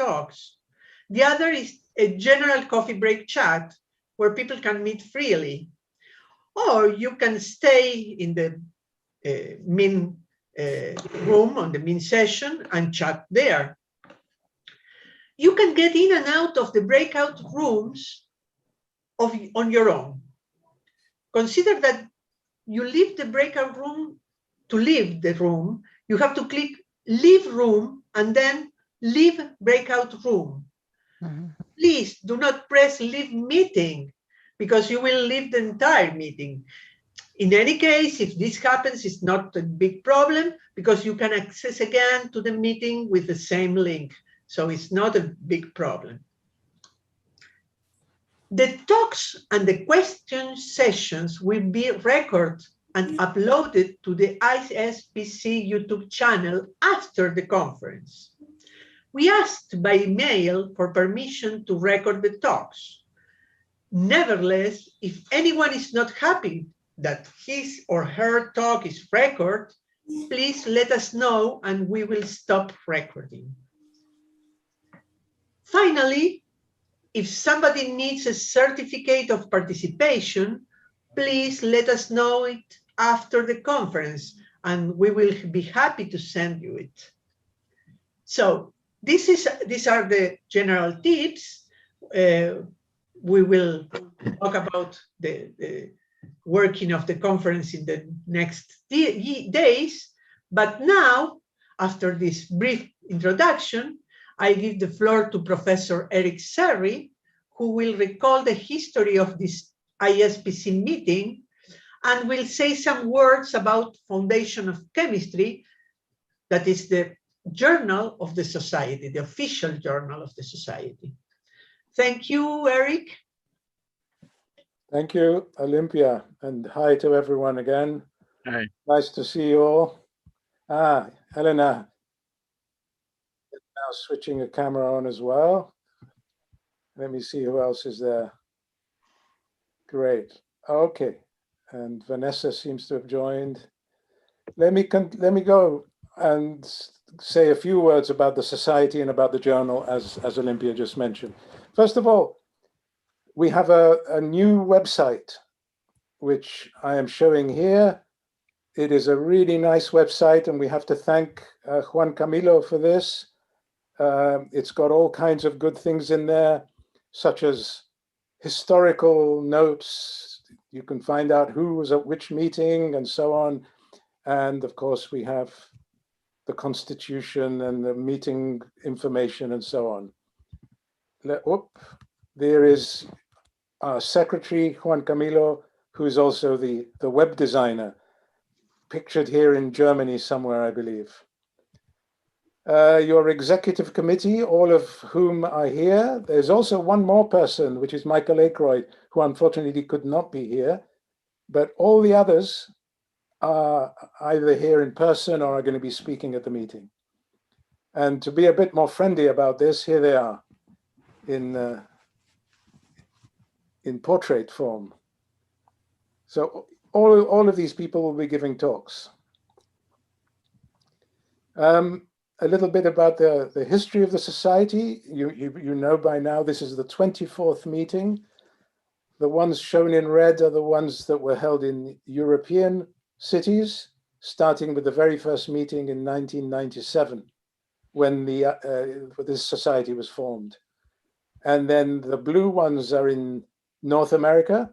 talks. The other is a general coffee break chat where people can meet freely. Or you can stay in the main room on the main session and chat there. You can get in and out of the breakout rooms on your own. Consider that you leave the breakout room. To leave the room, you have to click leave room and then leave breakout room. Please do not press leave meeting because you will leave the entire meeting. In any case, if this happens, it's not a big problem because you can access again to the meeting with the same link. So it's not a big problem. The talks and the question sessions will be recorded and uploaded to the ISPC YouTube channel after the conference. We asked by email for permission to record the talks. Nevertheless, if anyone is not happy that his or her talk is recorded, please let us know and we will stop recording. Finally, if somebody needs a certificate of participation, please let us know it after the conference and we will be happy to send you it. So these are the general tips. We will talk about the working of the conference in the next days. But now, after this brief introduction, I give the floor to Professor Eric Serry, who will recall the history of this ISPC meeting and will say some words about Foundation of Chemistry, that is the journal of the society, the official journal of the society. Thank you, Eric. Thank you, Olympia, and hi to everyone again. Hi. Nice to see you all. Elena is now switching a camera on as well. Let me see who else is there. Great. Okay, and Vanessa seems to have joined. Let me go and say a few words about the society and about the journal, as Olympia just mentioned. First of all, we have a new website, which I am showing here. It is a really nice website, and we have to thank Juan Camilo for this. It's got all kinds of good things in there, such as historical notes. You can find out who was at which meeting and so on. And of course, we have the Constitution and the meeting information and so on. There is our secretary, Juan Camilo, who is also the web designer, pictured here in Germany somewhere, I believe. Your executive committee, all of whom are here. There's also one more person, which is Michael Aykroyd, who unfortunately could not be here, but all the others are either here in person or are going to be speaking at the meeting. And to be a bit more friendly about this, here they are in portrait form. So all of these people will be giving talks. A little bit about the history of the society. You know by now this is the 24th meeting. The ones shown in red are the ones that were held in European cities, starting with the very first meeting in 1997, when this society was formed. And then the blue ones are in North America,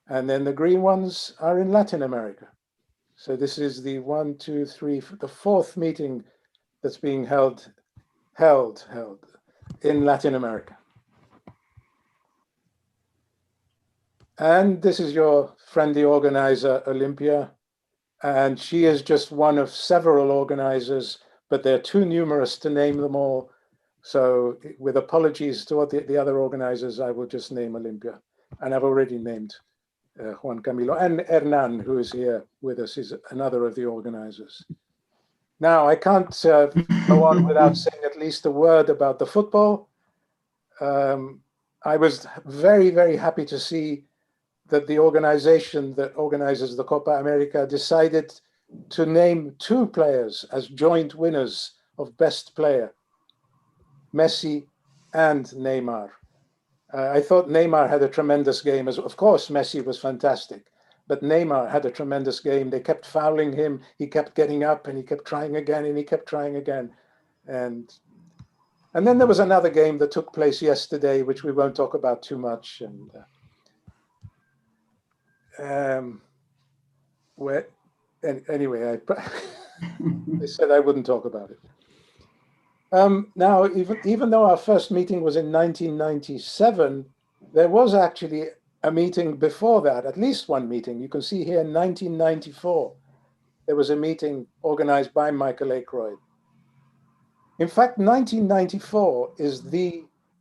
and then the green ones are in Latin America. So this is the the fourth meeting that's being held in Latin America. And this is your friendly organizer, Olympia, and she is just one of several organizers, but they're too numerous to name them all. So with apologies to the other organizers, I will just name Olympia. And I've already named Juan Camilo, and Hernan, who is here with us, is another of the organizers. Now, I can't go on without saying at least a word about the football. I was very, very happy to see that the organization that organizes the Copa America decided to name two players as joint winners of Best Player. Messi, and Neymar. I thought Neymar had a tremendous game. Of course, Messi was fantastic, but Neymar had a tremendous game. They kept fouling him. He kept getting up and he kept trying again and he kept trying again. And then there was another game that took place yesterday, which we won't talk about too much. Anyway, I said I wouldn't talk about it. Now, even though our first meeting was in 1997, there was actually a meeting before that, at least one meeting. You can see here in 1994, there was a meeting organized by Michael Ackroyd. In fact, 1994 is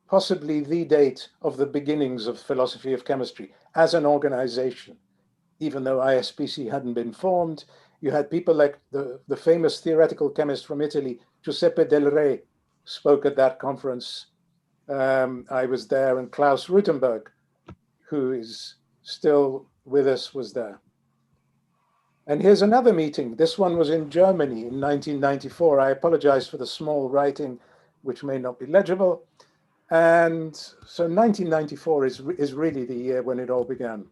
possibly the date of the beginnings of philosophy of chemistry as an organization. Even though ISPC hadn't been formed, you had people like the famous theoretical chemist from Italy, Giuseppe Del Re, spoke at that conference. I was there, and Klaus Rutenberg, who is still with us, was there. And here's another meeting. This one was in Germany in 1994. I apologize for the small writing, which may not be legible. And so 1994 is really the year when it all began.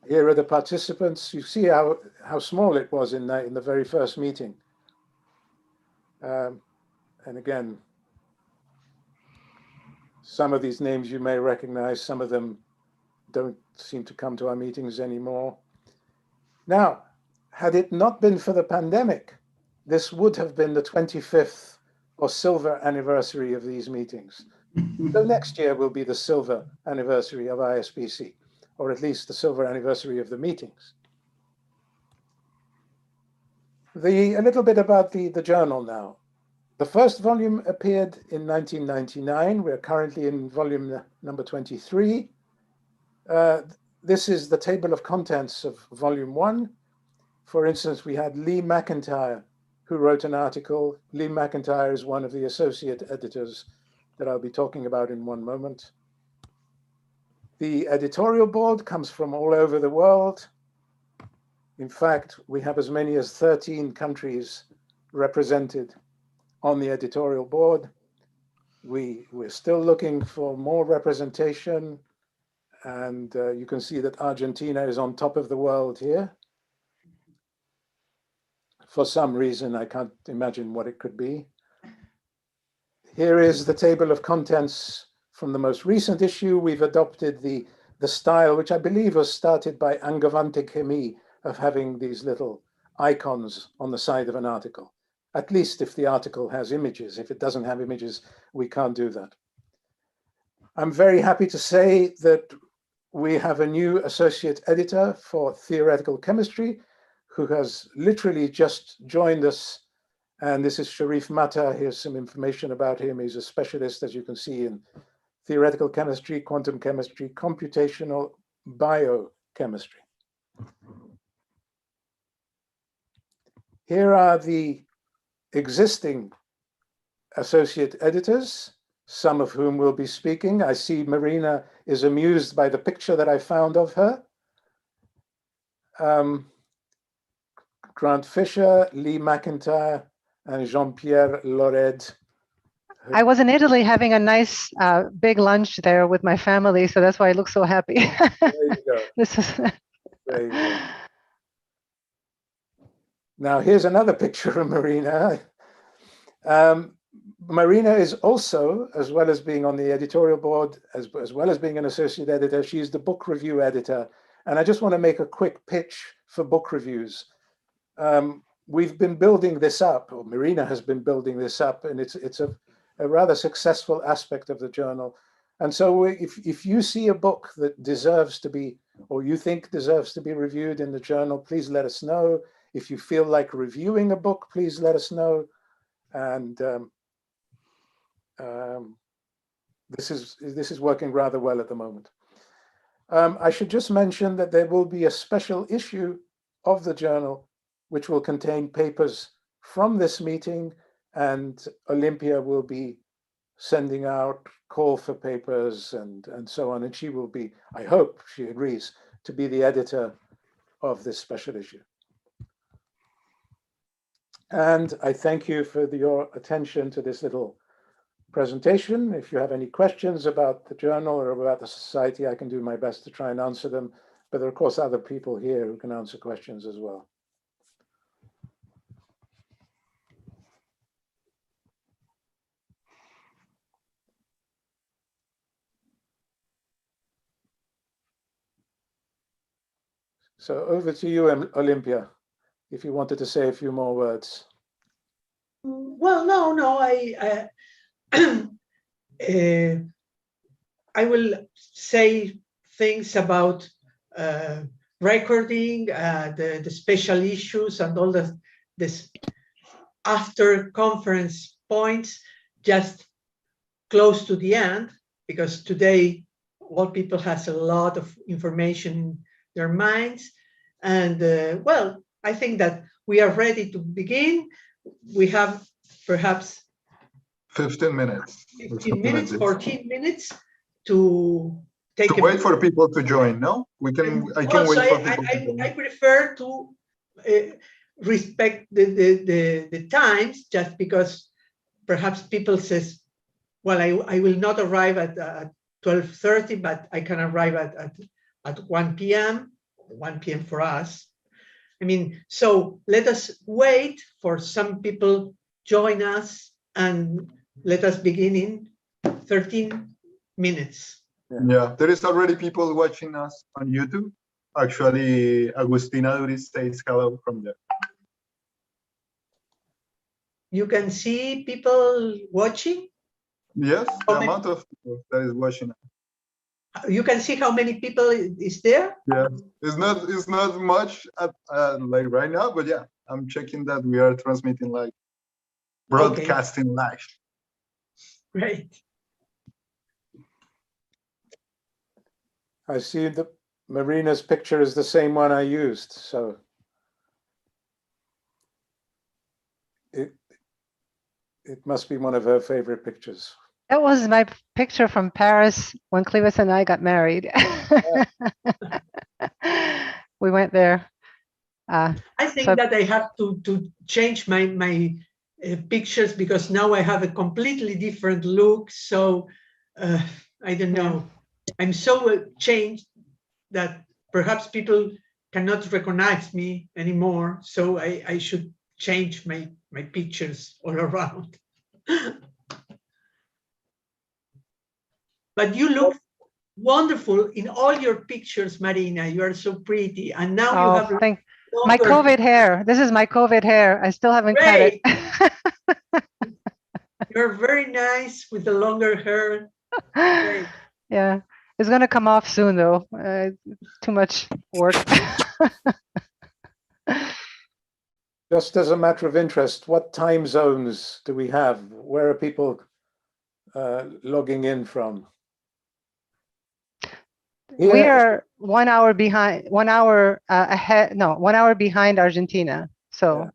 Here are the participants. You see how small it was in the very first meeting. And again, some of these names you may recognize, some of them don't seem to come to our meetings anymore. Now, had it not been for the pandemic, this would have been the 25th or silver anniversary of these meetings. So next year will be the silver anniversary of ISPC, or at least the silver anniversary of the meetings. A little bit about the journal now. The first volume appeared in 1999. We're currently in volume number 23. This is the table of contents of volume 1. For instance, we had Lee McIntyre, who wrote an article. Lee McIntyre is one of the associate editors that I'll be talking about in one moment. The editorial board comes from all over the world. In fact, we have as many as 13 countries represented on the editorial board. We're still looking for more representation, and you can see that Argentina is on top of the world here. For some reason, I can't imagine what it could be. Here is the table of contents from the most recent issue. We've adopted the style, which I believe was started by Angewandte Chemie, of having these little icons on the side of an article. At least if the article has images. If it doesn't have images, we can't do that. I'm very happy to say that we have a new associate editor for theoretical chemistry, who has literally just joined us. And this is Sharif Mata. Here's some information about him. He's a specialist, as you can see, in theoretical chemistry, quantum chemistry, computational biochemistry. Here are the existing associate editors, some of whom will be speaking. I see Marina is amused by the picture that I found of her. Grant Fisher, Lee McIntyre, and Jean-Pierre Lored. I was in Italy having a nice big lunch there with my family, so that's why I look so happy. There you go. There you go. Now, here's another picture of Marina. Marina is also, as well as being on the editorial board, as well as being an associate editor, she's the book review editor. And I just want to make a quick pitch for book reviews. We've been building this up, or Marina has been building this up, and it's a rather successful aspect of the journal. And so if you see a book that deserves to be, or you think deserves to be reviewed in the journal, please let us know. If you feel like reviewing a book, please let us know. And this is working rather well at the moment. I should just mention that there will be a special issue of the journal which will contain papers from this meeting, and Olympia will be sending out call for papers and so on. And she will be, I hope she agrees, to be the editor of this special issue. And I thank you for your attention to this little presentation. If you have any questions about the journal or about the society, I can do my best to try and answer them. But there are, of course, other people here who can answer questions as well. So over to you, Olympia, if you wanted to say a few more words. Well, no, I will say things about recording, the special issues and all this after conference points just close to the end, because today all people has a lot of information in their minds. And well, I think that we are ready to begin. We have perhaps 15 minutes. 15 minutes, 14 minutes to take to wait for people to join. No, we can. I can wait for people to join. I prefer to respect the times, just because perhaps people says, well, I will not arrive at 12:30, but I can arrive at 1 p.m. 1 p.m. for us. I mean, so let us wait for some people join us, and let us begin in 13 minutes. Yeah, there is already people watching us on YouTube. Actually, Agustina Duris says hello from there. You can see people watching? Yes, the amount of people that is watching. You can see how many people is there? Yeah, it's not much at, like right now, but yeah, I'm checking that we are transmitting like broadcasting live. Great. I see that Marina's picture is the same one I used, so it must be one of her favorite pictures. That was my picture from Paris when Clevis and I got married. We went there. I think that I have to change my pictures, because now I have a completely different look. So I don't know. I'm so changed that perhaps people cannot recognize me anymore. So I should change my pictures all around. But you look wonderful in all your pictures, Marina. You are so pretty. And now you have my COVID hair. This is my COVID hair. I still haven't cut it. You're very nice with the longer hair. Great. Yeah, it's going to come off soon, though. Too much work. Just as a matter of interest, what time zones do we have? Where are people logging in from? Here, we are 1 hour behind, 1 hour ahead. No, 1 hour behind Argentina. So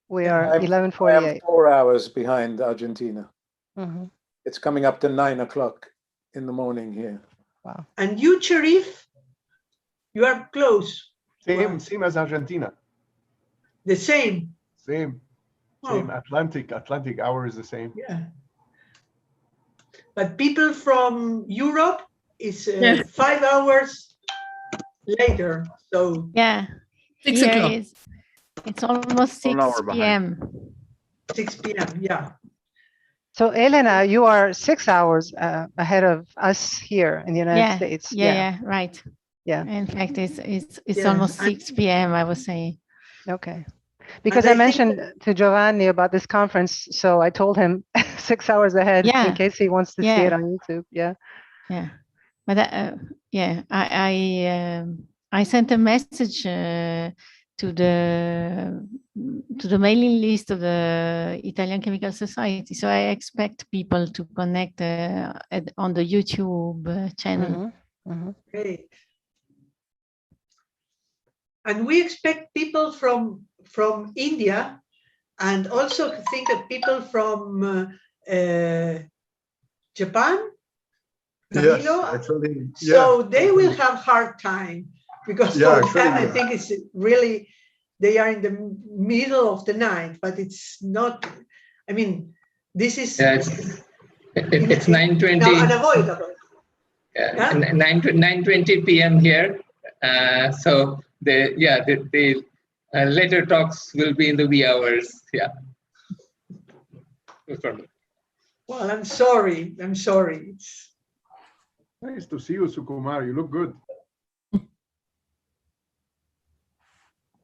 we are 11:48. I'm 4 hours behind Argentina. Mm-hmm. It's coming up to 9 o'clock in the morning here. Wow. And you, Sharif, you are close. Same as Argentina. The same. Same. Atlantic hour is the same. Yeah. But people from Europe is 5 hours later. So yeah, 6 here o'clock. It's almost 6 p.m. 6 p.m. Yeah. So Elena, you are 6 hours ahead of us here in the United States. Yeah, right. Yeah. In fact, it's almost 6 p.m. I was saying. Okay. Because I mentioned to Giovanni about this conference, so I told him 6 hours ahead in case he wants to see it on YouTube. Yeah. Yeah. But I sent a message to the mailing list of the Italian Chemical Society. So I expect people to connect on the YouTube channel. Mm-hmm. Mm-hmm. Great. And we expect people from India, and also think of people from Japan. Yes, actually, so they will have hard time, because for them, I think it's really they are in the middle of the night, but it's not, I mean, this is it's 9:20 unavoidable. Yeah, 9:20 p.m. here. So the later talks will be in the wee hours. Yeah. No problem. Well, I'm sorry. I'm sorry. Nice to see you, Sukumar. You look good.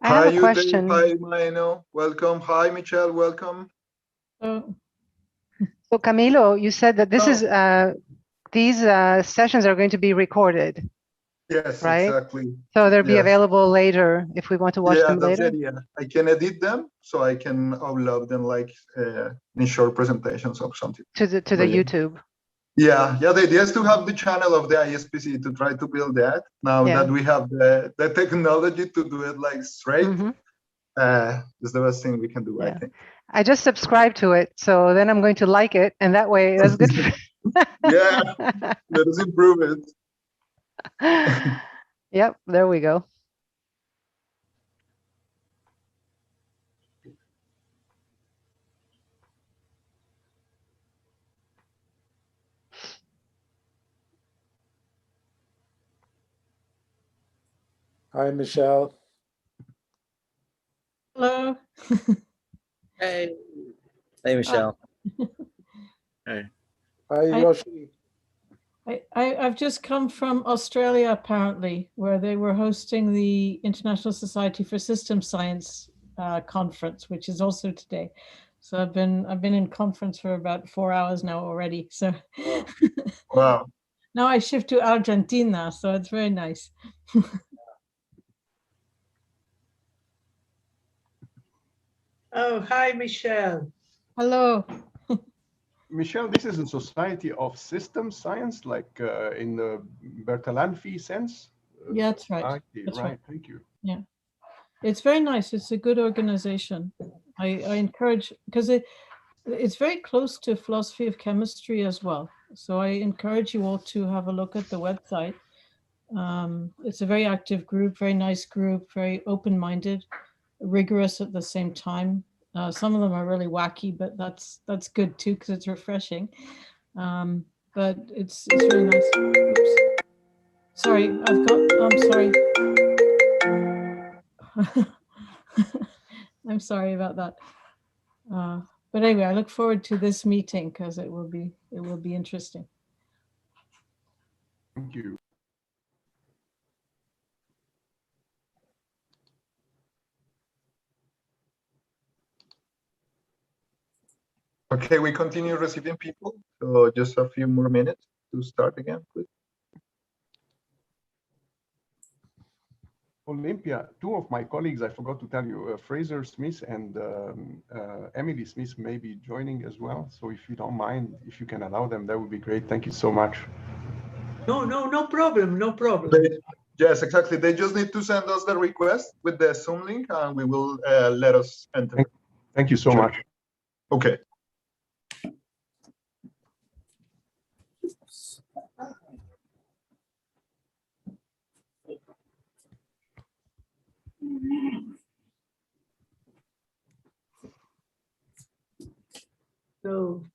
I have a question. Hi, Maino. Welcome. Hi, Michelle. Welcome. So Camilo, you said that this is these sessions are going to be recorded. Yes, right? exactly. So they'll be available later if we want to watch them later. Yeah, I can edit them, so I can upload them like in short presentations or something. To the YouTube. Yeah. The idea is to have the channel of the ISPC to try to build that. Now that we have the technology to do it like straight, it's the best thing we can do, I think. I just subscribed to it, so then I'm going to like it, and that way that's good. Yeah, let us improve it. Yep, there we go. Hi, Michelle. Hello. Hey. Hey, Michelle. Hey. Hi, Yoshi. I've just come from Australia, apparently, where they were hosting the International Society for System Science conference, which is also today. So I've been in conference for about 4 hours now already. So wow. Now I shift to Argentina, so it's very nice. Oh, hi, Michelle. Hello. Michelle, this is a society of system science, like in the Bertalanffy sense? Yeah, that's right. That's right. Thank you. Yeah, it's very nice. It's a good organization. I encourage, because it's very close to philosophy of chemistry as well. So I encourage you all to have a look at the website. It's a very active group, very nice group, very open-minded, rigorous at the same time. Some of them are really wacky, but that's good too, because it's refreshing. But it's really nice. Oops. Sorry, I'm sorry. I'm sorry about that. But anyway, I look forward to this meeting because it will be interesting. Thank you. Okay, we continue receiving people. So just a few more minutes to start again, please. Olympia, two of my colleagues, I forgot to tell you, Fraser Smith and Emily Smith may be joining as well. So if you don't mind, if you can allow them, that would be great. Thank you so much. No problem, no problem. Yes, exactly. They just need to send us the request with the Zoom link and we will let us enter. Thank you so much. Okay. So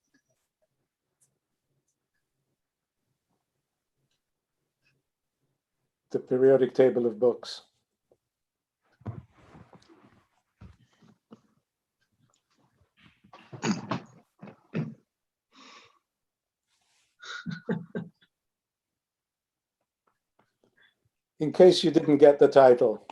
the periodic table of books. In case you didn't get the title.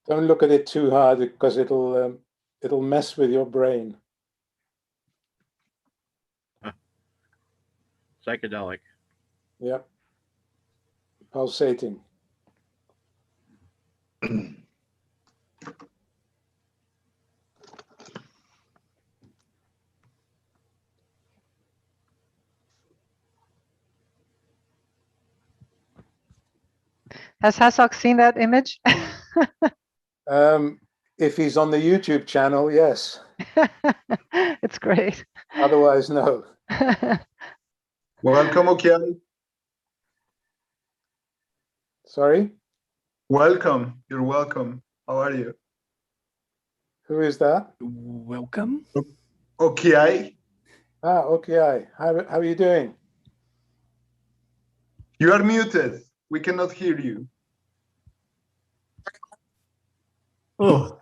Don't look at it too hard because it'll mess with your brain. Psychedelic. Yeah. Pulsating. Has Hasok seen that image? If he's on the YouTube channel, yes. It's great. Otherwise, no. Welcome, okay. Sorry? Welcome. You're welcome. How are you? Who is that? Welcome. Okay. Ah, okay. How are you doing? You are muted. We cannot hear you. Oh,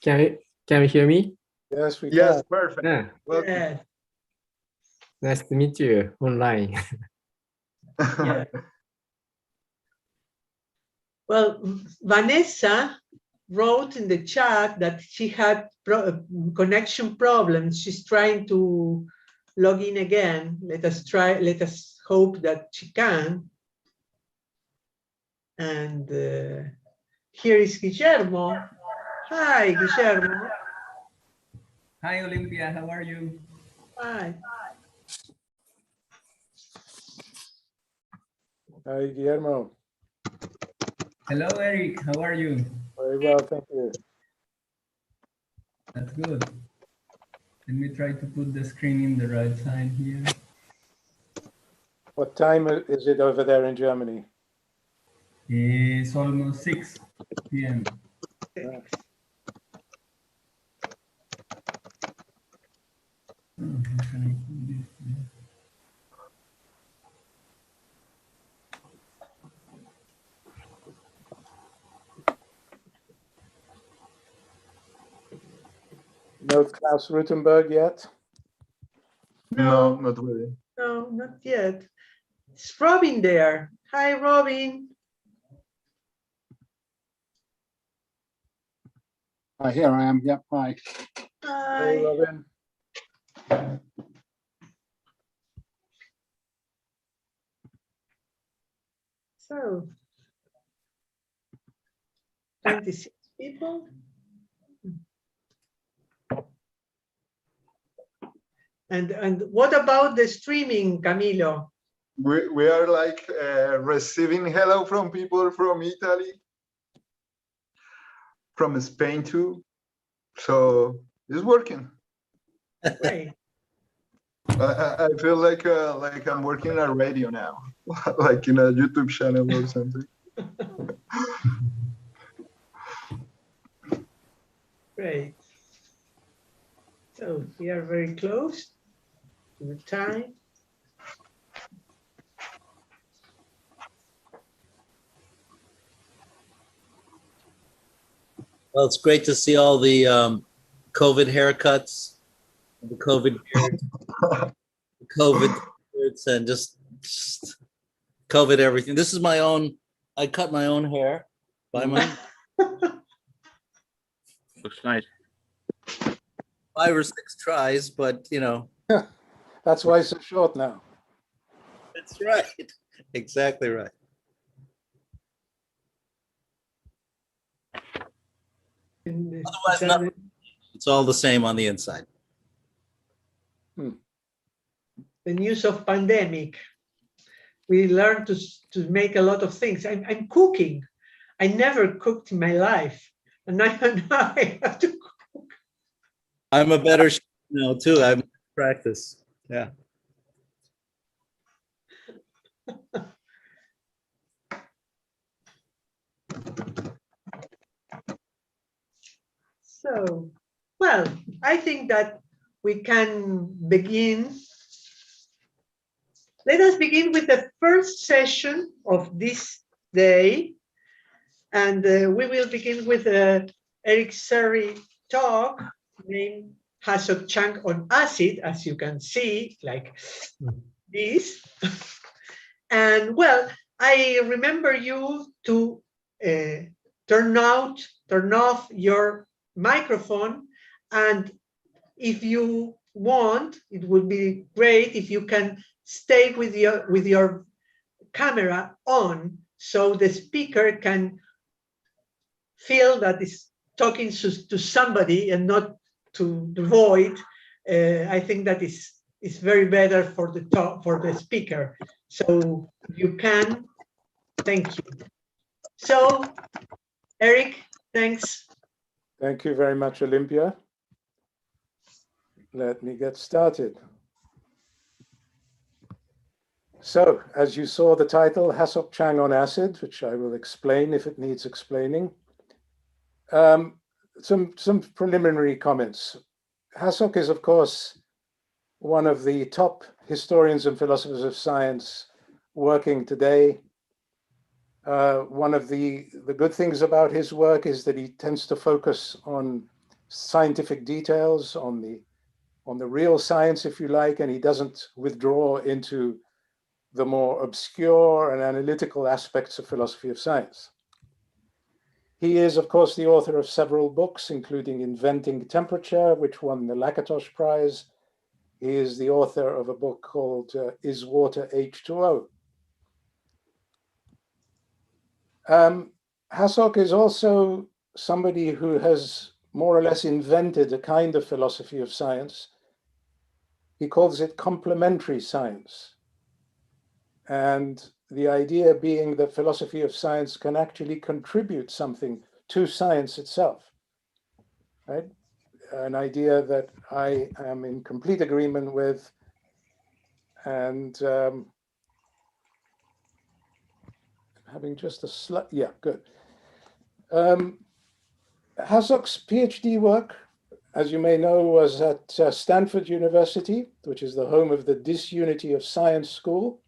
can you hear me? Yes, we Yes, can. perfect. Yeah. Welcome. Yeah. Nice to meet you online. Yeah. Well, Vanessa wrote in the chat that she had connection problems. She's trying to log in again. Let us hope that she can. And here is Guillermo. Hi, Guillermo. Hi, Olympia. How are you? Hi. Hi, Guillermo. Hello, Eric. How are you? Very well, thank you. That's good. Let me try to put the screen in the right side here. What time is it over there in Germany? It's almost 6 p.m. Yeah. Oh, how can I put this here? No Klaus Rutenberg yet? No, not really. No, not yet. It's Robin there. Hi, Robin. Here I am. Yep. Hi. Hi. Hey, Robin. So, 26 people. And what about the streaming, Camilo? We are like receiving hello from people from Italy, from Spain too. So it's working. Great. I feel like I'm working at radio now, like in a YouTube channel or something. Great. So we are very close to the time. Well, it's great to see all the COVID haircuts, the COVID beards, the COVID shirts, and just COVID everything. This is my own. I cut my own hair by my. Looks nice. 5 or 6 tries, but you know. That's why it's so short now. That's right. Exactly right. Otherwise, nothing. It's all the same on the inside. The news of pandemic. We learned to make a lot of things. I'm cooking. I never cooked in my life. And now I have to cook. I'm a better chef now too. I'm practice. Yeah. So, well, I think that we can begin. Let us begin with the first session of this day. And we will begin with Eric Serry talk named Hasok Chang on acid, as you can see, like this. And well, I remember you to turn off your microphone. And if you want, it would be great if you can stay with your camera on, so the speaker can feel that is talking to somebody and not to the void. I think that is very better for the speaker. So you can. Thank you. So, Eric, thanks. Thank you very much, Olympia. Let me get started. So, as you saw the title, Hasok Chang on acid, which I will explain if it needs explaining. Some preliminary comments. Hasok is, of course, one of the top historians and philosophers of science working today. One of the good things about his work is that he tends to focus on scientific details, on the real science, if you like, and he doesn't withdraw into the more obscure and analytical aspects of philosophy of science. He is, of course, the author of several books, including Inventing Temperature, which won the Lakatos Prize. He is the author of a book called Is Water H2O? Hasok is also somebody who has more or less invented a kind of philosophy of science. He calls it complementary science. And the idea being that philosophy of science can actually contribute something to science itself, right? An idea that I am in complete agreement with. And having just a slight, yeah, good. Hasok's PhD work, as you may know, was at Stanford University, which is the home of the Disunity of Science School.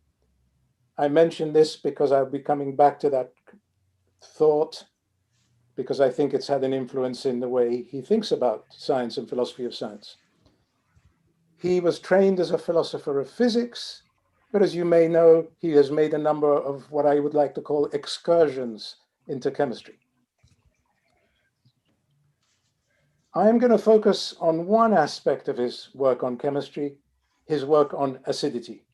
I mention this because I'll be coming back to that thought, because I think it's had an influence in the way he thinks about science and philosophy of science. He was trained as a philosopher of physics, but as you may know, he has made a number of what I would like to call excursions into chemistry. I am going to focus on one aspect of his work on chemistry, his work on acidity.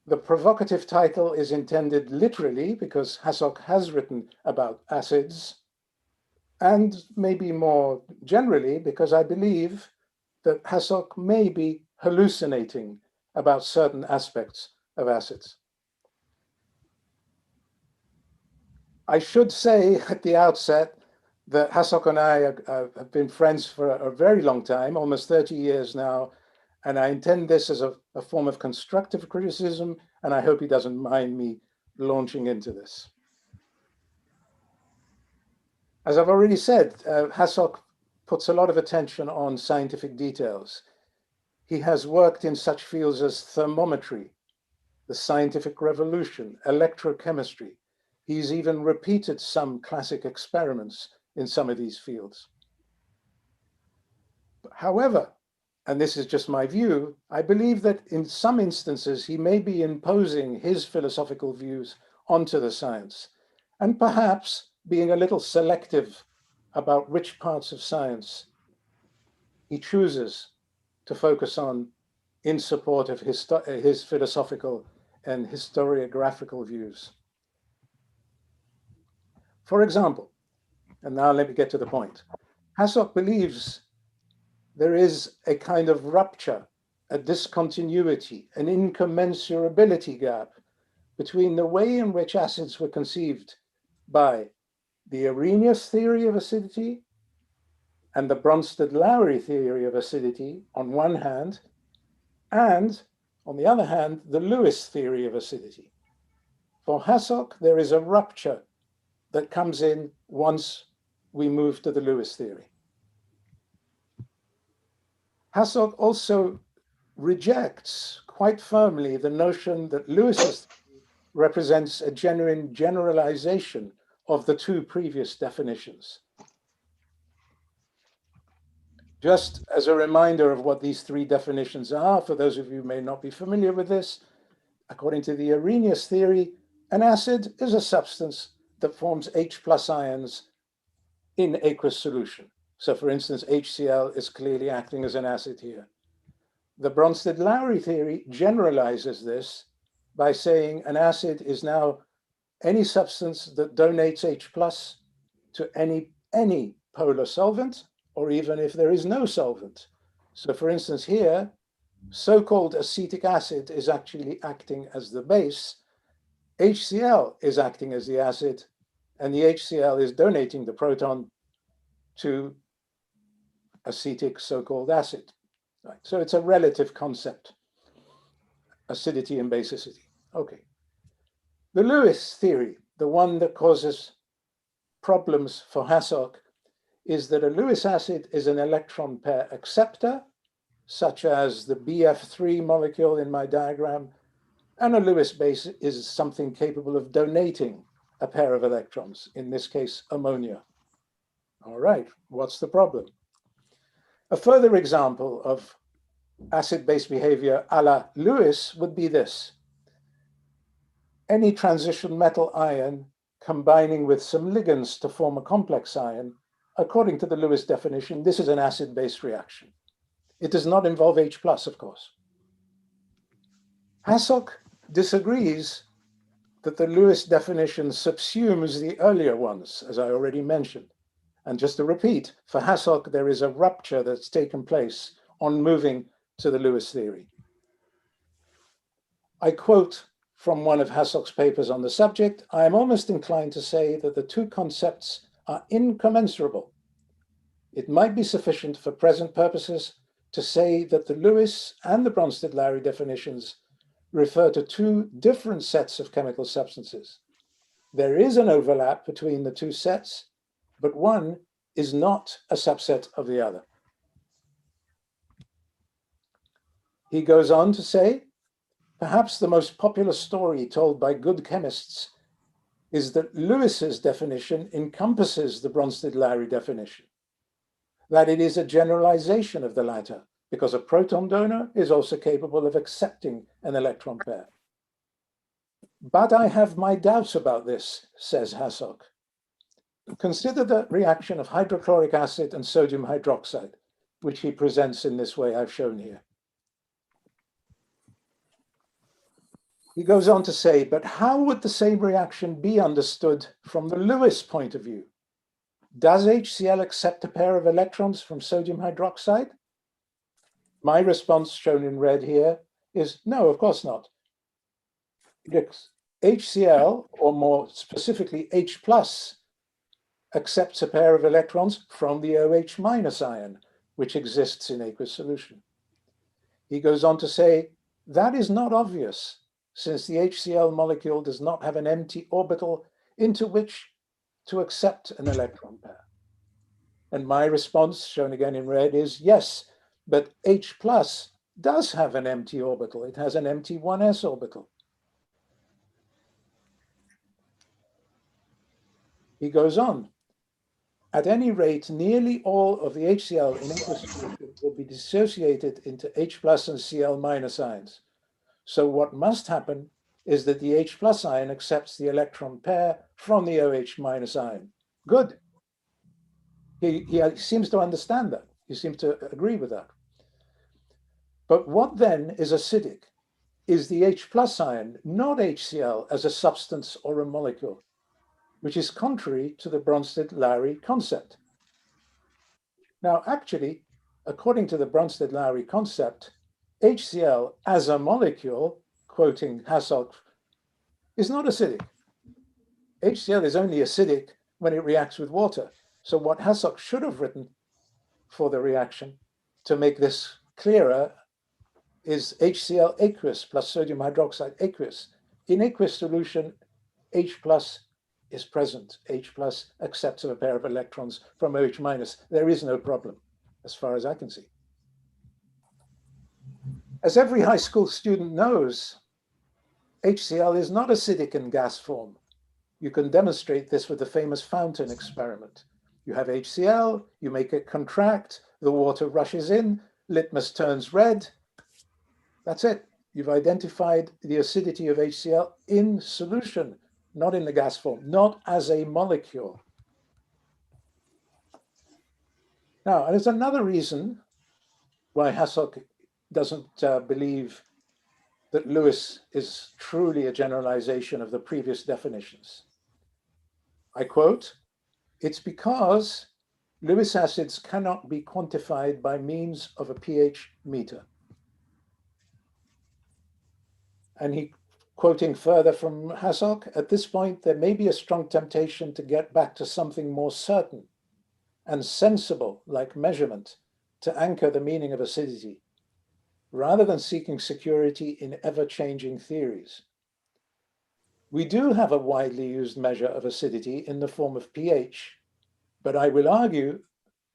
The provocative title is intended literally because Hasok has written about acids, and maybe more generally because I believe that Hasok may be hallucinating about certain aspects of acids. I should say at the outset that Hasok and I have been friends for a very long time, almost 30 years now, and I intend this as a form of constructive criticism, and I hope he doesn't mind me launching into this. As I've already said, Hasok puts a lot of attention on scientific details. He has worked in such fields as thermometry, the scientific revolution, electrochemistry. He's even repeated some classic experiments in some of these fields. However, and this is just my view, I believe that in some instances he may be imposing his philosophical views onto the science, and perhaps being a little selective about which parts of science he chooses to focus on in support of his philosophical and historiographical views. For example, and now let me get to the point, Hasok believes there is a kind of rupture, a discontinuity, an incommensurability gap between the way in which acids were conceived by the Arrhenius theory of acidity and the Bronsted-Lowry theory of acidity on one hand, and on the other hand, the Lewis theory of acidity. For Hasok, there is a rupture that comes in once we move to the Lewis theory. Hasok also rejects quite firmly the notion that Lewis's theory represents a genuine generalization of the two previous definitions. Just as a reminder of what these three definitions are, for those of you who may not be familiar with this, according to the Arrhenius theory, an acid is a substance that forms H+ ions in aqueous solution. So for instance, HCl is clearly acting as an acid here. The Bronsted-Lowry theory generalizes this by saying an acid is now any substance that donates H+ to any polar solvent, or even if there is no solvent. So for instance here, so-called acetic acid is actually acting as the base, HCl is acting as the acid, and the HCl is donating the proton to acetic so-called acid. Right. So it's a relative concept, acidity and basicity. Okay. The Lewis theory, the one that causes problems for Hassock, is that a Lewis acid is an electron pair acceptor, such as the BF3 molecule in my diagram, and a Lewis base is something capable of donating a pair of electrons, in this case, ammonia. All right, what's the problem? A further example of acid-base behavior a la Lewis would be this. Any transition metal ion combining with some ligands to form a complex ion, according to the Lewis definition, this is an acid-base reaction. It does not involve H+, of course. Hassock disagrees that the Lewis definition subsumes the earlier ones, as I already mentioned. And just to repeat, for Hassock, there is a rupture that's taken place on moving to the Lewis theory. I quote from one of Hassock's papers on the subject, I am almost inclined to say that the two concepts are incommensurable. It might be sufficient for present purposes to say that the Lewis and the Bronsted-Lowry definitions refer to two different sets of chemical substances. There is an overlap between the two sets, but one is not a subset of the other. He goes on to say, perhaps the most popular story told by good chemists is that Lewis's definition encompasses the Bronsted-Lowry definition, that it is a generalization of the latter, because a proton donor is also capable of accepting an electron pair. But I have my doubts about this, says Hassock. Consider the reaction of hydrochloric acid and sodium hydroxide, which he presents in this way I've shown here. He goes on to say, but how would the same reaction be understood from the Lewis point of view? Does HCl accept a pair of electrons from sodium hydroxide? My response, shown in red here, is no, of course not. HCl, or more specifically H+, accepts a pair of electrons from the OH- ion, which exists in aqueous solution. He goes on to say, that is not obvious, since the HCl molecule does not have an empty orbital into which to accept an electron pair. And my response, shown again in red, is yes, but H+ does have an empty orbital. It has an empty 1s orbital. He goes on. At any rate, nearly all of the HCl in aqueous solution will be dissociated into H+ and Cl- ions. So what must happen is that the H+ ion accepts the electron pair from the OH- ion. Good. He seems to understand that. He seems to agree with that. But what then is acidic? Is the H+ ion, not HCl, as a substance or a molecule, which is contrary to the Bronsted-Lowry concept. Now, actually, according to the Bronsted-Lowry concept, HCl as a molecule, quoting Hassock, is not acidic. HCl is only acidic when it reacts with water. So what Hassock should have written for the reaction to make this clearer is HCl aqueous plus sodium hydroxide aqueous. In aqueous solution, H+ is present. H+ accepts a pair of electrons from OH-. There is no problem, as far as I can see. As every high school student knows, HCl is not acidic in gas form. You can demonstrate this with the famous fountain experiment. You have HCl, you make it contract, the water rushes in, litmus turns red. That's it. You've identified the acidity of HCl in solution, not in the gas form, not as a molecule. Now, there's another reason why Hassock doesn't believe that Lewis is truly a generalization of the previous definitions. I quote, it's because Lewis acids cannot be quantified by means of a pH meter. And he quoting further from Hasok, at this point, there may be a strong temptation to get back to something more certain and sensible, like measurement, to anchor the meaning of acidity, rather than seeking security in ever-changing theories. We do have a widely used measure of acidity in the form of pH, but I will argue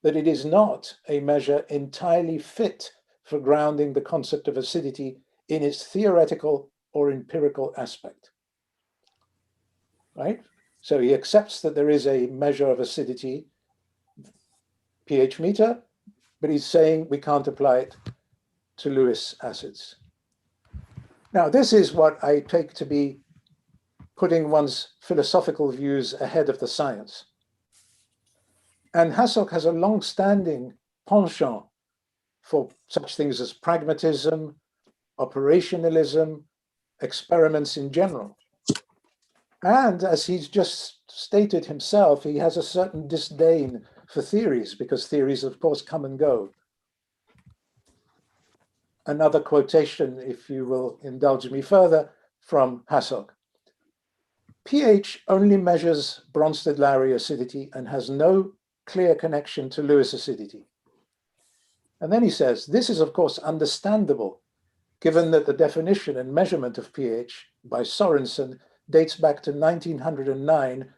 that it is not a measure entirely fit for grounding the concept of acidity in its theoretical or empirical aspect. Right? So he accepts that there is a measure of acidity, pH meter, but he's saying we can't apply it to Lewis acids. Now, this is what I take to be putting one's philosophical views ahead of the science. And Hasok has a long-standing penchant for such things as pragmatism, operationalism, experiments in general. And as he's just stated himself, he has a certain disdain for theories, because theories, of course, come and go. Another quotation, if you will indulge me further, from Hasok. pH only measures Bronsted-Lowry acidity and has no clear connection to Lewis acidity. And then he says, this is, of course, understandable, given that the definition and measurement of pH by Sorensen dates back to 1909,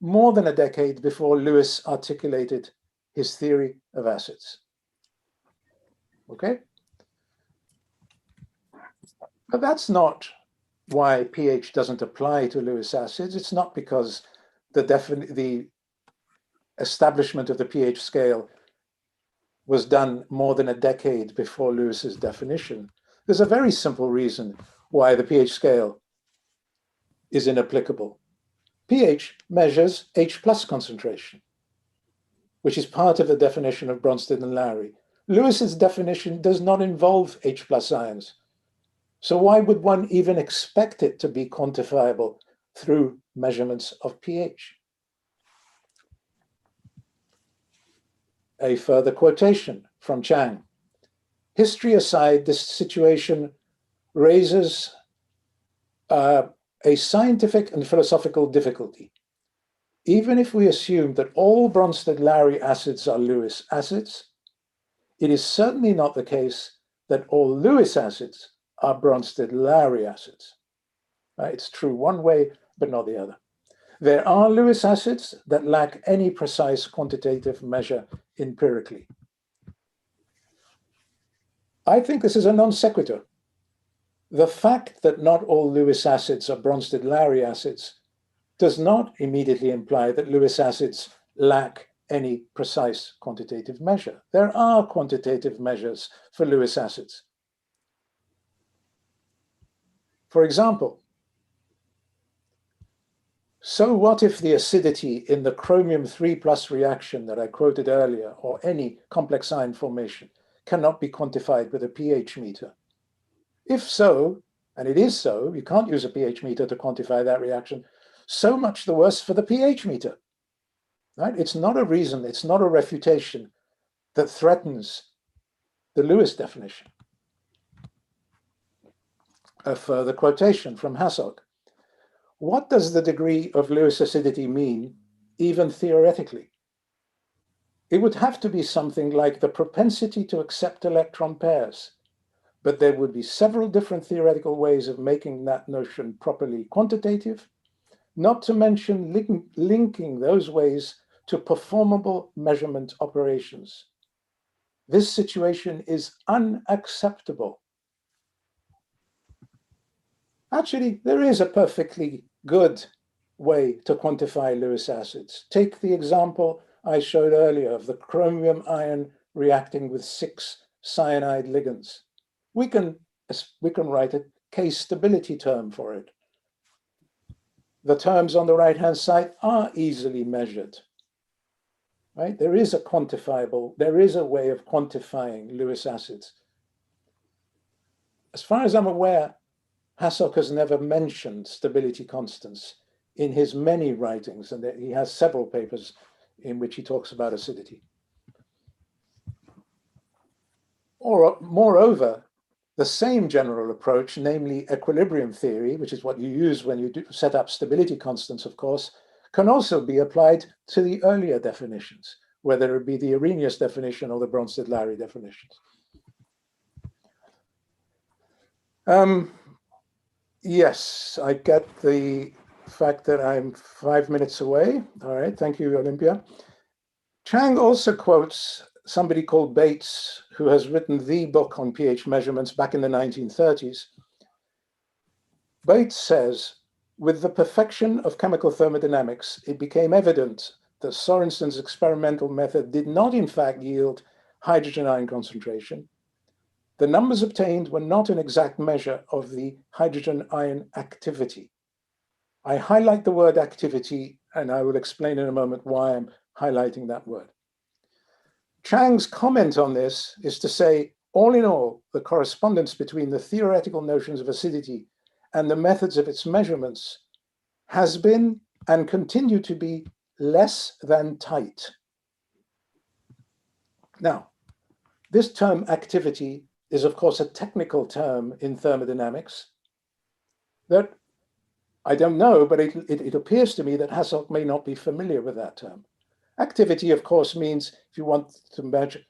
more than a decade before Lewis articulated his theory of acids. Okay? But that's not why pH doesn't apply to Lewis acids. It's not because the establishment of the pH scale was done more than a decade before Lewis's definition. There's a very simple reason why the pH scale is inapplicable. pH measures H+ concentration, which is part of the definition of Bronsted and Lowry. Lewis's definition does not involve H+ ions. So why would one even expect it to be quantifiable through measurements of pH? A further quotation from Chang. History aside, this situation raises a scientific and philosophical difficulty. Even if we assume that all Bronsted-Lowry acids are Lewis acids, it is certainly not the case that all Lewis acids are Bronsted-Lowry acids. It's true one way, but not the other. There are Lewis acids that lack any precise quantitative measure empirically. I think this is a non sequitur. The fact that not all Lewis acids are Bronsted-Lowry acids does not immediately imply that Lewis acids lack any precise quantitative measure. There are quantitative measures for Lewis acids. For example, so what if the acidity in the chromium 3+ reaction that I quoted earlier, or any complex ion formation, cannot be quantified with a pH meter? If so, and it is so, you can't use a pH meter to quantify that reaction, so much the worse for the pH meter. Right? It's not a reason, it's not a refutation that threatens the Lewis definition. A further quotation from Hasok. What does the degree of Lewis acidity mean, even theoretically? It would have to be something like the propensity to accept electron pairs, but there would be several different theoretical ways of making that notion properly quantitative, not to mention linking those ways to performable measurement operations. This situation is unacceptable. Actually, there is a perfectly good way to quantify Lewis acids. Take the example I showed earlier of the chromium ion reacting with 6 cyanide ligands. We can write a case stability term for it. The terms on the right-hand side are easily measured. Right? There is a way of quantifying Lewis acids. As far as I'm aware, Hasok has never mentioned stability constants in his many writings, and he has several papers in which he talks about acidity. Or, moreover, The same general approach, namely equilibrium theory, which is what you use when you set up stability constants, of course, can also be applied to the earlier definitions, whether it be the Arrhenius definition or the Bronsted-Lowry definitions. Yes, I get the fact that I'm 5 minutes away. All right, thank you, Olympia. Chang also quotes somebody called Bates, who has written the book on pH measurements back in the 1930s. Bates says, with the perfection of chemical thermodynamics, it became evident that Sorensen's experimental method did not in fact yield hydrogen ion concentration. The numbers obtained were not an exact measure of the hydrogen ion activity. I highlight the word activity, and I will explain in a moment why I'm highlighting that word. Chang's comment on this is to say, all in all, the correspondence between the theoretical notions of acidity and the methods of its measurements has been and continue to be less than tight. Now, this term activity is, of course, a technical term in thermodynamics that I don't know, but it appears to me that Hasselt may not be familiar with that term. Activity, of course, means if you want to measure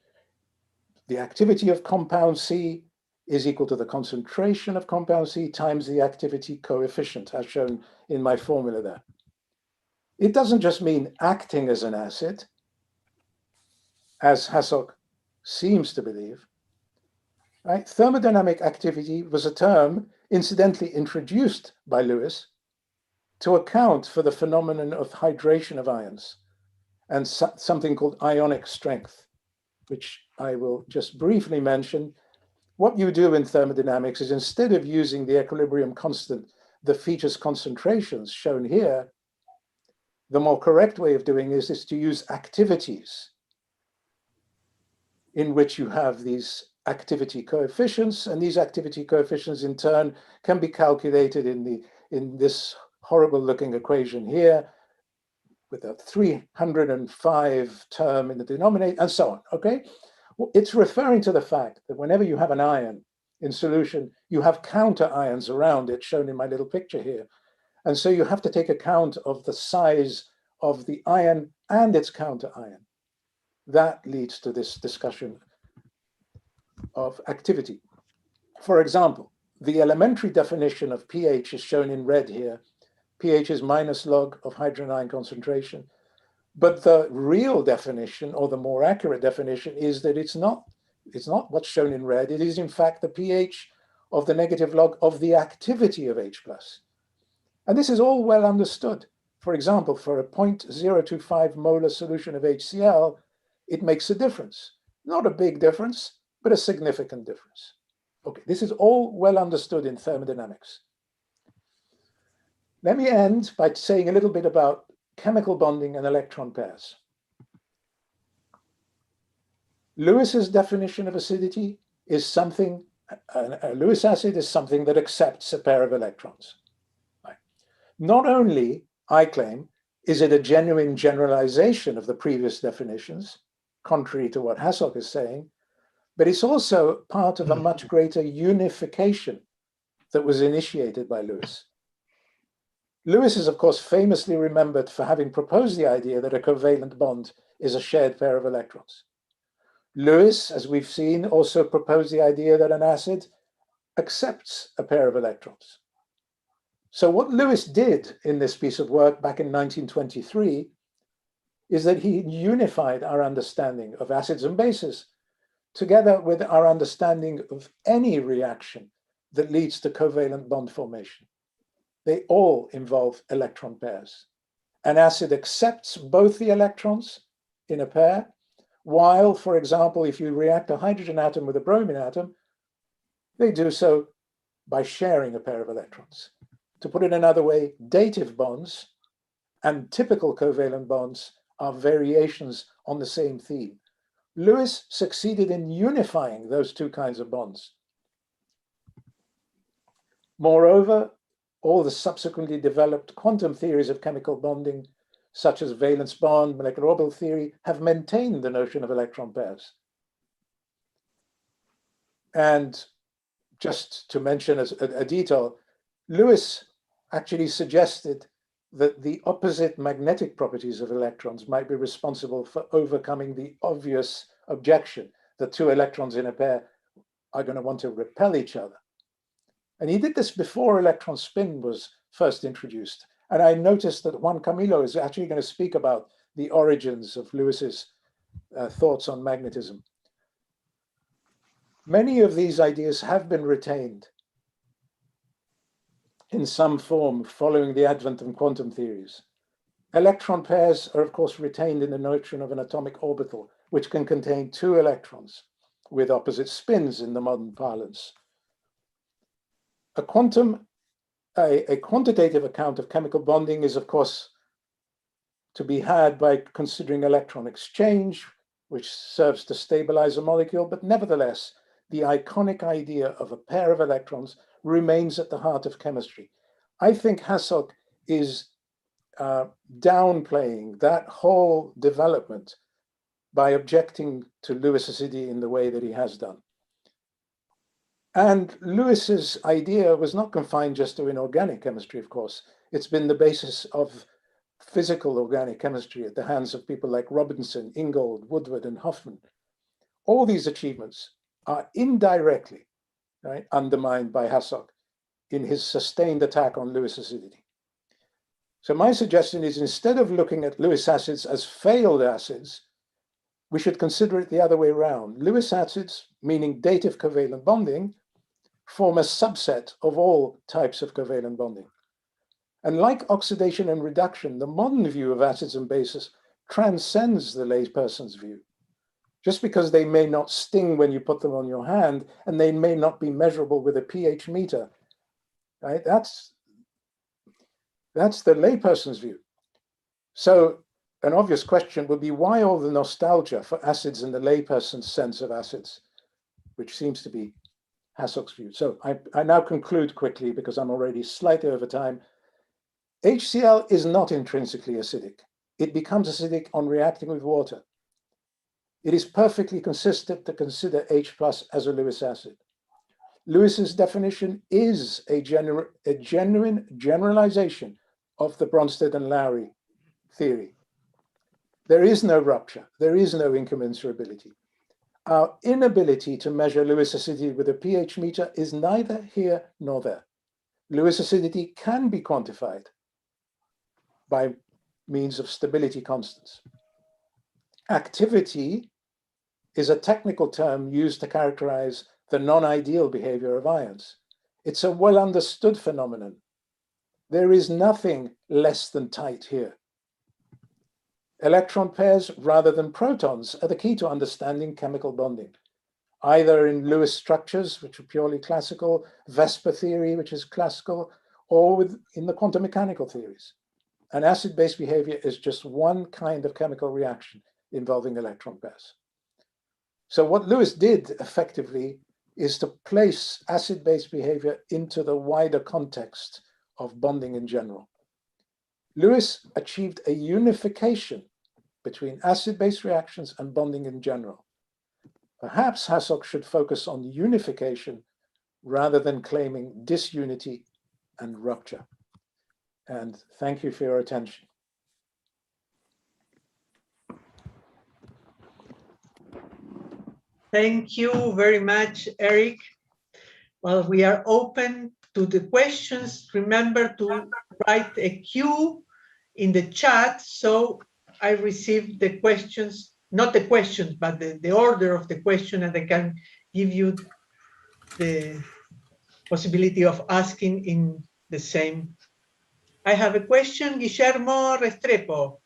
the activity of compound C is equal to the concentration of compound C times the activity coefficient, as shown in my formula there. It doesn't just mean acting as an acid, as Hasselt seems to believe. Right? Thermodynamic activity was a term incidentally introduced by Lewis to account for the phenomenon of hydration of ions and something called ionic strength, which I will just briefly mention. What you do in thermodynamics is instead of using the equilibrium constant that features concentrations shown here, the more correct way of doing this is to use activities in which you have these activity coefficients, and these activity coefficients in turn can be calculated in this horrible looking equation here with a 305 term in the denominator and so on, okay? It's referring to the fact that whenever you have an ion in solution, you have counter ions around it, shown in my little picture here. And so you have to take account of the size of the ion and its counter ion. That leads to this discussion of activity. For example, the elementary definition of pH is shown in red here. pH is minus log of hydrogen ion concentration. But the real definition, or the more accurate definition, is that it's not what's shown in red. It is in fact the pH of the negative log of the activity of H+. And this is all well understood. For example, for a 0.025 molar solution of HCl, it makes a difference. Not a big difference, but a significant difference. Okay, this is all well understood in thermodynamics. Let me end by saying a little bit about chemical bonding and electron pairs. Lewis's definition of acidity is something, a Lewis acid is something that accepts a pair of electrons. Right. Not only, I claim, is it a genuine generalization of the previous definitions, contrary to what Hasselt is saying, but it's also part of a much greater unification that was initiated by Lewis. Lewis is, of course, famously remembered for having proposed the idea that a covalent bond is a shared pair of electrons. Lewis, as we've seen, also proposed the idea that an acid accepts a pair of electrons. So what Lewis did in this piece of work back in 1923 is that he unified our understanding of acids and bases together with our understanding of any reaction that leads to covalent bond formation. They all involve electron pairs. An acid accepts both the electrons in a pair, while, for example, if you react a hydrogen atom with a bromine atom, they do so by sharing a pair of electrons. To put it another way, dative bonds and typical covalent bonds are variations on the same theme. Lewis succeeded in unifying those two kinds of bonds. Moreover, all the subsequently developed quantum theories of chemical bonding, such as valence bond, molecular orbital theory, have maintained the notion of electron pairs. And just to mention as a detail, Lewis actually suggested that the opposite magnetic properties of electrons might be responsible for overcoming the obvious objection that two electrons in a pair are going to want to repel each other. And he did this before electron spin was first introduced. And I noticed that Juan Camilo is actually going to speak about the origins of Lewis's thoughts on magnetism. Many of these ideas have been retained in some form following the advent of quantum theories. Electron pairs are, of course, retained in the notion of an atomic orbital, which can contain two electrons with opposite spins in the modern parlance. A quantitative account of chemical bonding is, of course, to be had by considering electron exchange, which serves to stabilize a molecule, but nevertheless, the iconic idea of a pair of electrons remains at the heart of chemistry. I think Hassok is downplaying that whole development by objecting to Lewis acidity in the way that he has done. And Lewis's idea was not confined just to inorganic chemistry, of course. It's been the basis of physical organic chemistry at the hands of people like Robinson, Ingold, Woodward, and Hoffman. All these achievements are indirectly undermined by Hassok in his sustained attack on Lewis acidity. So my suggestion is, instead of looking at Lewis acids as failed acids, we should consider it the other way around. Lewis acids, meaning dative covalent bonding, form a subset of all types of covalent bonding. And like oxidation and reduction, the modern view of acids and bases transcends the layperson's view. Just because they may not sting when you put them on your hand, and they may not be measurable with a pH meter, right? That's the layperson's view. So an obvious question would be, why all the nostalgia for acids in the layperson's sense of acids, which seems to be Hassok's view. So I now conclude quickly because I'm already slightly over time. HCl is not intrinsically acidic. It becomes acidic on reacting with water. It is perfectly consistent to consider H+ as a Lewis acid. Lewis's definition is a genuine generalization of the Bronsted and Lowry theory. There is no rupture. There is no incommensurability. Our inability to measure Lewis acidity with a pH meter is neither here nor there. Lewis acidity can be quantified by means of stability constants. Activity is a technical term used to characterize the non-ideal behavior of ions. It's a well-understood phenomenon. There is nothing less than tight here. Electron pairs rather than protons are the key to understanding chemical bonding, either in Lewis structures, which are purely classical, Vesper theory, which is classical, or in the quantum mechanical theories. And acid-base behavior is just one kind of chemical reaction involving electron pairs. So what Lewis did effectively is to place acid-base behavior into the wider context of bonding in general. Lewis achieved a unification between acid-base reactions and bonding in general. Perhaps Hassok should focus on unification rather than claiming disunity and rupture. And thank you for your attention. Thank you very much, Eric. Well, we are open to the questions. Remember to write a Q in the chat, so I received the questions, not the questions, but the order of the question, and I can give you the possibility of asking in the same. I have a question, Guillermo Restrepo.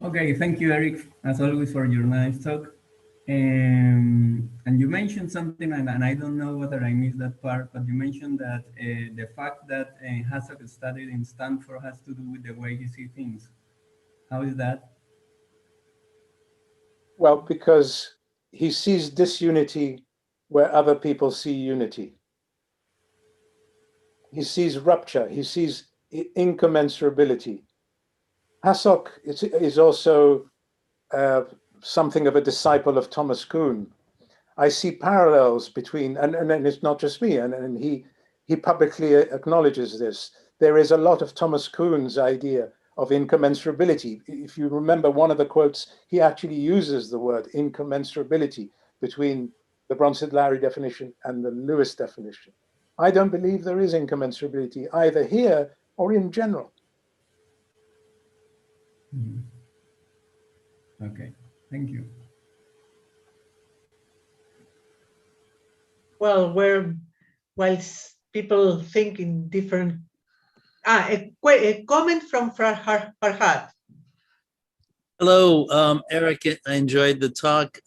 Okay, thank you, Eric, as always, for your nice talk. And you mentioned something, and I don't know whether I missed that part, but you mentioned that the fact that Hassok studied in Stanford has to do with the way he sees things. How is that? Well, because he sees disunity where other people see unity. He sees rupture. He sees incommensurability. Hassok is also something of a disciple of Thomas Kuhn. I see parallels between, and it's not just me, and he publicly acknowledges this. There is a lot of Thomas Kuhn's idea of incommensurability. If you remember one of the quotes, he actually uses the word incommensurability between the Bronsted-Lowry definition and the Lewis definition. I don't believe there is incommensurability either here or in general. Okay, thank you. Well, whilst people think in different, a comment from Farhad. Hello, Eric. I enjoyed the talk.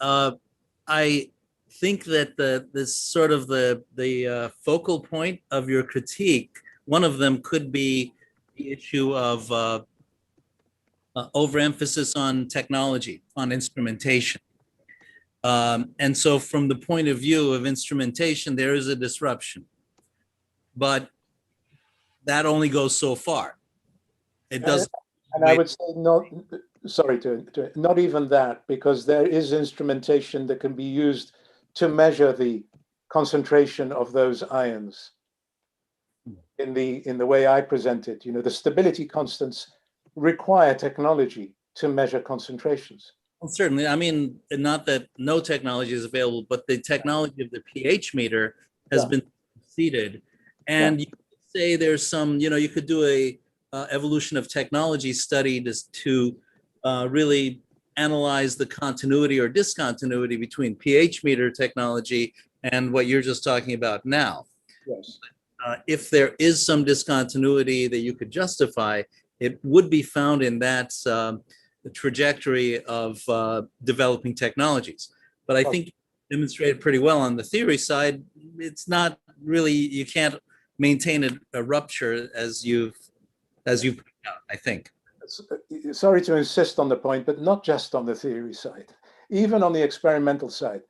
I think that this sort of the focal point of your critique, one of them could be the issue of overemphasis on technology, on instrumentation. And so from the point of view of instrumentation, there is a disruption, but that only goes so far. It does. And I would say not, sorry, not even that, because there is instrumentation that can be used to measure the concentration of those ions in the way I present it. You know, the stability constants require technology to measure concentrations. Well, certainly. I mean, not that no technology is available, but the technology of the pH meter has been succeeded. And you could say there's some, you know, you could do a evolution of technology study to really analyze the continuity or discontinuity between pH meter technology and what you're just talking about now. Yes. If there is some discontinuity that you could justify, it would be found in that the trajectory of developing technologies. But I think demonstrated pretty well on the theory side, it's not really, you can't maintain a rupture as you've pointed out, I think. Sorry to insist on the point, but not just on the theory side, even on the experimental side.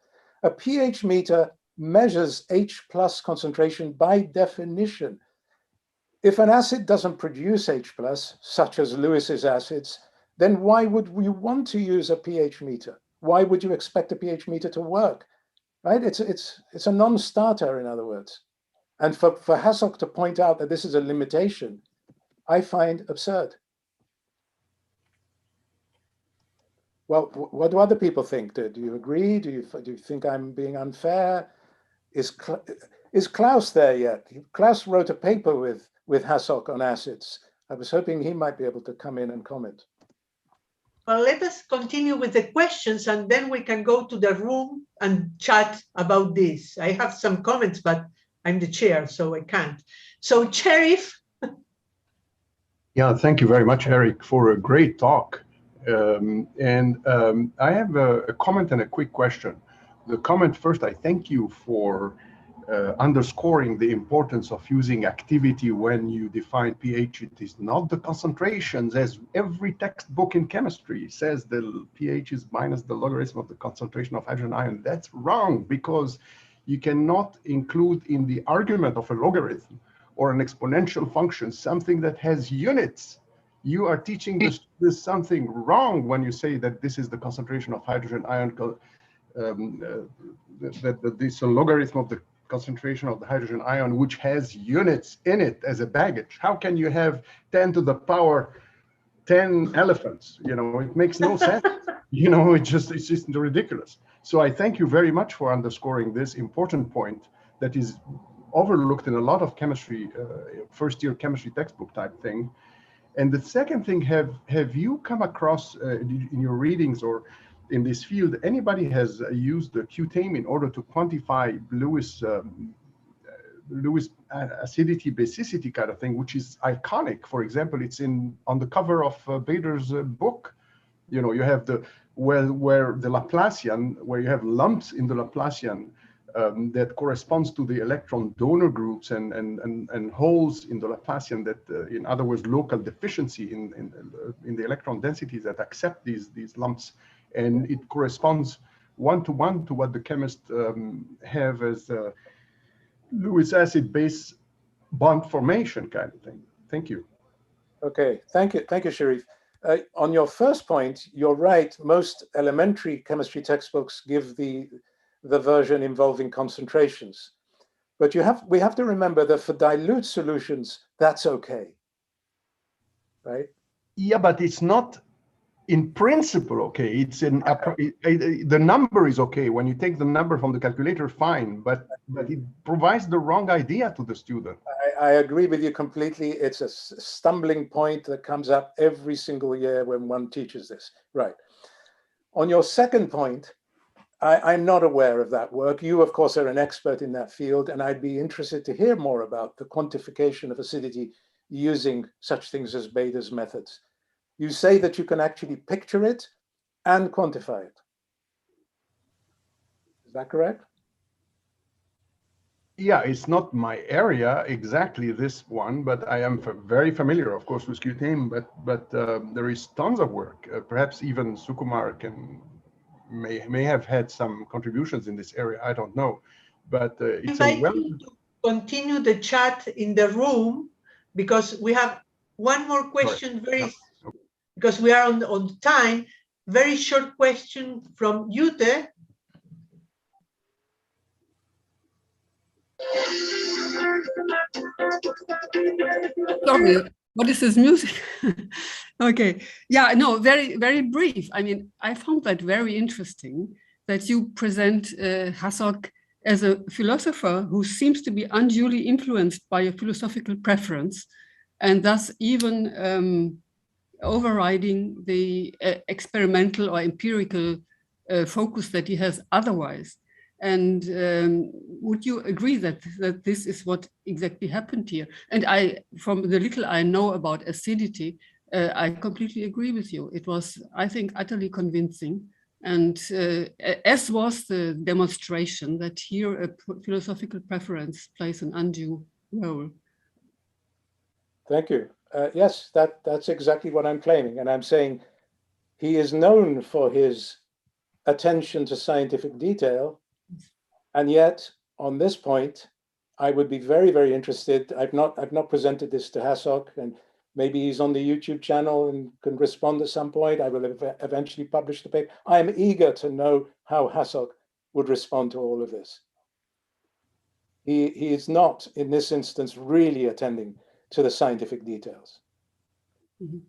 A pH meter measures H+ concentration by definition. If an acid doesn't produce H+, such as Lewis's acids, then why would we want to use a pH meter? Why would you expect a pH meter to work? Right? It's a non-starter, in other words. And for Hassock to point out that this is a limitation, I find absurd. Well, what do other people think? Do you agree? Do you think I'm being unfair? Is Klaus there yet? Klaus wrote a paper with Hassock on acids. I was hoping he might be able to come in and comment. Well, let us continue with the questions and then we can go to the room and chat about this. I have some comments, but I'm the chair, so I can't. So, Sheriff. Yeah, thank you very much, Eric, for a great talk. I have a comment and a quick question. The comment first, I thank you for underscoring the importance of using activity when you define pH. It is not the concentrations, as every textbook in chemistry says the pH is minus the logarithm of the concentration of hydrogen ion. That's wrong, because you cannot include in the argument of a logarithm or an exponential function something that has units. You are teaching this something wrong when you say that this is the concentration of hydrogen ion, that this is a logarithm of the concentration of the hydrogen ion, which has units in it as a baggage. How can you have 10 to the power 10 elephants? You know, it makes no sense. You know, it's just ridiculous. So I thank you very much for underscoring this important point that is overlooked in a lot of chemistry, first-year chemistry textbook type thing. And the second thing, have you come across in your readings or in this field, anybody has used the QTAME in order to quantify Lewis acidity, basicity kind of thing, which is iconic. For example, it's on the cover of Bader's book. You know, you have where the Laplacian, where you have lumps in the Laplacian that corresponds to the electron donor groups and holes in the Laplacian that, in other words, local deficiency in the electron densities that accept these lumps. And it corresponds one-to-one to what the chemists have as Lewis acid base bond formation kind of thing. Thank you. Okay, thank you, Sharif. On your first point, you're right. Most elementary chemistry textbooks give the the version involving concentrations. But we have to remember that for dilute solutions, that's okay, right? Yeah, but it's not in principle okay. It's in the number is okay. When you take the number from the calculator, fine, but it provides the wrong idea to the student. I agree with you completely. It's a stumbling point that comes up every single year when one teaches this. Right. On your second point, I'm not aware of that work. You, of course, are an expert in that field, and I'd be interested to hear more about the quantification of acidity using such things as Bader's methods. You say that you can actually picture it and quantify it. Is that correct? Yeah, it's not my area exactly, this one, but I am very familiar, of course, with QTAIM, but there is tons of work. Perhaps even Sukumar may have had some contributions in this area. I don't know, but it's a well. To continue the chat in the room, because we have one more question, because we are on time. Very short question from Jute. Sorry, what is this music? Okay, yeah, no, very, very brief. I mean, I found that very interesting that you present Hassok as a philosopher who seems to be unduly influenced by a philosophical preference and thus even overriding the experimental or empirical focus that he has otherwise. And would you agree that this is what exactly happened here? And from the little I know about acidity, I completely agree with you. It was, I think, utterly convincing. And as was the demonstration that here a philosophical preference plays an undue role. Thank you. Yes, that's exactly what I'm claiming. And I'm saying he is known for his attention to scientific detail. And yet, on this point, I would be very, very interested. I've not presented this to Hassok, and maybe he's on the YouTube channel and can respond at some point. I will eventually publish the paper. I'm eager to know how Hassok would respond to all of this. He is not, in this instance, really attending to the scientific details. Mm-hmm.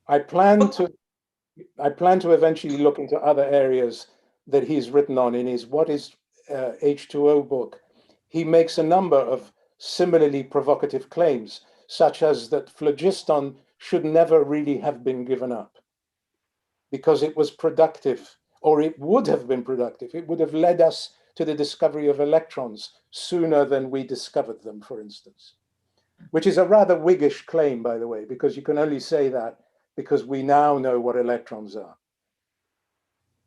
I plan to eventually look into other areas that he's written on in his What is H2O book. He makes a number of similarly provocative claims, such as that phlogiston should never really have been given up because it was productive, or it would have been productive. It would have led us to the discovery of electrons sooner than we discovered them, for instance, which is a rather Whiggish claim, by the way, because you can only say that because we now know what electrons are.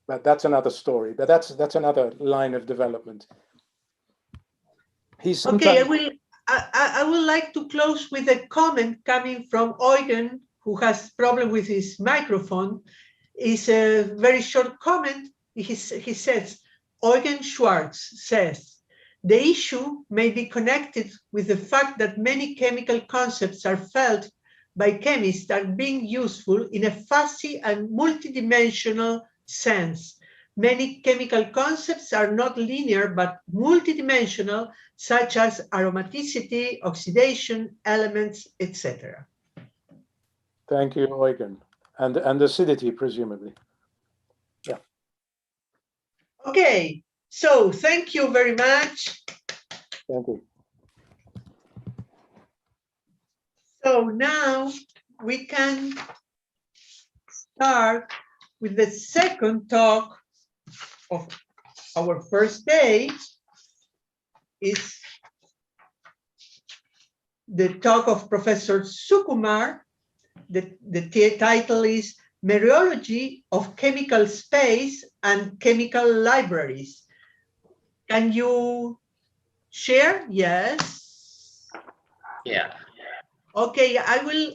But that's another story. But that's another line of development. Okay, I would like to close with a comment coming from Eugen, who has problem with his microphone. It's a very short comment. He says, Eugen Schwartz says, the issue may be connected with the fact that many chemical concepts are felt by chemists are being useful in a fuzzy and multidimensional sense. Many chemical concepts are not linear but multidimensional, such as aromaticity, oxidation, elements, etc. Thank you, Eugen. And acidity, presumably. Yeah. Okay, so thank you very much. Thank you. So now we can start with the second talk of our first day. Is the talk of Professor Sukumar. The title is Mereology of Chemical Space and Chemical Libraries. Can you share? Yes. Yeah. Okay, I will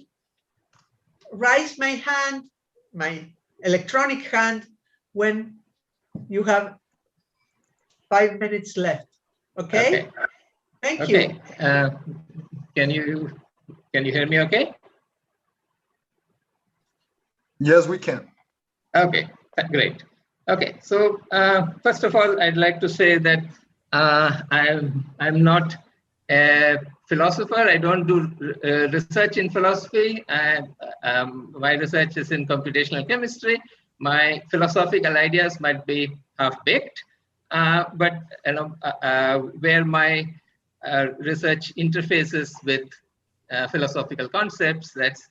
raise my hand, my electronic hand, when you have 5 minutes left. Okay? Thank you. Can you hear me okay? Yes, we can. Okay, great. Okay, so first of all, I'd like to say that I'm not a philosopher. I don't do research in philosophy. My research is in computational chemistry. My philosophical ideas might be half-baked, but you know, where my research interfaces with philosophical concepts, that's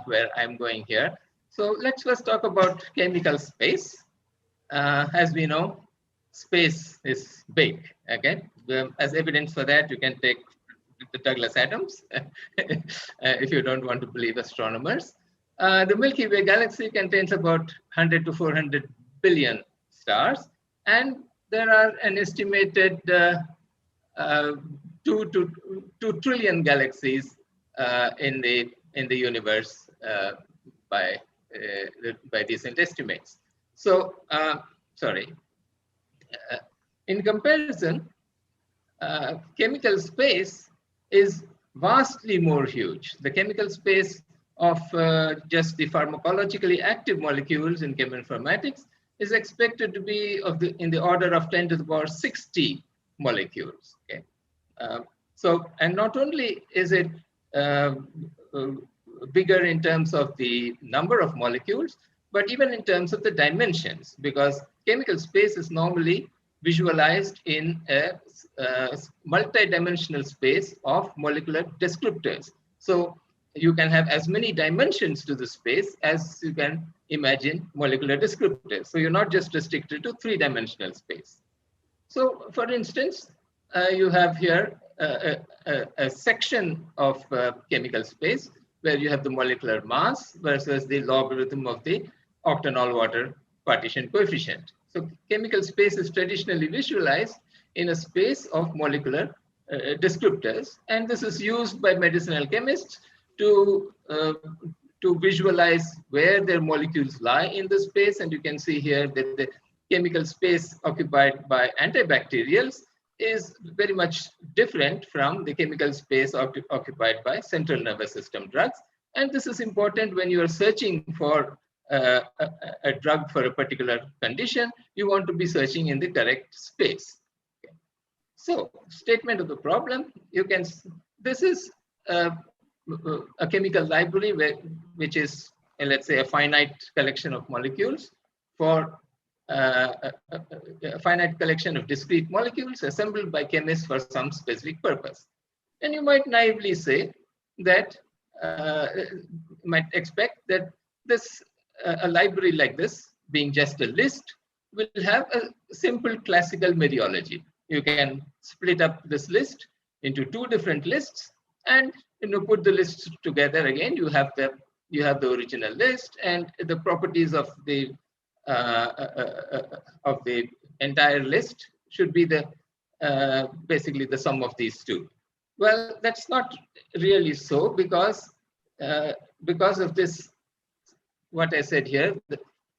where I'm going here. So let's first talk about chemical space. As we know, space is big. Okay, as evidence for that, you can take the Douglas atoms if you don't want to believe astronomers. The Milky Way galaxy contains about 100 to 400 billion stars, and there are an estimated 2 trillion galaxies in the universe by decent estimates. So, in comparison, chemical space is vastly more huge. The chemical space of just the pharmacologically active molecules in cheminformatics is expected to be in the order of 10 to the power 60 molecules. Okay, and not only is it bigger in terms of the number of molecules, but even in terms of the dimensions, because chemical space is normally visualized in a multi-dimensional space of molecular descriptors. So you can have as many dimensions to the space as you can imagine molecular descriptors. So you're not just restricted to 3-dimensional space. So for instance, you have here a section of chemical space where you have the molecular mass versus the logarithm of the octanol water partition coefficient. So chemical space is traditionally visualized in a space of molecular descriptors, and this is used by medicinal chemists to visualize where their molecules lie in the space. And you can see here that the chemical space occupied by antibacterials is very much different from the chemical space occupied by central nervous system drugs. And this is important when you are searching for a drug for a particular condition. You want to be searching in the correct space. Okay. So, statement of the problem, this is a chemical library which is, let's say, a finite collection of molecules for a finite collection of discrete molecules assembled by chemists for some specific purpose. And you might naively say that, might expect that a library like this, being just a list, will have a simple classical mereology. You can split up this list into 2 different lists, and put the lists together again. You have the original list, and the properties of the entire list should be basically the sum of these 2. Well, that's not really so, because of this, what I said here,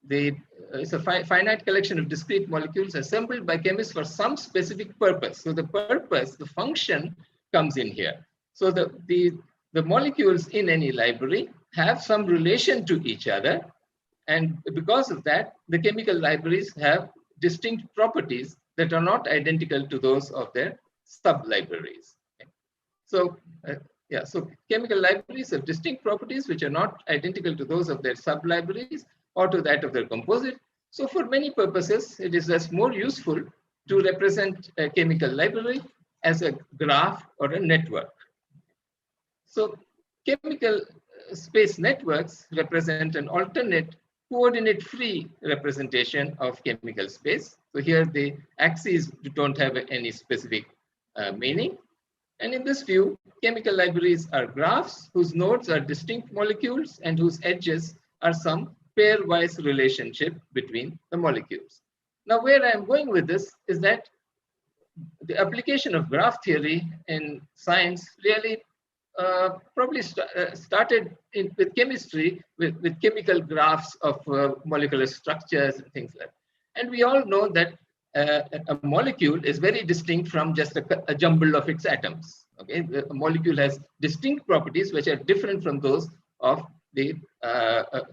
it's a finite collection of discrete molecules assembled by chemists for some specific purpose. So the purpose, the function, comes in here. So the molecules in any library have some relation to each other, and because of that, the chemical libraries have distinct properties that are not identical to those of their sub-libraries. Okay. So so chemical libraries have distinct properties which are not identical to those of their sub-libraries or to that of their composite. So for many purposes, it is thus more useful to represent a chemical library as a graph or a network. So chemical space networks represent an alternate coordinate-free representation of chemical space. So here the axes don't have any specific meaning. And in this view, chemical libraries are graphs whose nodes are distinct molecules and whose edges are some pairwise relationship between the molecules. Now, where I am going with this is that the application of graph theory in science really probably started with chemistry, with chemical graphs of molecular structures and things like that. And we all know that a molecule is very distinct from just a jumble of its atoms. Okay, a molecule has distinct properties which are different from those of the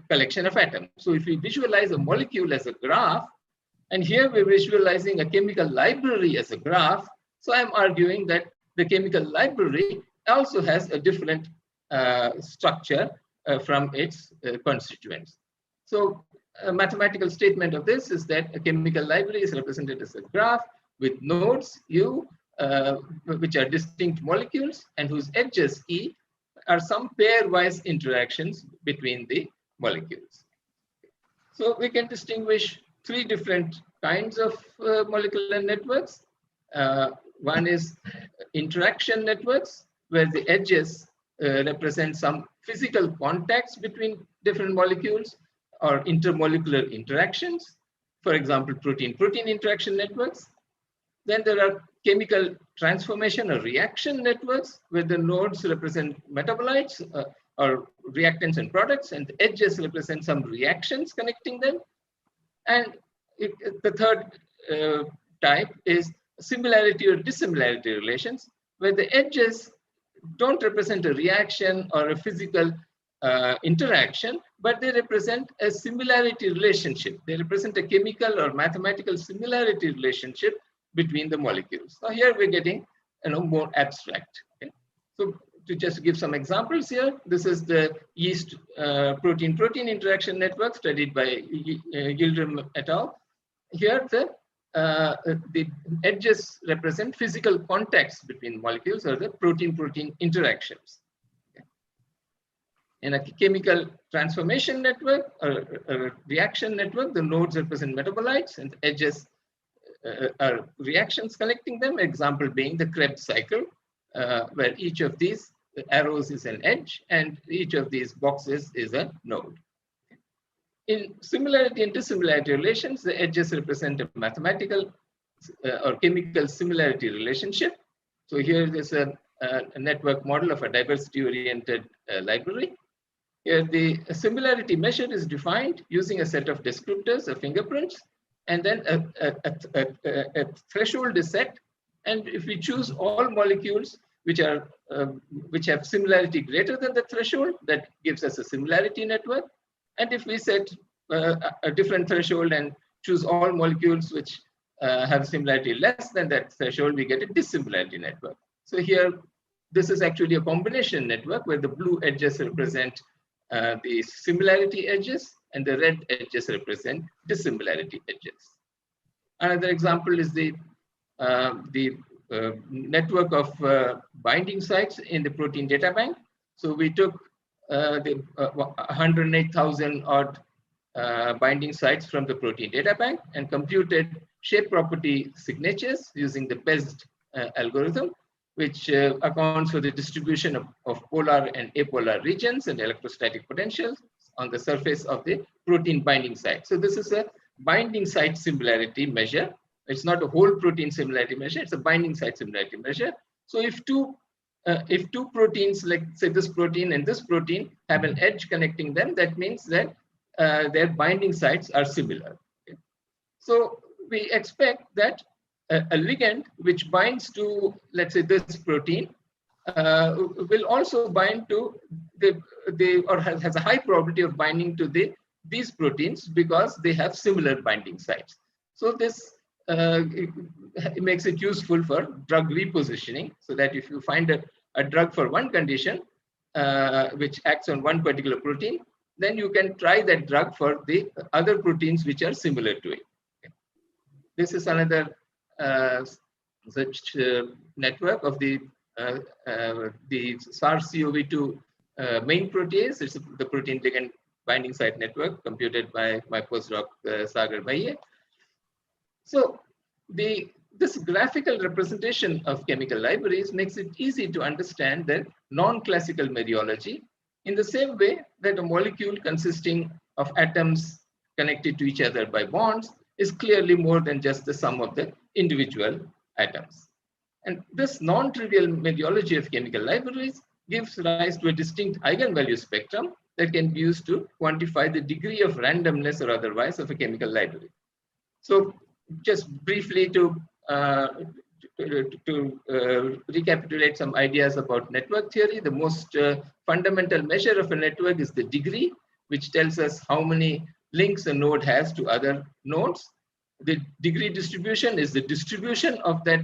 collection of atoms. So if we visualize a molecule as a graph, and here we're visualizing a chemical library as a graph, so I'm arguing that the chemical library also has a different structure from its constituents. So a mathematical statement of this is that a chemical library is represented as a graph with nodes U, which are distinct molecules, and whose edges E are some pairwise interactions between the molecules. So we can distinguish three different kinds of molecular networks. One is interaction networks, where the edges represent some physical contacts between different molecules or intermolecular interactions. For example, protein-protein interaction networks. Then there are chemical transformation or reaction networks, where the nodes represent metabolites or reactants and products, and the edges represent some reactions connecting them. And the third type is similarity or dissimilarity relations, where the edges don't represent a reaction or a physical interaction, but they represent a similarity relationship. They represent a chemical or mathematical similarity relationship between the molecules. So here we're getting more abstract. Okay? So to just give some examples here, this is the yeast protein-protein interaction network studied by Yildirim et al. Here the edges represent physical contacts between molecules, or the protein-protein interactions. Okay. In a chemical transformation network or a reaction network, the nodes represent metabolites and the edges are reactions connecting them. Example being the Krebs cycle, where each of these arrows is an edge and each of these boxes is a node. In similarity and dissimilarity relations, the edges represent a mathematical or chemical similarity relationship. So here is a network model of a diversity-oriented library. Here the similarity measure is defined using a set of descriptors or fingerprints, and then a threshold is set. And if we choose all molecules which have similarity greater than the threshold, that gives us a similarity network. And if we set a different threshold and choose all molecules which have similarity less than that threshold, we get a dissimilarity network. So here, this is actually a combination network where the blue edges represent the similarity edges and the red edges represent dissimilarity edges. Another example is the network of binding sites in the protein data bank. So we took the 108,000 odd binding sites from the protein data bank and computed shape property signatures using the BESD algorithm, which accounts for the distribution of polar and apolar regions and electrostatic potentials on the surface of the protein binding site. So this is a binding site similarity measure. It's not a whole protein similarity measure, it's a binding site similarity measure. So if two proteins, like say this protein and this protein, have an edge connecting them, that means that their binding sites are similar. Okay? So we expect that a ligand which binds to, let's say, this protein will also bind to or has a high probability of binding to these proteins because they have similar binding sites. So this it makes it useful for drug repositioning, so that if you find a drug for one condition which acts on one particular protein, then you can try that drug for the other proteins which are similar to it. Okay. This is another such network of the SARS-CoV-2 main protease. It's the protein ligand binding site network computed by my postdoc Sagar Bhaiye. So this graphical representation of chemical libraries makes it easy to understand the non-classical mereology in the same way that a molecule consisting of atoms connected to each other by bonds is clearly more than just the sum of the individual atoms. And this non-trivial mereology of chemical libraries gives rise to a distinct eigenvalue spectrum that can be used to quantify the degree of randomness or otherwise of a chemical library. So just briefly to recapitulate some ideas about network theory, the most fundamental measure of a network is the degree, which tells us how many links a node has to other nodes. The degree distribution is the distribution of that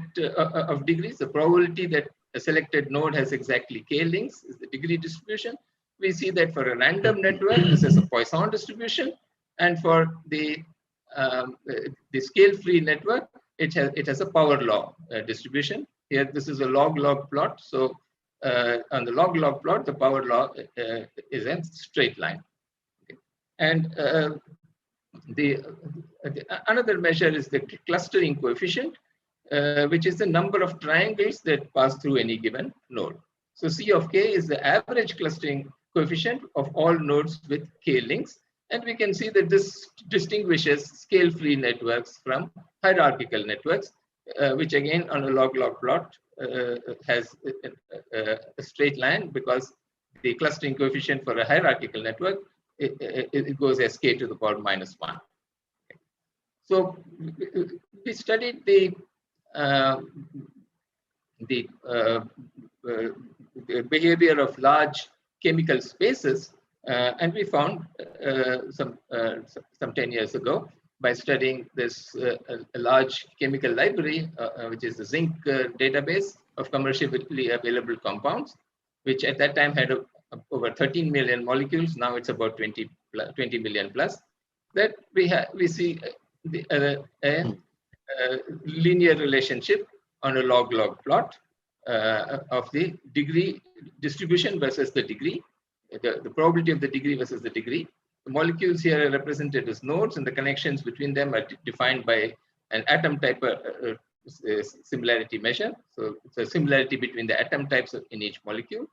of degrees. The probability that a selected node has exactly k links is the degree distribution. We see that for a random network, this is a Poisson distribution, and for the scale-free network, it has a power law distribution. Here, this is a log-log plot. So on the log-log plot, the power law is a straight line. Okay. And another measure is the clustering coefficient, which is the number of triangles that pass through any given node. So C of k is the average clustering coefficient of all nodes with k links. And we can see that this distinguishes scale-free networks from hierarchical networks, which again on a log-log plot has a straight line, because the clustering coefficient for a hierarchical network, it goes as k to the power -1. So we studied the behavior of large chemical spaces, and we found some 10 years ago, by studying this a large chemical library, which is the zinc database of commercially available compounds, which at that time had over 13 million molecules. Now it's about 20 million plus. That we see a linear relationship on a log-log plot of the degree distribution versus the degree, the probability of the degree versus the degree. The molecules here are represented as nodes, and the connections between them are defined by an atom type similarity measure. So it's a similarity between the atom types in each molecule.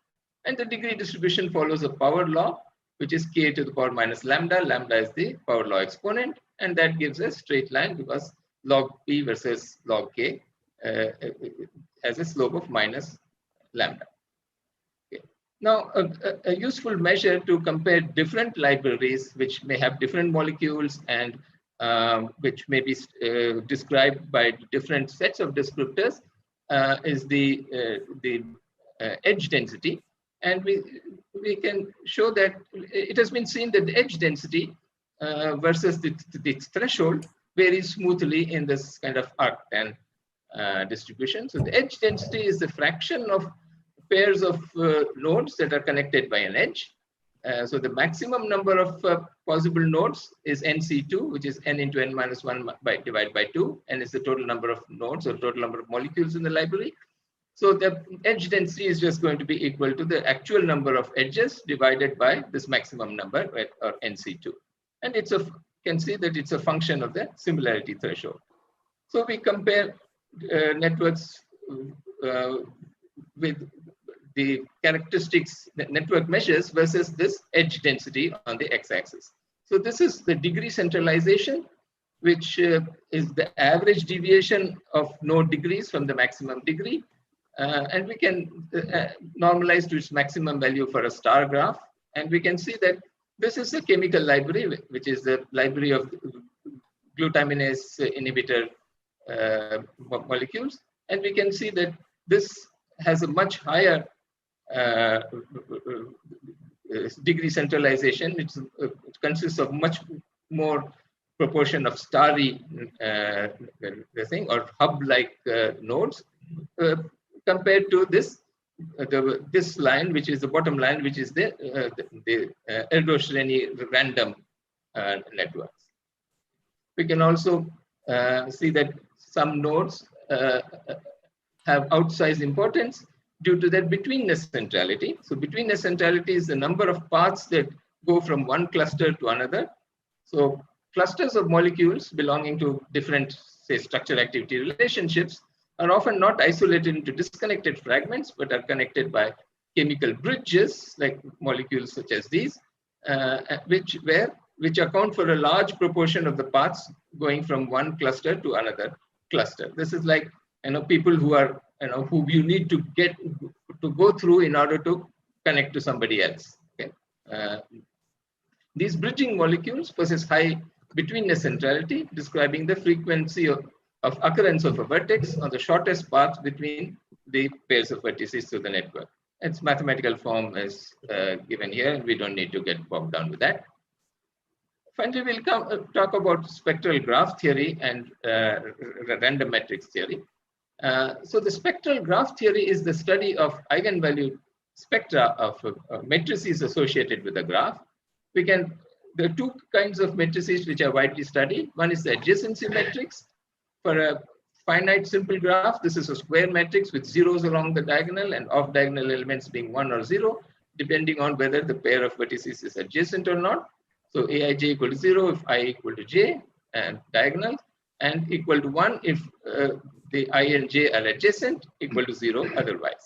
And the degree distribution follows a power law, which is k to the power minus lambda. Lambda is the power law exponent, and that gives a straight line, because log p versus log k has a slope of minus lambda. Okay. Now, a useful measure to compare different libraries, which may have different molecules and which may be described by different sets of descriptors, is the edge density. And we can show that it has been seen that the edge density versus the threshold varies smoothly in this kind of arctan distribution. So the edge density is the fraction of pairs of nodes that are connected by an edge. So the maximum number of possible nodes is NC2, which is n into n minus 1 divided by 2, and is the total number of nodes or total number of molecules in the library. So the edge density is just going to be equal to the actual number of edges divided by this maximum number, right, or NC2. And can see that it's a function of the similarity threshold. So we compare networks with the characteristics, the network measures versus this edge density on the x-axis. So this is the degree centralization, which is the average deviation of node degrees from the maximum degree. And we can normalize to its maximum value for a star graph. And we can see that this is a chemical library, which is the library of glutaminase inhibitor molecules. And we can see that this has a much higher degree centralization. It consists of much more proportion of starry or hub-like nodes compared to this line, which is the bottom line, which is the Erdős-Renyi random networks. We can also see that some nodes have outsized importance due to their betweenness centrality. So betweenness centrality is the number of paths that go from one cluster to another. So clusters of molecules belonging to different, say, structure activity relationships are often not isolated into disconnected fragments, but are connected by chemical bridges, like molecules such as these, which account for a large proportion of the paths going from one cluster to another cluster. This is like, people who are, who you need to get to go through in order to connect to somebody else. Okay. These bridging molecules possess high betweenness centrality, describing the frequency of of occurrence of a vertex on the shortest path between the pairs of vertices to the network. Its mathematical form is given here, and we don't need to get bogged down with that. Finally, we'll talk about spectral graph theory and random matrix theory. So the spectral graph theory is the study of eigenvalue spectra of matrices associated with a graph. There are two kinds of matrices which are widely studied. One is the adjacency matrix. For a finite simple graph, this is a square matrix with zeros along the diagonal and off-diagonal elements being 1 or 0, depending on whether the pair of vertices is adjacent or not. So aij equal to 0 if I equal to j and diagonal, and equal to 1 if the I and j are adjacent, equal to 0 otherwise.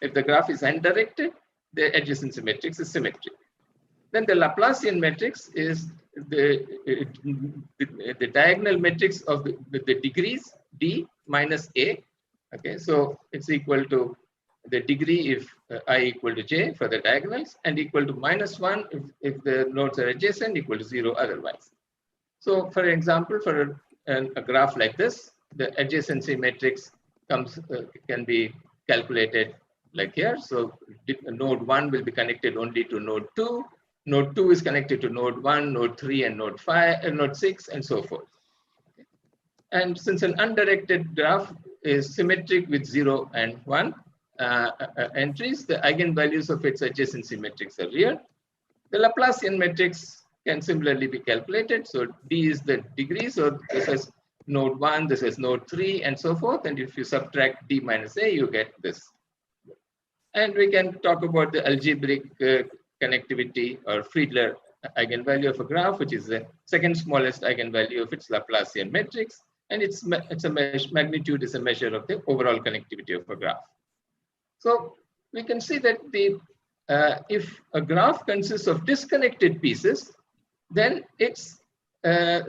If the graph is undirected, the adjacency matrix is symmetric. Then the Laplacian matrix is the diagonal matrix of the degrees d minus a. Okay, so it's equal to the degree if I equal to j for the diagonals, and equal to -1 if the nodes are adjacent, equal to 0 otherwise. So for example, for a graph like this, the adjacency matrix can be calculated like here. So node 1 will be connected only to node 2. Node 2 is connected to node 1, node 3, and node 5, and node 6, and so forth. And since an undirected graph is symmetric with 0 and 1 entries, the eigenvalues of its adjacency matrix are real. The Laplacian matrix can similarly be calculated. So D is the degree. So this is node 1, this is node 3, and so forth. And if you subtract D minus A, you get this. And we can talk about the algebraic connectivity or Friedler eigenvalue of a graph, which is the second smallest eigenvalue of its Laplacian matrix. And its magnitude is a measure of the overall connectivity of a graph. So we can see that if a graph consists of disconnected pieces, then its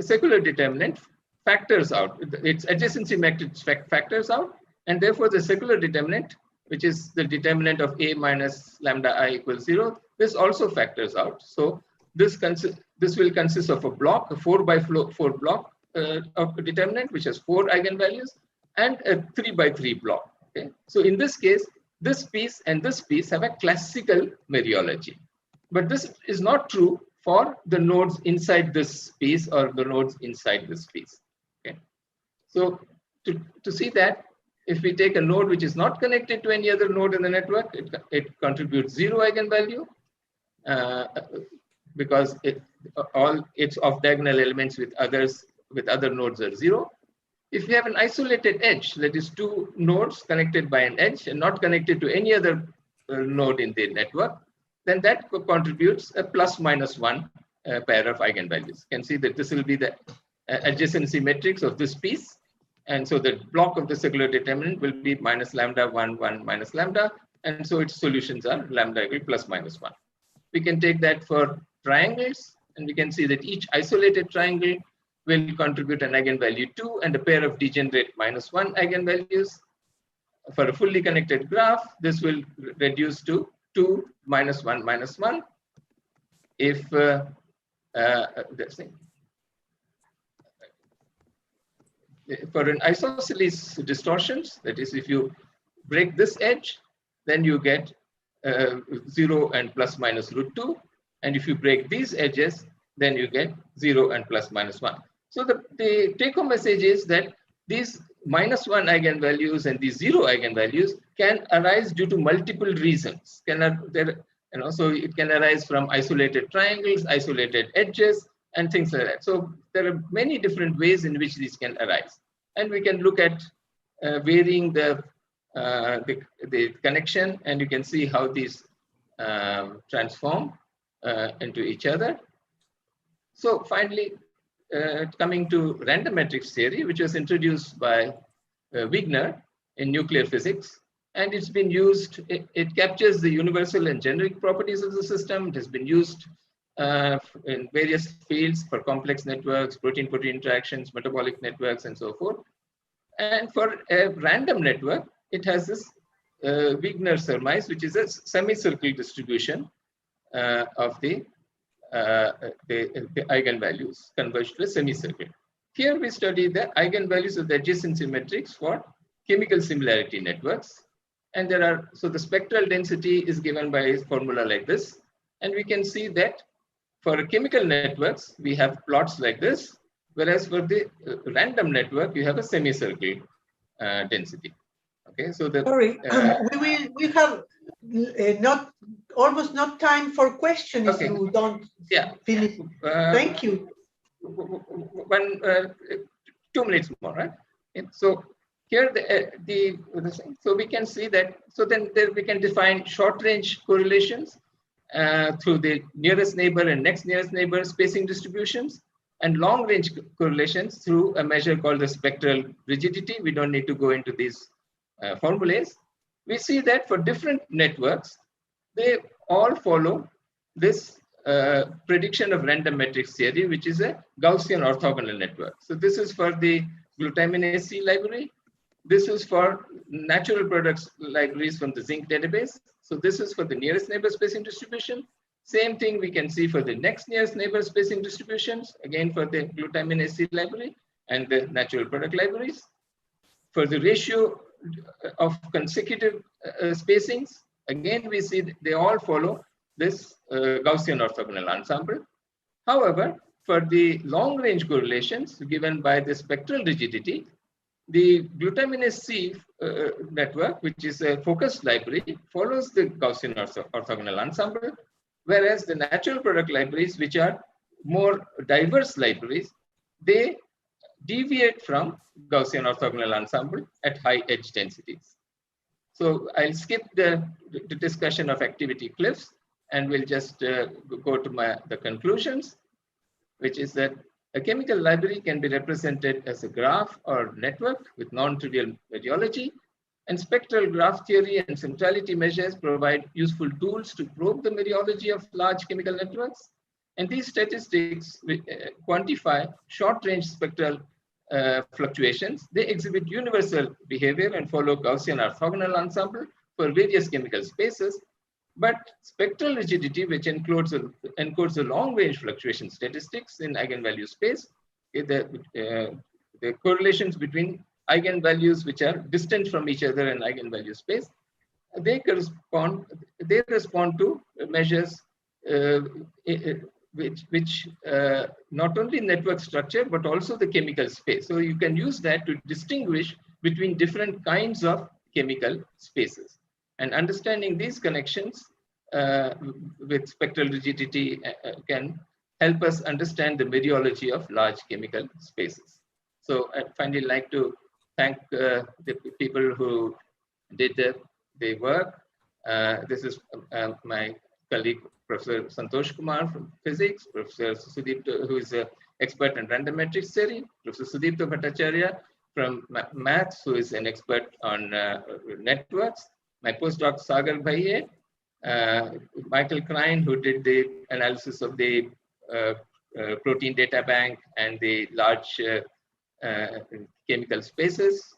secular determinant factors out. Its adjacency matrix factors out, and therefore the secular determinant, which is the determinant of A minus lambda I equals 0, this also factors out. So this will consist of a block, a 4x4 block of a determinant, which has 4 eigenvalues, and a 3x3 block. Okay? So in this case, this piece and this piece have a classical mereology. But this is not true for the nodes inside this piece or the nodes inside this piece. Okay? So to see that, if we take a node which is not connected to any other node in the network, it contributes 0 eigenvalue because all its off-diagonal elements with other nodes are 0. If you have an isolated edge, that is 2 nodes connected by an edge and not connected to any other node in the network, then that contributes a ±1 pair of eigenvalues. You can see that this will be the adjacency matrix of this piece. And so the block of the secular determinant will be minus lambda 1, 1, minus lambda. And so its solutions are lambda equal ±1. We can take that for triangles, and we can see that each isolated triangle will contribute an eigenvalue 2 and a pair of degenerate -1 eigenvalues. For a fully connected graph, this will reduce to 2, -1, -1. If for an isosceles distortions, that is, if you break this edge, then you get 0 and ±√2. And if you break these edges, then you get 0 and ±1. So the take-home message is that these -1 eigenvalues and these 0 eigenvalues can arise due to multiple reasons. So it can arise from isolated triangles, isolated edges, and things like that. So there are many different ways in which these can arise. And we can look at varying the connection, and you can see how these transform into each other. So finally, coming to random matrix theory, which was introduced by Wigner in nuclear physics, and it's been used, it captures the universal and generic properties of the system. It has been used in various fields for complex networks, protein-protein interactions, metabolic networks, and so forth. And for a random network, it has this Wigner surmise, which is a semicircle distribution of the eigenvalues converged to a semicircle. here we study the eigenvalues of the adjacency matrix for chemical similarity networks. And there are, so the spectral density is given by a formula like this. And we can see that for chemical networks, we have plots like this, whereas for the random network, you have a semicircle density. Okay, so the we have almost not time for questions if you don't finish. Thank you. 2 minutes more, right? So here so we can see that, so then there we can define short range correlations through the nearest neighbor and next nearest neighbor spacing distributions, and long range correlations through a measure called the spectral rigidity. We don't need to go into these formulas. We see that for different networks, they all follow this prediction of random matrix theory, which is a Gaussian orthogonal network. So this is for the glutaminase C library. This is for natural products libraries from the zinc database. So this is for the nearest neighbor spacing distribution. Same thing we can see for the next nearest neighbor spacing distributions, again for the glutaminase C library and the natural product libraries. For the ratio of consecutive spacings, again we see they all follow this Gaussian orthogonal ensemble. However, for the long range correlations given by the spectral rigidity, the glutaminase C network, which is a focused library, follows the Gaussian orthogonal ensemble, whereas the natural product libraries, which are more diverse libraries, they deviate from Gaussian orthogonal ensemble at high edge densities. So I'll skip the discussion of activity cliffs, and we'll just go to the conclusions, which is that a chemical library can be represented as a graph or network with non-trivial mereology, and spectral graph theory and centrality measures provide useful tools to probe the mereology of large chemical networks. And these statistics quantify short-range spectral fluctuations. They exhibit universal behavior and follow Gaussian orthogonal ensemble for various chemical spaces. But spectral rigidity, which encodes the long-range fluctuation statistics in eigenvalue space, the correlations between eigenvalues which are distant from each other in eigenvalue space, they respond to measures which not only network structure but also the chemical space. So you can use that to distinguish between different kinds of chemical spaces. And understanding these connections with spectral rigidity can help us understand the mereology of large chemical spaces. So I'd finally like to thank the people who did the work. This is my colleague, Professor Santosh Kumar from physics, Professor Sudipto, who is an expert in random matrix theory, Professor Sudipto Bhattacharya from maths, who is an expert on networks, my postdoc Sagar Bhaiye, Michael Klein, who did the analysis of the protein data bank and the large chemical spaces,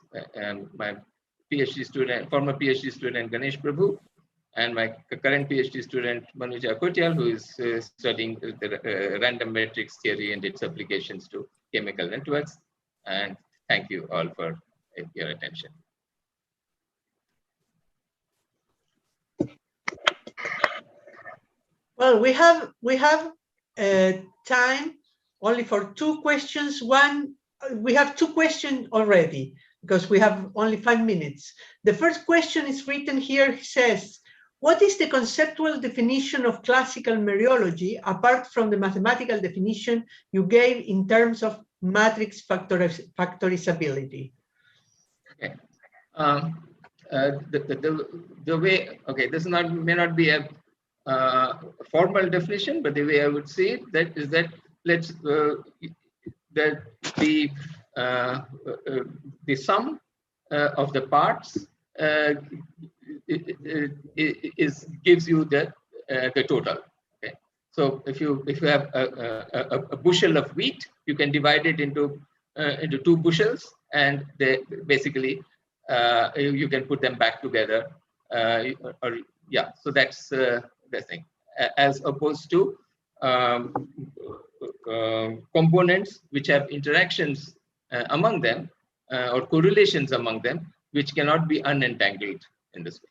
my PhD student, former PhD student Ganesh Prabhu, and my current PhD student Manuja Kotial, who is studying the random matrix theory and its applications to chemical networks. And thank you all for your attention. Well, we have time only for 2 questions. We have 2 questions already because we have only 5 minutes. The first question is written here. It says, what is the conceptual definition of classical mereology apart from the mathematical definition you gave in terms of matrix factorizability? Okay. The way, okay, this may not be a formal definition, but the way I would say it, that is that the sum of the parts gives you the total. Okay, so if you have a bushel of wheat, you can divide it into 2 bushels, and they basically you can put them back together. So that's the thing, as opposed to components which have interactions among them or correlations among them, which cannot be unentangled in this way.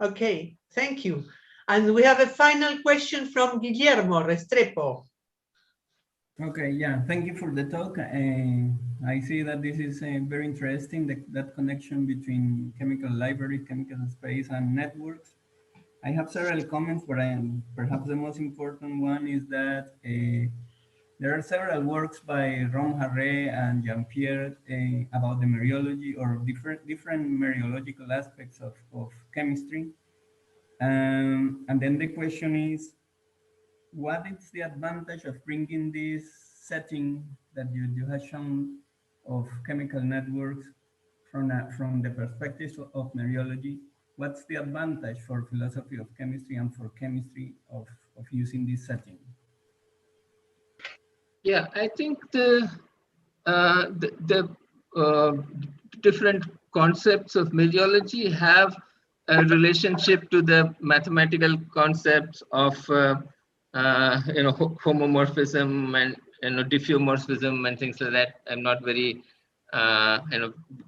Okay, thank you. And we have a final question from Guillermo Restrepo. Okay, yeah, thank you for the talk. I see that this is very interesting, that connection between chemical libraries, chemical space, and networks. I have several comments, but perhaps the most important one is that there are several works by Ron Harre and Jean-Pierre about the mereology or different mereological aspects of chemistry. And then the question is, what is the advantage of bringing this setting that you have shown of chemical networks from the perspective of mereology? What's the advantage for philosophy of chemistry and for chemistry of using this setting? Yeah, I think the different concepts of mereology have a relationship to the mathematical concepts of homomorphism and diffeomorphism and things like that. I'm not very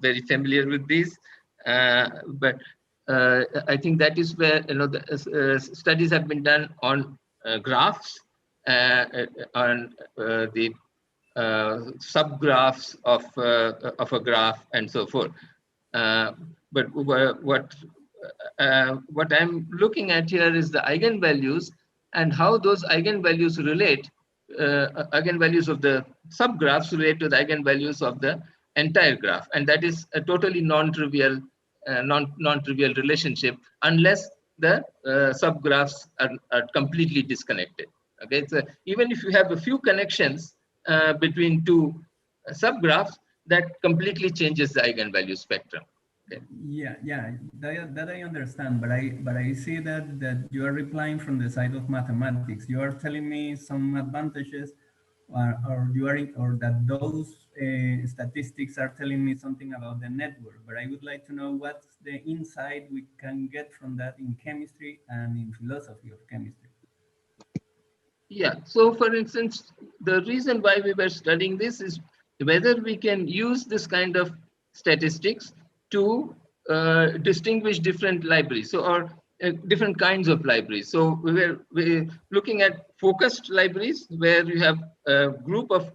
very familiar with these, but I think that is where the studies have been done on graphs, on the subgraphs of a graph and so forth. But what I'm looking at here is the eigenvalues and how those eigenvalues relate, eigenvalues of the subgraphs relate to the eigenvalues of the entire graph, and that is a totally non-trivial relationship unless the subgraphs are completely disconnected. Okay, so even if you have a few connections between two subgraphs, that completely changes the eigenvalue spectrum. Okay. Yeah, that I understand, but I see that you are replying from the side of mathematics. You are telling me some advantages, or that those statistics are telling me something about the network. But I would like to know what's the insight we can get from that in chemistry and in philosophy of chemistry. Yeah, so for instance, the reason why we were studying this is whether we can use this kind of statistics to distinguish different libraries, or different kinds of libraries. So we're looking at focused libraries where you have a group of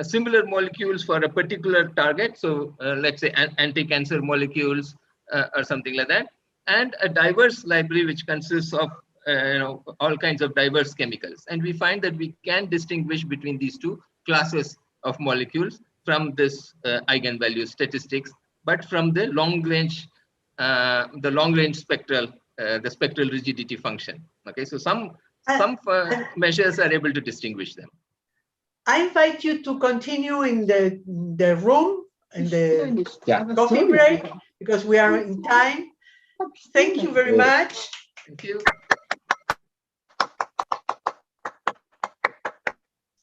similar molecules for a particular target. So let's say anti-cancer molecules or something like that, and a diverse library which consists of all kinds of diverse chemicals. And we find that we can distinguish between these two classes of molecules from this eigenvalue statistics, but from the long range spectral, the spectral rigidity function. Okay, so some measures are able to distinguish them. I invite you to continue in the room, in the coffee break, because we are in time. Thank you very much. Thank you.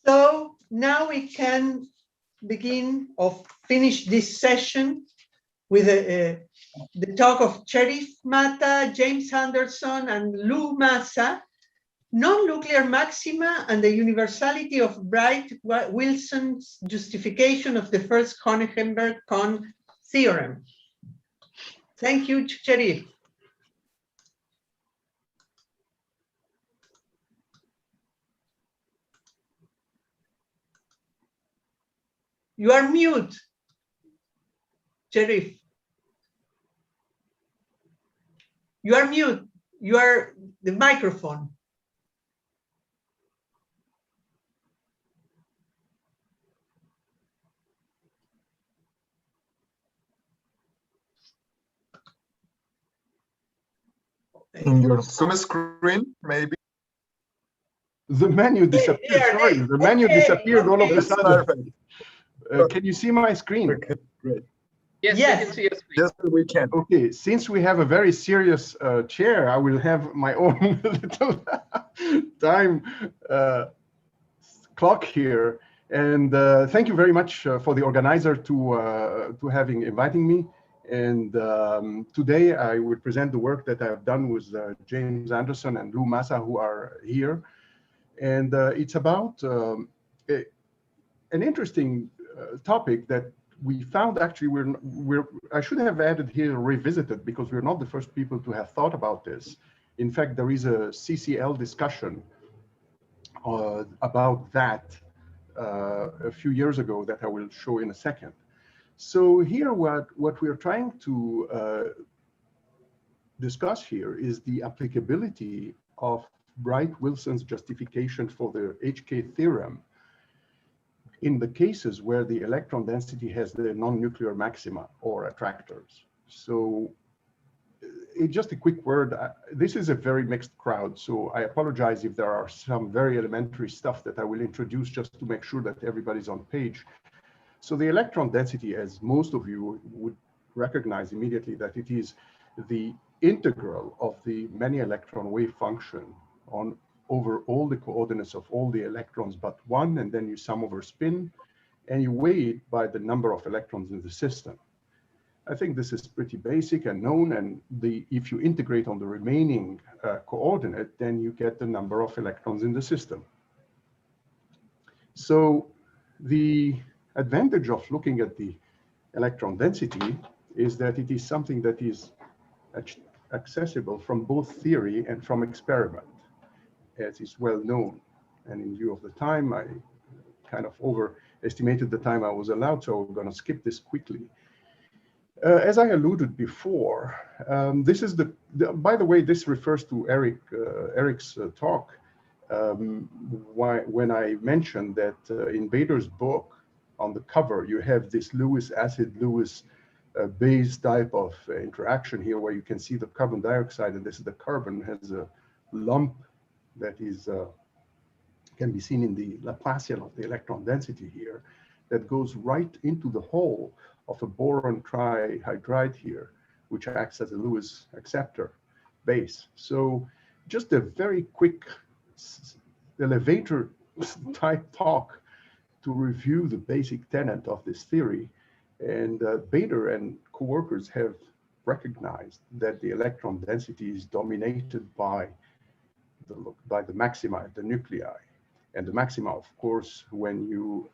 So now we can begin or finish this session with the talk of Cherif Mata, James Anderson, and Lou Massa, non-nuclear maxima and the universality of Bright-Wilson's justification of the first Honeggenberg-Kohn theorem. Thank you, Cherif. You are mute, Cherif. You are mute. You are the microphone. In your Zoom screen, maybe. The menu disappeared. Sorry, the menu disappeared all of a sudden. Can you see my screen? Okay, great. Yes, yes, we can see your screen. Yes, we can. Okay, since we have a very serious chair, I will have my own little time clock here. And thank you very much for the organizer to having inviting me. And today I will present the work that I have done with James Anderson and Lou Massa, who are here. And it's about an interesting topic that we found. Actually, I should have added here revisited, because we're not the first people to have thought about this. In fact, there is a CCL discussion about that a few years ago that I will show in a second. So here, what we're trying to discuss here is the applicability of Bright-Wilson's justification for the HK theorem in the cases where the electron density has the non-nuclear maxima or attractors. So just a quick word, this is a very mixed crowd, so I apologize if there are some very elementary stuff that I will introduce just to make sure that everybody's on page. So the electron density, as most of you would recognize immediately, that it is the integral of the many electron wave function over all the coordinates of all the electrons but one, and then you sum over spin, and you weigh it by the number of electrons in the system. I think this is pretty basic and known, and if you integrate on the remaining coordinate, then you get the number of electrons in the system. So the advantage of looking at the electron density is that it is something that is accessible from both theory and from experiment, as is well known. And in view of the time, I kind of overestimated the time I was allowed, so I'm going to skip this quickly. As I alluded before, this is by the way, this refers to Eric's talk, when I mentioned that in Bader's book, on the cover, you have this Lewis acid-Lewis base type of interaction here, where you can see the carbon dioxide, and this is the carbon has a lump that is can be seen in the Laplacian of the electron density here, that goes right into the hole of a boron trihydride here, which acts as a Lewis acceptor base. So just a very quick elevator type talk to review the basic tenet of this theory. And Bader and co-workers have recognized that the electron density is dominated by the maxima at the nuclei. And the maxima, of course, when you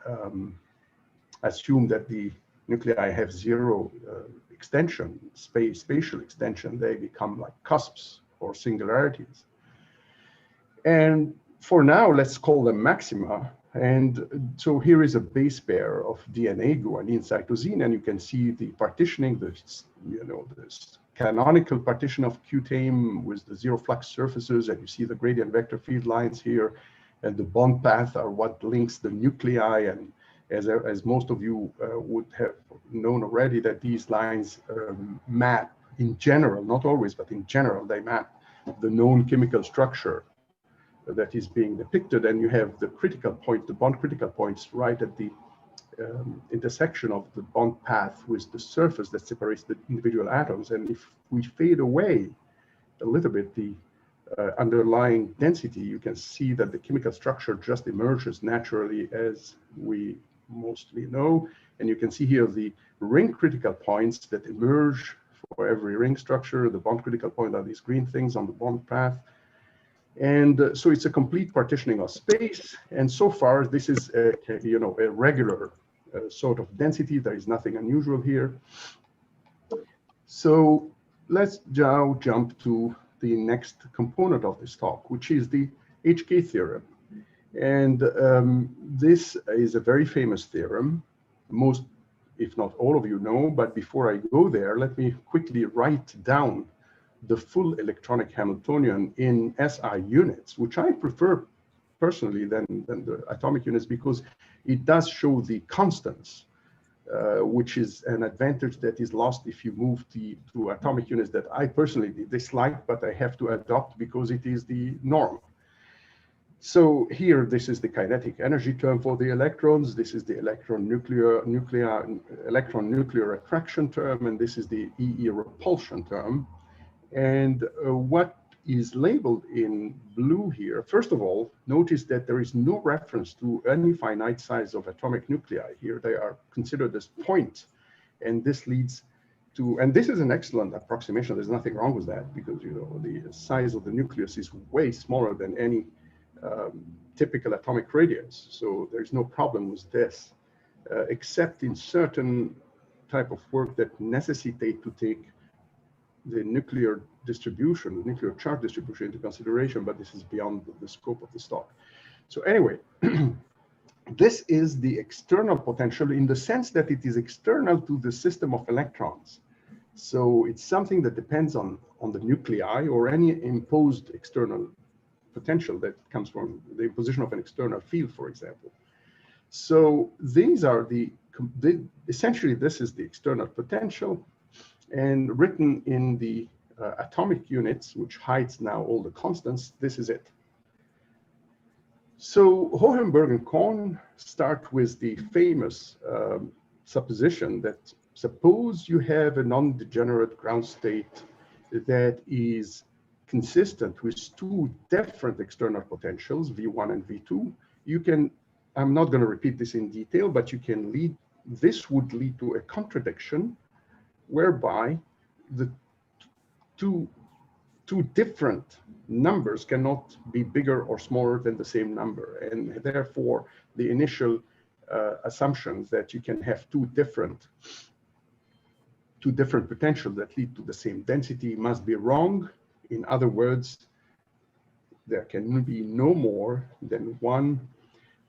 assume that the nuclei have zero extension, spatial extension, they become like cusps or singularities. And for now, let's call them maxima. And so here is a base pair of DNA, guanine, cytosine, and you can see the partitioning, this canonical partition of cutane with the zero flux surfaces, and you see the gradient vector field lines here, and the bond path are what links the nuclei. And as most of you would have known already, that these lines map in general, not always, but in general, they map the known chemical structure that is being depicted. And you have the critical point, the bond critical points right at the intersection of the bond path with the surface that separates the individual atoms. And if we fade away a little bit the underlying density, you can see that the chemical structure just emerges naturally, as we mostly know. And you can see here the ring critical points that emerge for every ring structure. The bond critical point are these green things on the bond path. And so it's a complete partitioning of space. And so far, this is a regular sort of density. There is nothing unusual here. So let's now jump to the next component of this talk, which is the HK theorem. And this is a very famous theorem. Most, if not all of you know, but before I go there, let me quickly write down the full electronic Hamiltonian in SI units, which I prefer personally than the atomic units, because it does show the constants, which is an advantage that is lost if you move to atomic units that I personally dislike, but I have to adopt because it is the norm. So here, this is the kinetic energy term for the electrons. This is the electron nuclear attraction term, and this is the EE repulsion term. And what is labeled in blue here, first of all, notice that there is no reference to any finite size of atomic nuclei here. They are considered as points. And this leads to, and this is an excellent approximation. There's nothing wrong with that, because the size of the nucleus is way smaller than any typical atomic radius. So there's no problem with this, except in certain type of work that necessitate to take the nuclear distribution, the nuclear charge distribution into consideration, but this is beyond the scope of this talk. So anyway, this is the external potential in the sense that it is external to the system of electrons. So it's something that depends on the nuclei or any imposed external potential that comes from the imposition of an external field, for example. So these are essentially this is the external potential, and written in the atomic units, which hides now all the constants, this is it. So Hohenberg and Kohn start with the famous supposition that suppose you have a non-degenerate ground state that is consistent with two different external potentials, V1 and V2, you can, I'm not going to repeat this in detail, but you can lead, this would lead to a contradiction whereby the two different numbers cannot be bigger or smaller than the same number. And therefore, the initial assumptions that you can have two different potentials that lead to the same density must be wrong. In other words, there can be no more than one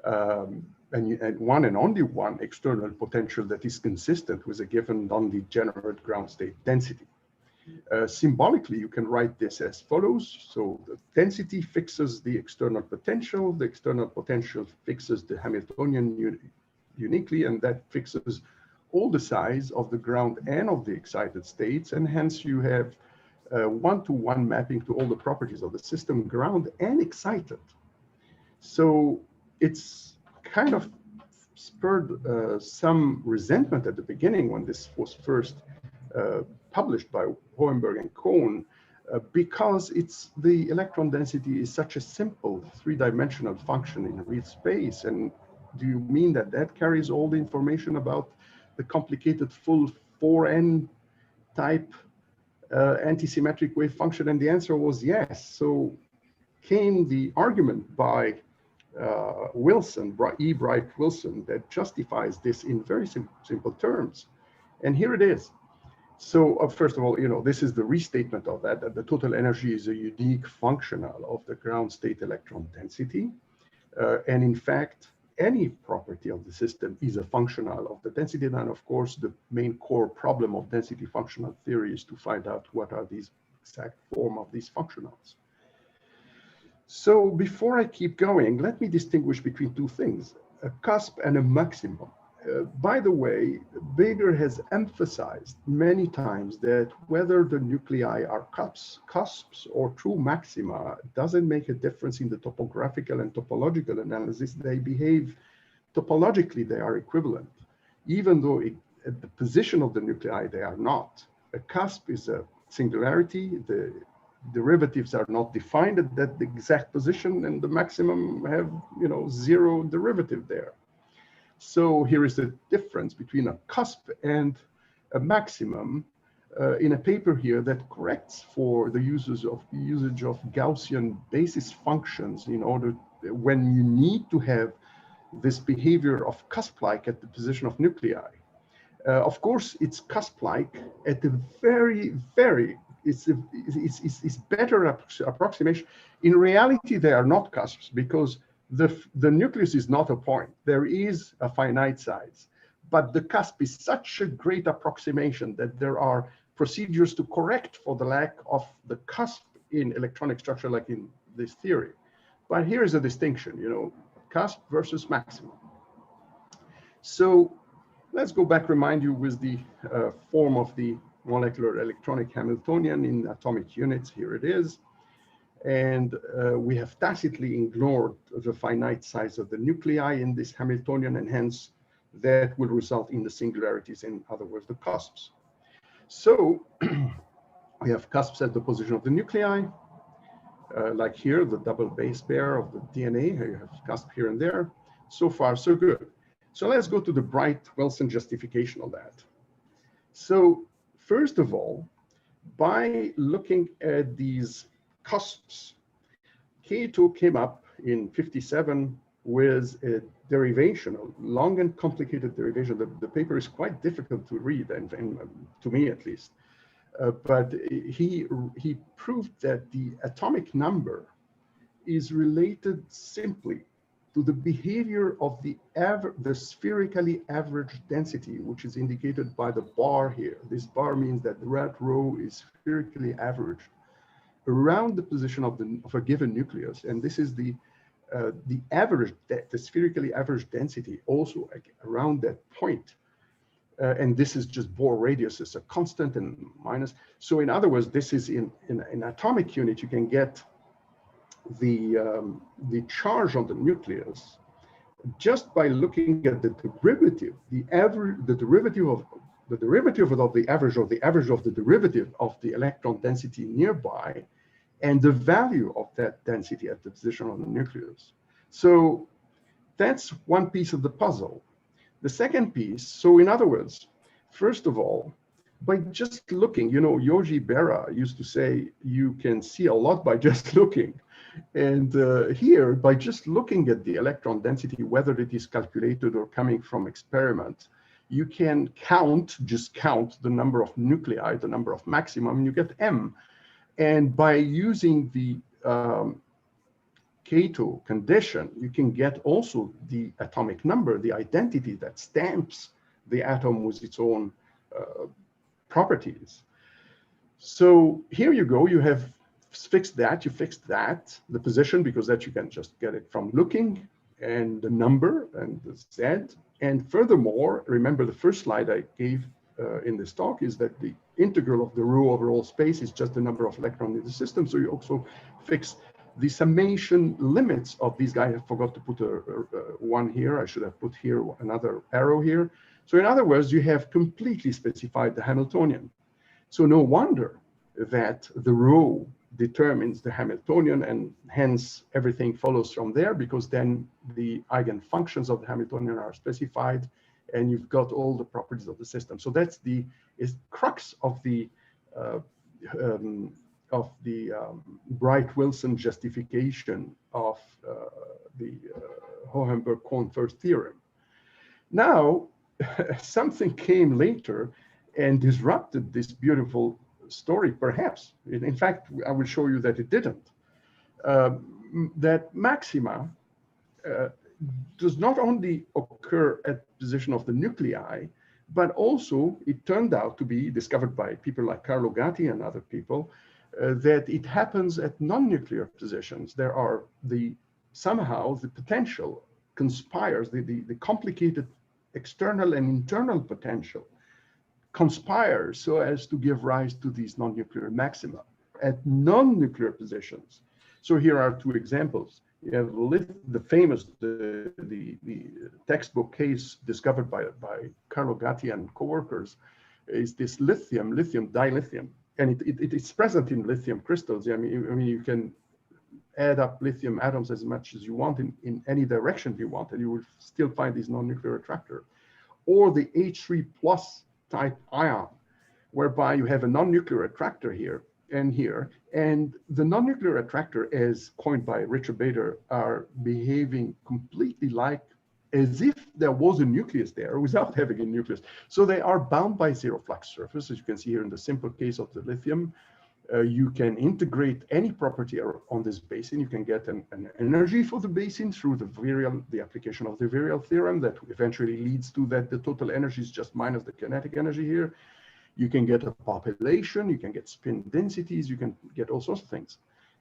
and one and only one external potential that is consistent with a given non-degenerate ground state density. Symbolically, you can write this as follows. So the density fixes the external potential fixes the Hamiltonian uniquely, and that fixes all the size of the ground and of the excited states, and hence you have one-to-one mapping to all the properties of the system, ground and excited. So it's kind of spurred some resentment at the beginning when this was first published by Hohenberg and Kohn, because the electron density is such a simple three-dimensional function in real space. And do you mean that that carries all the information about the complicated full 4n type antisymmetric wave function? And the answer was yes. So came the argument by Wilson, E. Bright Wilson, that justifies this in very simple terms. And here it is. So first of all, this is the restatement of that the total energy is a unique functional of the ground state electron density. And in fact, any property of the system is a functional of the density. And of course, the main core problem of density functional theory is to find out what are these exact form of these functionals. So before I keep going, let me distinguish between two things, a cusp and a maximum. By the way, Bader has emphasized many times that whether the nuclei are cusps or true maxima doesn't make a difference in the topographical and topological analysis. They behave topologically, they are equivalent, even though at the position of the nuclei, they are not. A cusp is a singularity. The derivatives are not defined at that exact position, and the maximum have, zero derivative there. So here is the difference between a cusp and a maximum in a paper here that corrects for the usage of Gaussian basis functions in order when you need to have this behavior of cusp-like at the position of nuclei. Of course, it's cusp-like at the very, it's better approximation. In reality, they are not cusps because the nucleus is not a point. There is a finite size, but the cusp is such a great approximation that there are procedures to correct for the lack of the cusp in electronic structure, like in this theory. But here is a distinction, cusp versus maximum. So let's go back, remind you with the form of the molecular electronic Hamiltonian in atomic units. Here it is. And we have tacitly ignored the finite size of the nuclei in this Hamiltonian, and hence that will result in the singularities, in other words, the cusps. So we have cusps at the position of the nuclei, like here, the double base pair of the DNA. Here you have cusp here and there. So far, so good. So let's go to the Bright-Wilson justification of that. So first of all, by looking at these cusps, Kato came up in 57 with a derivation, a long and complicated derivation. The paper is quite difficult to read, and to me at least. But he proved that the atomic number is related simply to the behavior of the spherically average density, which is indicated by the bar here. This bar means that that rho is spherically averaged around the position of a given nucleus, and this is the average, the spherically average density also around that point. And this is just Bohr radius is a constant and minus. So in other words, this is in atomic unit, you can get the charge on the nucleus just by looking at the derivative, the derivative of the average of the derivative of the electron density nearby, and the value of that density at the position of the nucleus. So that's one piece of the puzzle. The second piece, so in other words, first of all, by just looking, you know, Yogi Berra used to say, you can see a lot by just looking. And here, by just looking at the electron density, whether it is calculated or coming from experiment, you can just count the number of nuclei, the number of maximum, and you get M. And by using the Cato condition, you can get also the atomic number, the identity that stamps the atom with its own properties. So here you go, you have fixed that, you fixed that, the position, because that you can just get it from looking, and the number and the Z. And furthermore, remember the first slide I gave in this talk is that the integral of the rho over all space is just the number of electrons in the system. So you also fix the summation limits of these guys. I forgot to put one here. I should have put here another arrow here. So in other words, you have completely specified the Hamiltonian. So no wonder that the rho determines the Hamiltonian, and hence everything follows from there, because then the eigenfunctions of the Hamiltonian are specified, and you've got all the properties of the system. So that's the crux of the Bright-Wilson justification of the Hohenberg-Kohn-Firth theorem. Now, something came later and disrupted this beautiful story, perhaps. In fact, I will show you that it didn't. That maxima does not only occur at the position of the nuclei, but also it turned out to be discovered by people like Carlo Gatti and other people, that it happens at non-nuclear positions. There are somehow the potential conspires, the complicated external and internal potential conspires so as to give rise to these non-nuclear maxima at non-nuclear positions. So here are two examples. You have the famous, the textbook case discovered by Carlo Gatti and co-workers is this lithium dilithium. And it is present in lithium crystals. I mean, you can add up lithium atoms as much as you want in any direction you want, and you will still find this non-nuclear attractor. Or the H3 plus type ion, whereby you have a non-nuclear attractor here and here, and the non-nuclear attractor, as coined by Richard Bader, are behaving completely like as if there was a nucleus there without having a nucleus. So they are bound by zero flux surface, as you can see here in the simple case of the lithium. You can integrate any property on this basin. You can get an energy for the basin through the application of the virial theorem that eventually leads to that the total energy is just minus the kinetic energy here. You can get a population, you can get spin densities, you can get all sorts of things.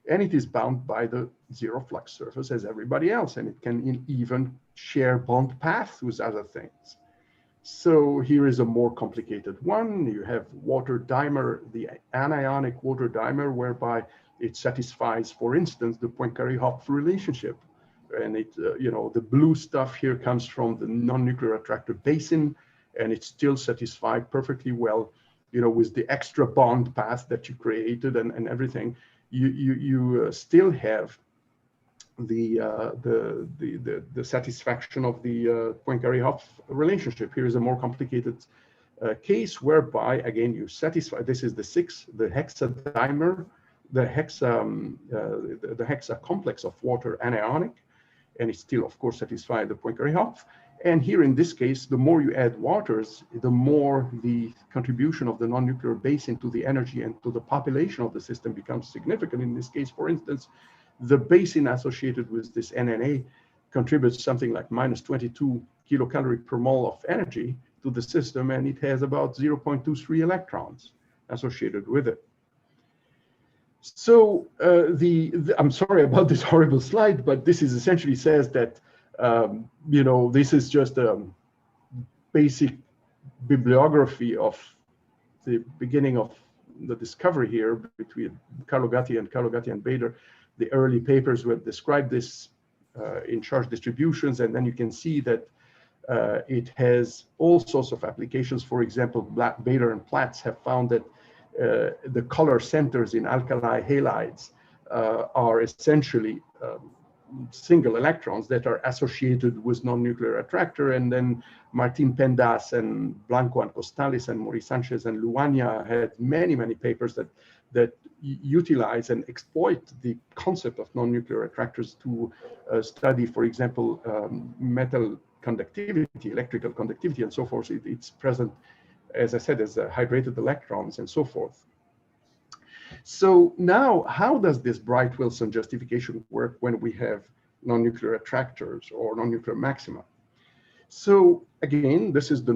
And it is bound by the zero flux surface as everybody else, and it can even share bond paths with other things. So here is a more complicated one. You have water dimer, the anionic water dimer, whereby it satisfies, for instance, the Poincaré-Hopf relationship. And it, the blue stuff here comes from the non-nuclear attractor basin, and it's still satisfied perfectly well, with the extra bond path that you created and everything. You still have the satisfaction of the Poincaré-Hopf relationship. Here is a more complicated case whereby, again, you satisfy, this is the hexadimer, the hexa complex of water anionic, and it still, of course, satisfies the Poincaré-Hopf. And here in this case, the more you add waters, the more the contribution of the non-nuclear basin to the energy and to the population of the system becomes significant. In this case, for instance, the basin associated with this NNA contributes something like minus 22 kilocalorie per mole of energy to the system, and it has about 0.23 electrons associated with it. So I'm sorry about this horrible slide, but this is essentially says that you know, this is just a basic bibliography of the beginning of the discovery here between Carlo Gatti and Bader. The early papers would describe this in charge distributions, and then you can see that it has all sorts of applications. For example, Bader and Platts have found that the color centers in alkali halides are essentially single electrons that are associated with non-nuclear attractor. And then Martin Pendas and Blanco and Costales and Maurice Sanchez and Luania had many, many papers that utilize and exploit the concept of non-nuclear attractors to study, for example, metal conductivity, electrical conductivity, and so forth. It's present, as I said, as hydrated electrons and so forth. So now, how does this Bright-Wilson justification work when we have non-nuclear attractors or non-nuclear maxima? So again, this is the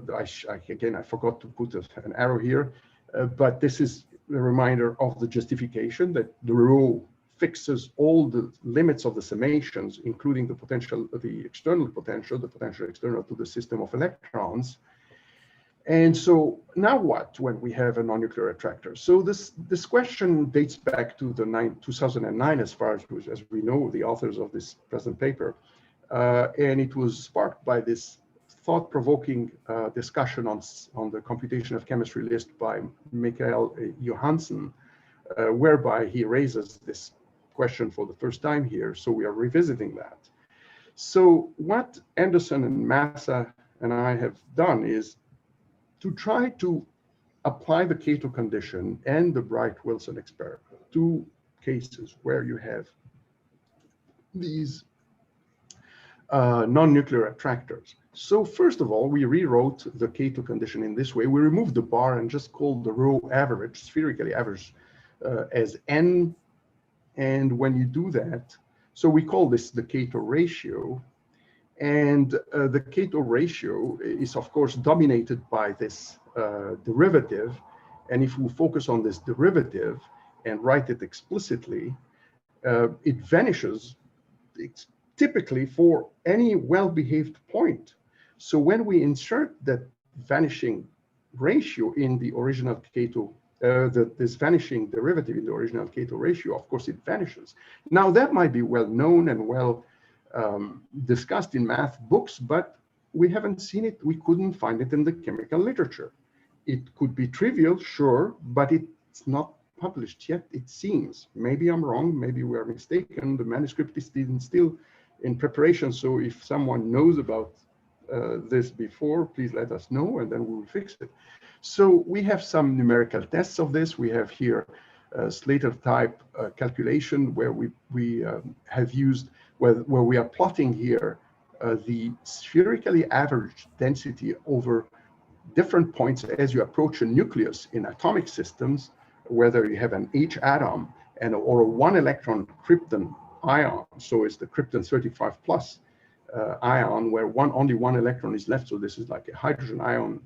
I forgot to put an arrow here, but this is a reminder of the justification that the rho fixes all the limits of the summations, including the potential, the external potential, the potential external to the system of electrons. And so now what when we have a non-nuclear attractor? So this question dates back to the 2009, as far as we know, the authors of this present paper. And it was sparked by this thought-provoking discussion on the computation of chemistry list by Mikael Johansson, whereby he raises this question for the first time here. So we are revisiting that. So what Anderson and Massa and I have done is to try to apply the Cato condition and the Bright-Wilson experiment, two cases where you have these non-nuclear attractors. So first of all, we rewrote the Cato condition in this way. We removed the bar and just called the rho average, spherically average, as n. And when you do that, so we call this the Cato ratio. And the Cato ratio is, of course, dominated by this derivative. And if we focus on this derivative and write it explicitly, it vanishes typically for any well-behaved point. So when we insert that vanishing ratio in the original Cato, this vanishing derivative in the original Cato ratio, of course, it vanishes. Now, that might be well known and well discussed in math books, but we haven't seen it. We couldn't find it in the chemical literature. It could be trivial, sure, but it's not published yet, it seems. Maybe I'm wrong, maybe we're mistaken. The manuscript is still in preparation, so if someone knows about this before, please let us know, and then we will fix it. So we have some numerical tests of this. We have here Slater type calculation where we have used, where we are plotting here the spherically averaged density over different points as you approach a nucleus in atomic systems, whether you have an H atom and or a 1 electron krypton ion. So it's the krypton 35 plus ion where only one electron is left. So this is like a hydrogen ion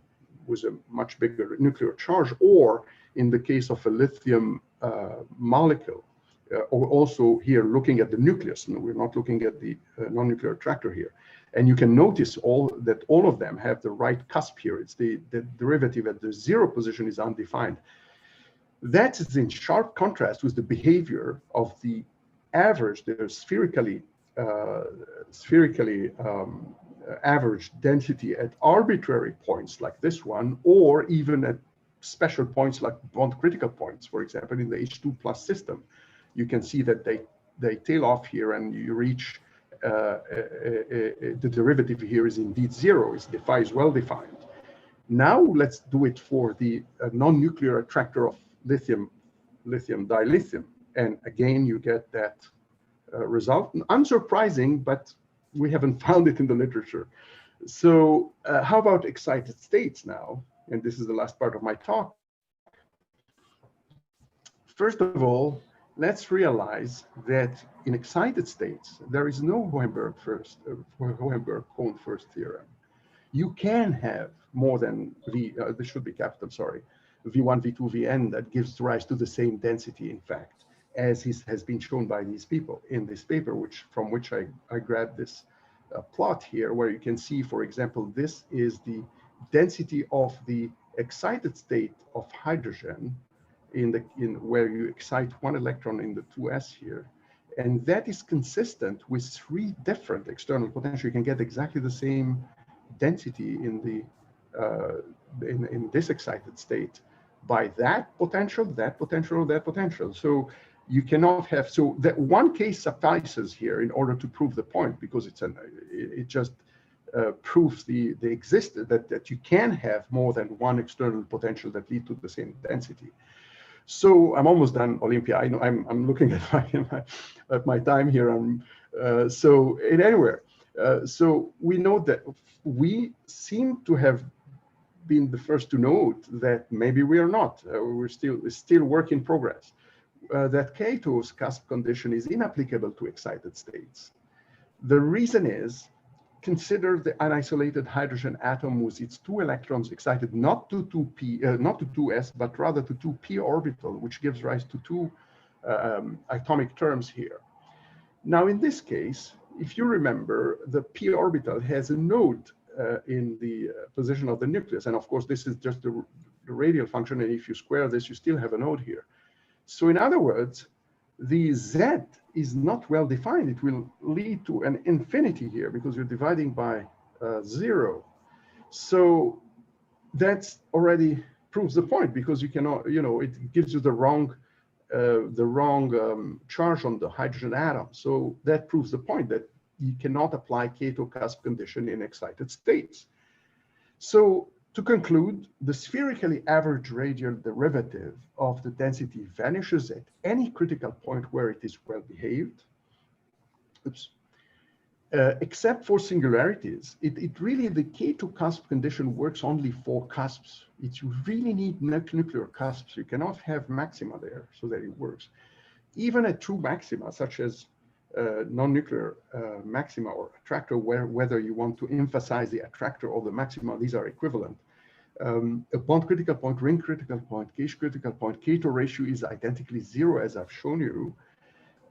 with a much bigger nuclear charge, or in the case of a lithium molecule, or also here looking at the nucleus. No, we're not looking at the non-nuclear attractor here. And you can notice that all of them have the right cusp here. It's the derivative at the 0 position is undefined. That is in sharp contrast with the behavior of the average, the spherically average density at arbitrary points like this one, or even at special points like bond critical points, for example, in the H2 plus system. You can see that they tail off here and you reach the derivative here is indeed 0. Its phi is well defined. Now let's do it for the non-nuclear attractor of lithium lithium dilithium. And again, you get that result. Unsurprising, but we haven't found it in the literature. So how about excited states now? And this is the last part of my talk. First of all, let's realize that in excited states, there is no Hohenberg-Kohn first theorem. You can have more than this should be capital, sorry, V1, V2, Vn that gives rise to the same density, in fact, as has been shown by these people in this paper, from which I grabbed this plot here, where you can see, for example, this is the density of the excited state of hydrogen where you excite one electron in the 2s here. And that is consistent with 3 different external potentials. You can get exactly the same density in the in this excited state by that potential, that potential, that potential. So you cannot have, so that one case suffices here in order to prove the point, because it just proves the existence that you can have more than one external potential that lead to the same density. So I'm almost done, Olympia. I know I'm looking at my time here. So in anywhere. So we know that we seem to have been the first to note that maybe we are not. We're still work in progress. That Cato's cusp condition is inapplicable to excited states. The reason is, consider the unisolated hydrogen atom with its 2 electrons excited not to 2s, but rather to 2p orbital, which gives rise to 2 atomic terms here. Now, in this case, if you remember, the p orbital has a node in the position of the nucleus. And of course, this is just the radial function. And if you square this, you still have a node here. So in other words, the Z is not well defined. It will lead to an infinity here because you're dividing by 0. So that's already proves the point, because you cannot, it gives you the wrong charge on the hydrogen atom. So that proves the point that you cannot apply Cato cusp condition in excited states. So to conclude, the spherically average radial derivative of the density vanishes at any critical point where it is well behaved. Oops. Except for singularities, it really, the Cato cusp condition works only for cusps. You really need nuclear cusps. You cannot have maxima there so that it works. Even at true maxima, such as non-nuclear maxima or attractor, whether you want to emphasize the attractor or the maxima, these are equivalent. A bond critical point, ring critical point, gauge critical point, Cato ratio is identically 0, as I've shown you.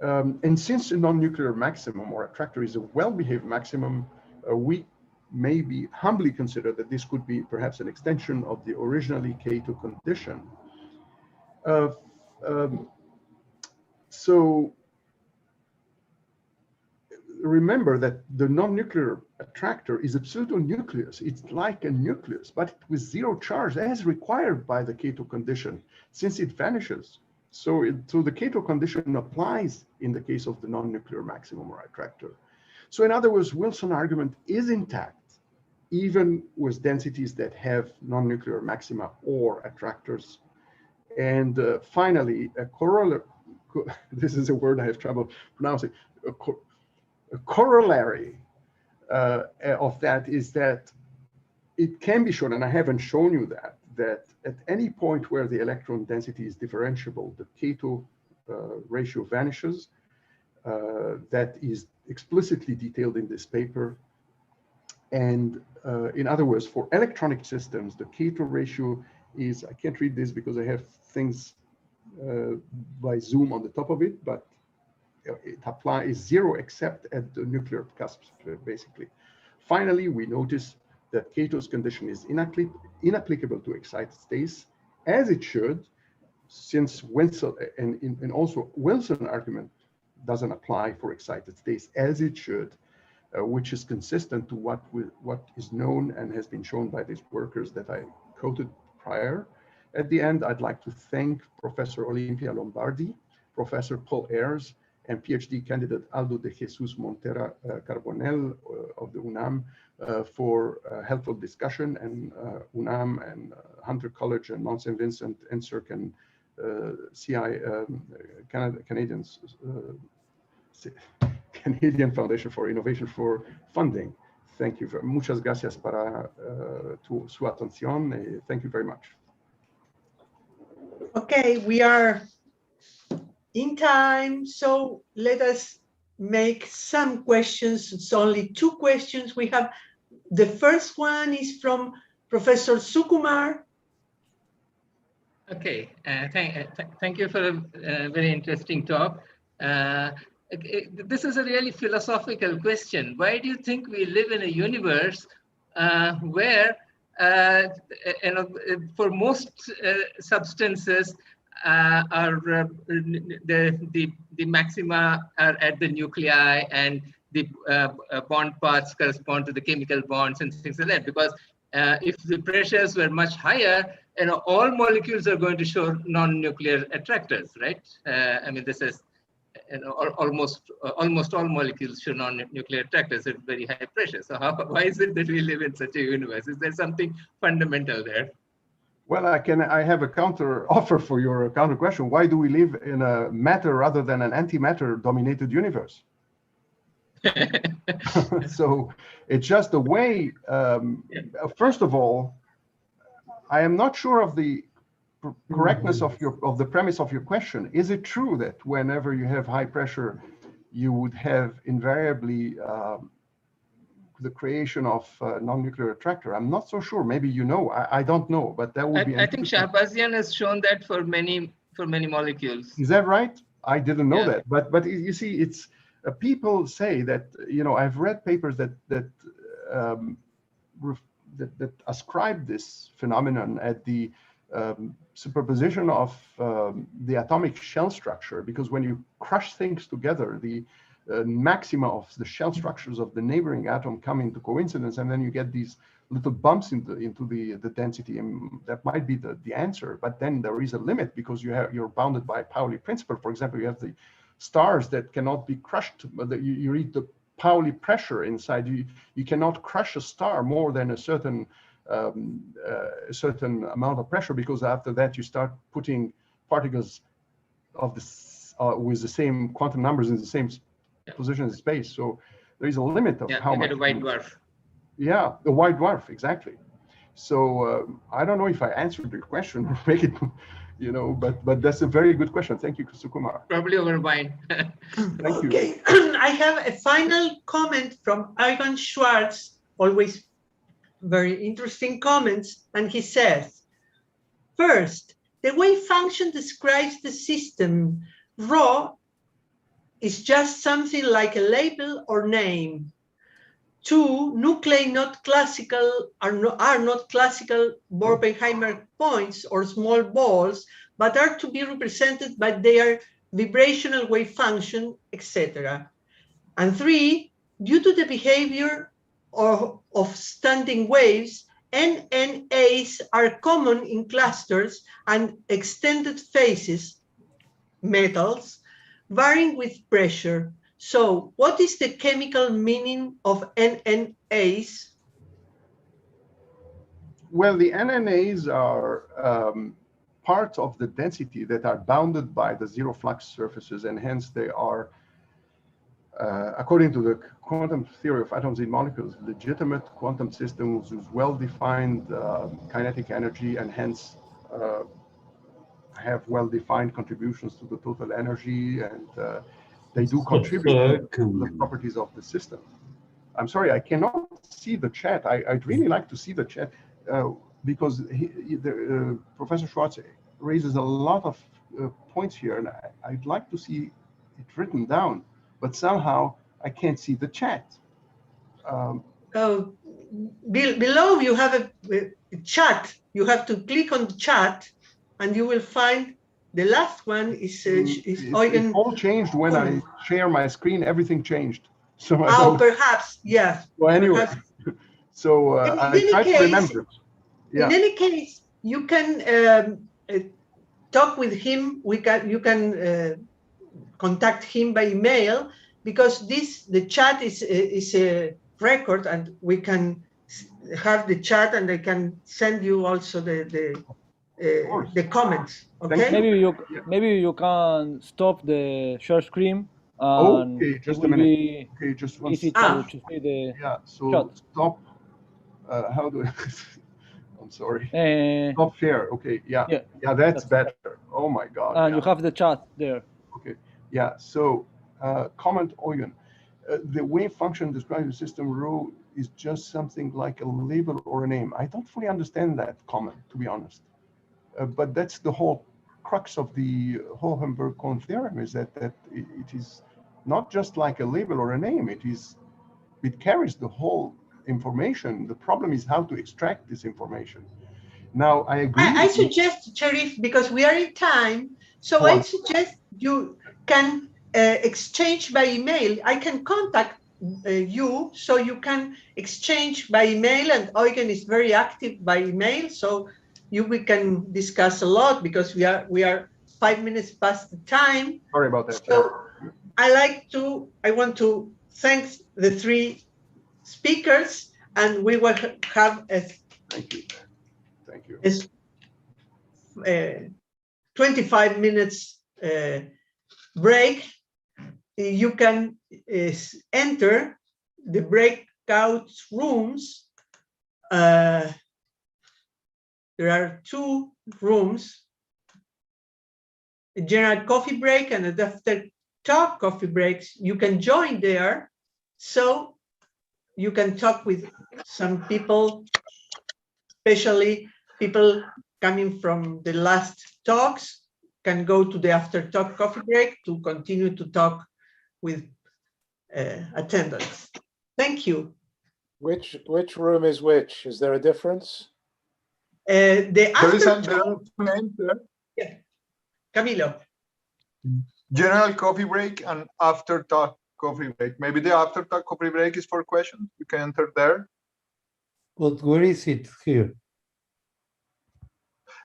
And since a non-nuclear maximum or attractor is a well-behaved maximum, we maybe humbly consider that this could be perhaps an extension of the originally Cato condition. So remember that the non-nuclear attractor is a pseudo-nucleus. It's like a nucleus, but with 0 charge as required by the Cato condition, since it vanishes. So the Cato condition applies in the case of the non-nuclear maximum or attractor. So in other words, Wilson argument is intact, even with densities that have non-nuclear maxima or attractors. And finally, a corollary, this is a word I have trouble pronouncing, a corollary of that is that it can be shown, and I haven't shown you that at any point where the electron density is differentiable, the Cato ratio vanishes. That is explicitly detailed in this paper. And in other words, for electronic systems, the Cato ratio is, I can't read this because I have things by Zoom on the top of it, but it applies 0 except at the nuclear cusps, basically. Finally, we notice that Cato's condition is inapplicable to excited states, as it should, since Wilson, and also Wilson argument doesn't apply for excited states, as it should, which is consistent to what is known and has been shown by these workers that I quoted prior. At the end, I'd like to thank Professor Olympia Lombardi, Professor Paul Ayers, and PhD candidate Aldo de Jesus Montera Carbonell of the UNAM for helpful discussion, and UNAM and Hunter College and Mount St. Vincent, NSERC, and Canadian Foundation for Innovation for funding. Thank you. Muchas gracias para su atención. Thank you very much. Okay, we are in time, so let us make some questions. It's only 2 questions we have. The first one is from Professor Sukumar. Okay, thank you for a very interesting talk. This is a really philosophical question. Why do you think we live in a universe where, for most substances, the maxima are at the nuclei, and the bond paths correspond to the chemical bonds and things like that? Because if the pressures were much higher, all molecules are going to show non-nuclear attractors, right? I mean, this is almost all molecules show non-nuclear attractors at very high pressure. So why is it that we live in such a universe? Is there something fundamental there? Well, I have a counter offer for your counter question. Why do we live in a matter rather than an antimatter dominated universe? So it's just the way, first of all, I am not sure of the correctness of the premise of your question. Is it true that whenever you have high pressure, you would have invariably the creation of non-nuclear attractor? I'm not so sure. Maybe you know. I don't know, but that would be. I think Shahbazian has shown that for many molecules. Is that right? I didn't know that. But you see, it's people say that, I've read papers that ascribe this phenomenon at the superposition of the atomic shell structure, because when you crush things together, the maxima of the shell structures of the neighboring atom come into coincidence, and then you get these little bumps into the density, and that might be the answer. But then there is a limit, because you're bounded by Pauli principle. For example, you have the stars that cannot be crushed, but you read the Pauli pressure inside. You cannot crush a star more than a certain amount of pressure, because after that you start putting particles of this with the same quantum numbers in the same position in space. So there is a limit of how much. A white dwarf. Yeah, the white dwarf, exactly. So I don't know if I answered your question or make it, but that's a very good question. Thank you, Sukumar. Probably over wine. Thank you. Okay, I have a final comment from Ivan Schwartz, always very interesting comments, and he says, first, the wave function describes the system. Rho is just something like a label or name. 2, nuclei not classical are not classical Bornheimer points or small balls, but are to be represented by their vibrational wave function, etc. And 3, due to the behavior of standing waves, NNAs are common in clusters and extended phases, metals, varying with pressure. So what is the chemical meaning of NNAs? Well, the NNAs are parts of the density that are bounded by the zero flux surfaces, and hence they are, according to the quantum theory of atoms in molecules, legitimate quantum systems with well-defined kinetic energy, and hence have well-defined contributions to the total energy, and they do contribute to the properties of the system. I'm sorry, I cannot see the chat. I'd really like to see the chat because Professor Schwartz raises a lot of points here, and I'd like to see it written down, but somehow I can't see the chat. Below you have a chat. You have to click on the chat, and you will find the last one is Eugen. It all changed when I share my screen. Everything changed. So perhaps, yes. Well, anyway, so I try to remember. Yeah. In any case, you can talk with him. You can contact him by email, because the chat is a record, and we can have the chat, and I can send you also the the comments. Okay. Maybe you can stop the share screen and Okay, just it a will minute. be Okay, just one easy second. to see the so chat. stop. How do I? I'm sorry. Uh, Stop share. Okay, yeah, that's better. Oh my God. And you have the chat there. Okay, yeah. So comment Oyun. The wave function describes the system rule is just something like a label or a name. I don't fully understand that comment, to be honest. But that's the whole crux of the Hohenberg-Kohn theorem, is that it is not just like a label or a name. It carries the whole information. The problem is how to extract this information. Now, I agree. I suggest, Sharif, because we are in time, so I suggest you can exchange by email. I can contact you, so you can exchange by email, and Eugen is very active by email, so we can discuss a lot, because we are 5 minutes past the time. Sorry about that. So I want to thank the three speakers, and we will have a Thank you. 25 minutes break. You can enter the breakout rooms. There are 2 rooms, a general coffee break and a after talk coffee breaks. You can join there, so you can talk with some people, especially people coming from the last talks, can go to the after talk coffee break to continue to talk with attendants. Thank you. Which room is which? Is there a difference? The after Yeah. Camilo. General coffee break and after talk coffee break. Maybe the after talk coffee break is for questions. You can enter there. But where is it here?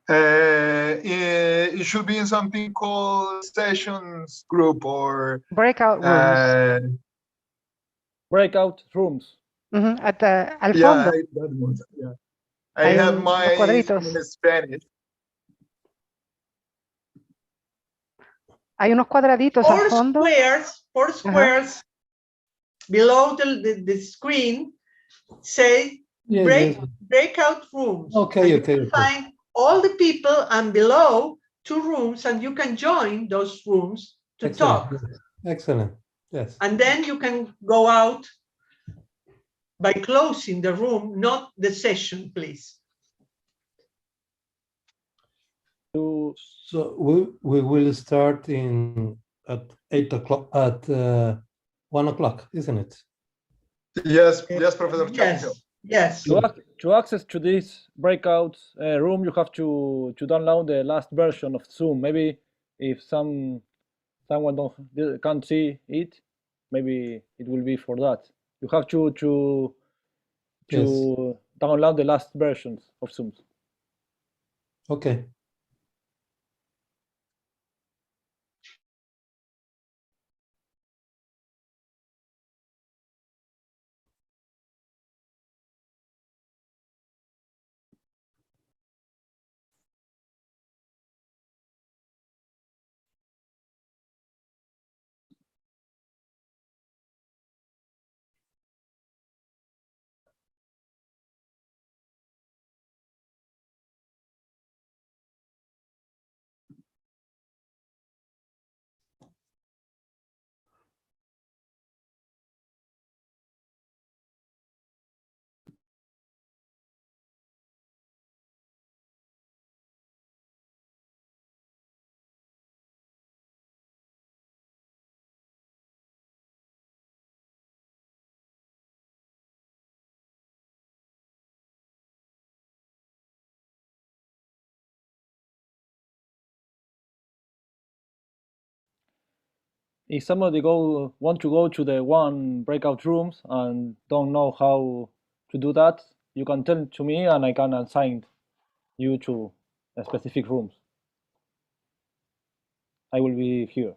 It should be in something called sessions group or breakout rooms. Breakout rooms. At the al yeah, fondo. Yeah. I have my in Spanish. Hay unos cuadraditos al fondo. Four squares below the screen say breakout rooms. Okay, you can find all the people, and below 2 rooms, and you can join those rooms to talk. Excellent. Yes. And then you can go out by closing the room, not the session, please. So we will start at 8 o'clock, at 1 o'clock, isn't it? Yes, Professor. Yes. To access to this breakout room, you have to download the last version of Zoom. Maybe if someone can't see it, maybe it will be for that. You have to download the last versions of Zoom. Okay. If somebody want to go to the one breakout rooms and don't know how to do that, you can tell to me and I can assign you to specific rooms. I will be here.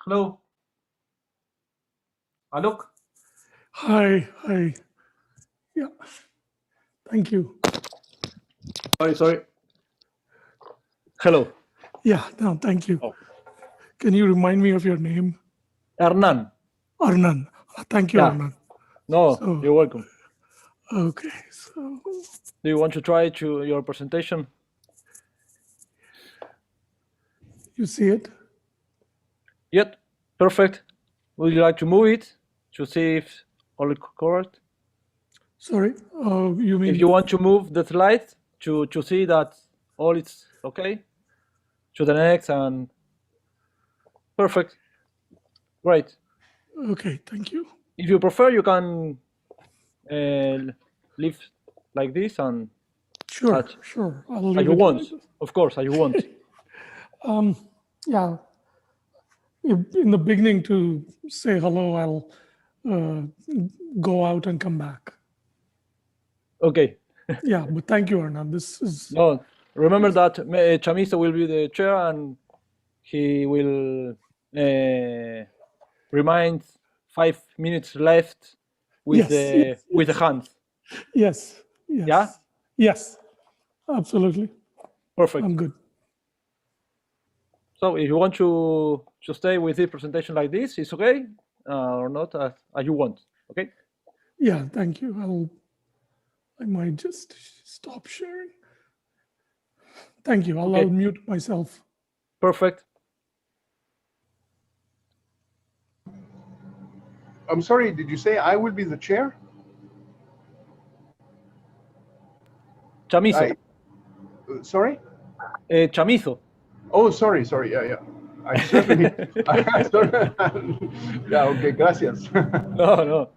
Hello. Alok. Hi. Yeah. Thank you. Sorry. Hello. Yeah, no, thank you. Oh. Can you remind me of your name? Hernan. Arnan. Thank you, Yeah. Arnan. No, So, you're welcome. okay, so. Do you want to try your presentation? You see it? Yep, perfect. Would you like to move it to see if all is correct? Sorry, you mean? If you want to move the slide to see that all is okay, to the next and perfect. Great. Okay, thank you. If you prefer, you can leave like this and Sure, touch sure. I'll as leave you it want. like this. Of course, as you want. Yeah. In the beginning to say hello, I'll go out and come back. Okay. Yeah, but thank you, Arnan. This is. No, remember that Chamizo will be the chair and he will remind 5 minutes left with with the hands. Yes. Yes. Yeah. Yes. Absolutely. Perfect. I'm good. So if you want to stay with the presentation like this, it's okay, or not as you want. Okay. Yeah. Thank you. I might just stop sharing. Thank you. I'll unmute myself. Perfect. I'm sorry, did you say I will be the chair? Chamizo. Sorry? Chamizo. Oh, sorry. Yeah. I certainly. Yeah, okay, gracias. No.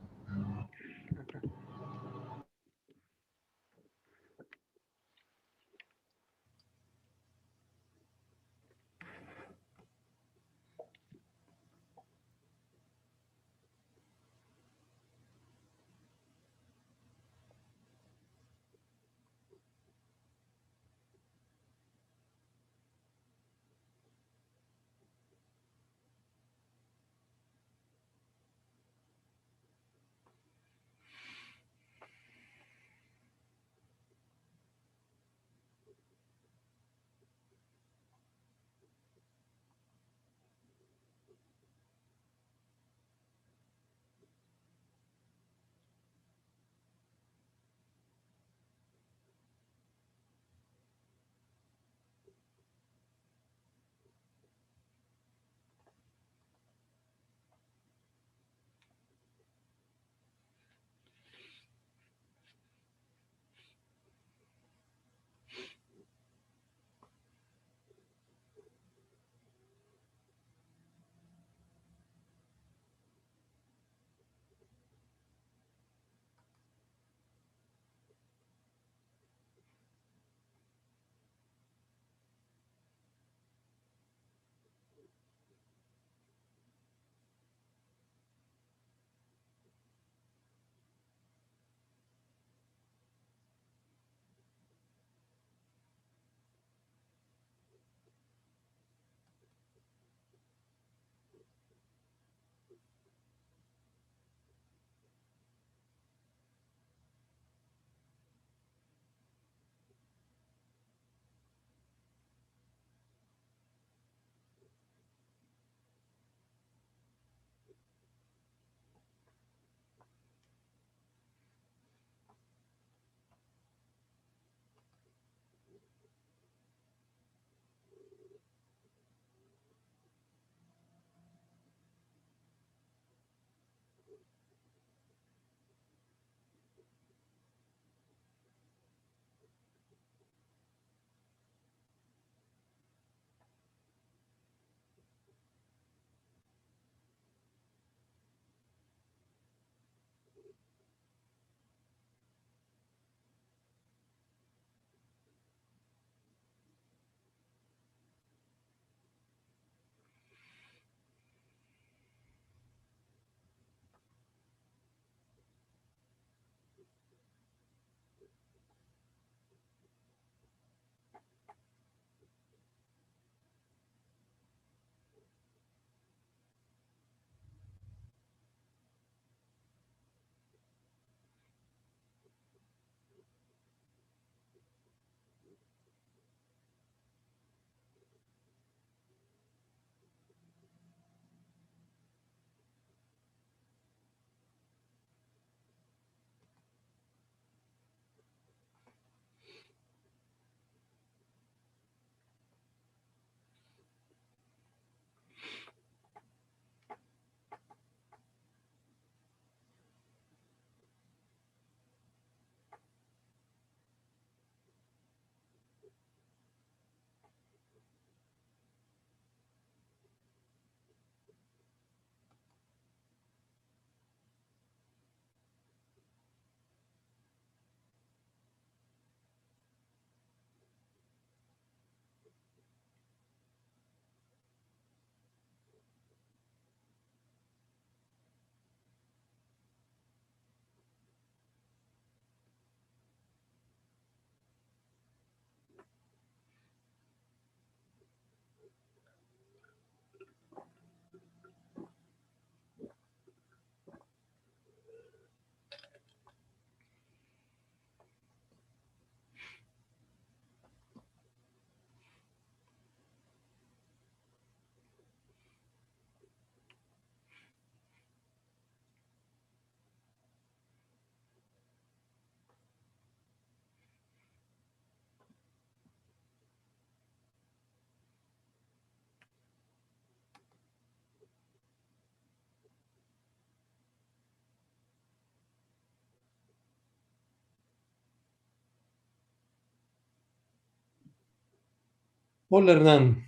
Hola, Hernán.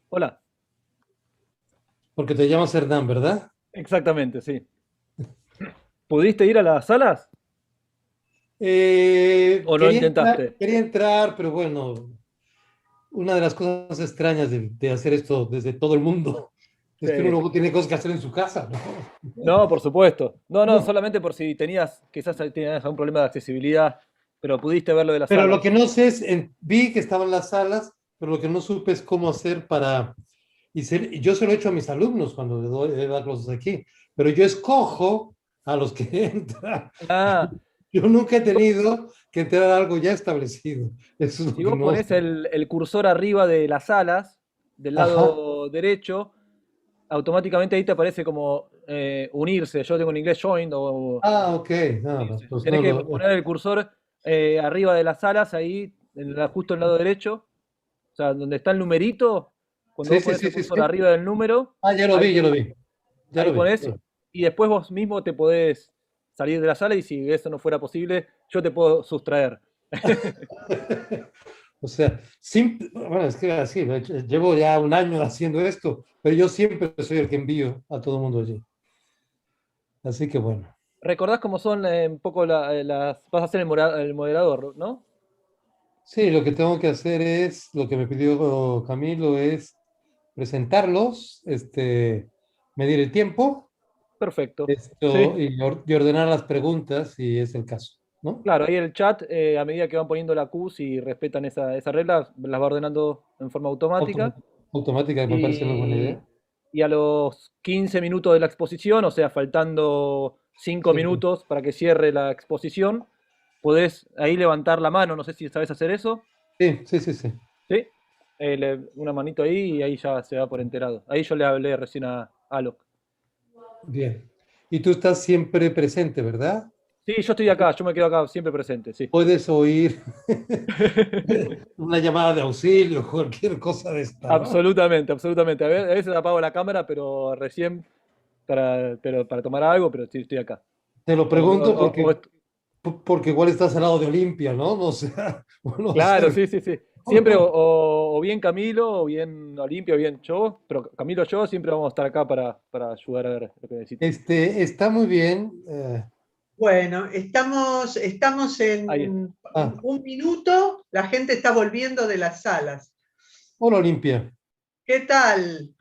Hola. Porque te llamas Hernán, ¿verdad? Exactamente, sí. ¿Pudiste ir a las salas? ¿O no intentaste? Quería entrar, pero bueno, una de las cosas extrañas de hacer esto desde todo el mundo es que uno luego tiene cosas que hacer en su casa, ¿no? No, por supuesto. No, solamente por si quizás tenías algún problema de accesibilidad, pero pudiste ver lo de las Pero salas. lo que no sé es, vi que estaban las salas, pero lo que no supe es cómo hacer para... yo se lo he hecho a mis alumnos cuando le doy las clases aquí, pero yo escojo a los que entran. Ah. Yo nunca he tenido que entrar a algo ya establecido. Eso es lo Si que vos no pones sé. el cursor arriba de las salas, del lado derecho, automáticamente ahí te aparece como unirse. Yo tengo en inglés join o... Ok. No, pues Tenés que poner el cursor arriba de las salas, ahí, justo en el lado derecho. O sea, donde está el numerito, cuando vos pones el cursor arriba del número. Ya lo vi. Ahí ponés, y después vos mismo te podés salir de la sala y si eso no fuera posible, yo te puedo sustraer. O sea, bueno, es que así, llevo ya un año haciendo esto, pero yo siempre soy el que envío a todo el mundo allí. Así que bueno. ¿Recordás cómo son un poco las... Vas a ser el moderador, ¿no? Sí, lo que tengo que hacer es, lo que me pidió Camilo es presentarlos, medir el tiempo. Perfecto. Y ordenar las preguntas si es el caso, ¿no? Claro, ahí el chat, a medida que van poniendo la Q, si respetan esa regla, las va ordenando en forma automática. Automática, me parece muy buena idea. Y a los 15 minutos de la exposición, o sea, faltando 5 minutos para que cierre la exposición, podés ahí levantar la mano, no sé si sabes hacer eso. Sí. ¿Sí? Una manito ahí y ahí ya se va por enterado. Ahí yo le hablé recién a Alok. Bien. Y tú estás siempre presente, ¿verdad? Sí, yo estoy acá, yo me quedo acá siempre presente, sí. Puedes oír una llamada de auxilio, cualquier cosa de esta, ¿no? Absolutamente. A veces apago la cámara, pero recién para tomar algo, pero sí estoy acá. Te lo pregunto porque igual estás al lado de Olimpia, ¿no? O sea, claro, sí. Siempre o bien Camilo, o bien Olimpia, o bien yo, pero Camilo y yo siempre vamos a estar acá para ayudar a ver lo que necesites. Está muy bien. Bueno, estamos en un minuto, la gente está volviendo de las salas. Hola, Olimpia. ¿Qué tal?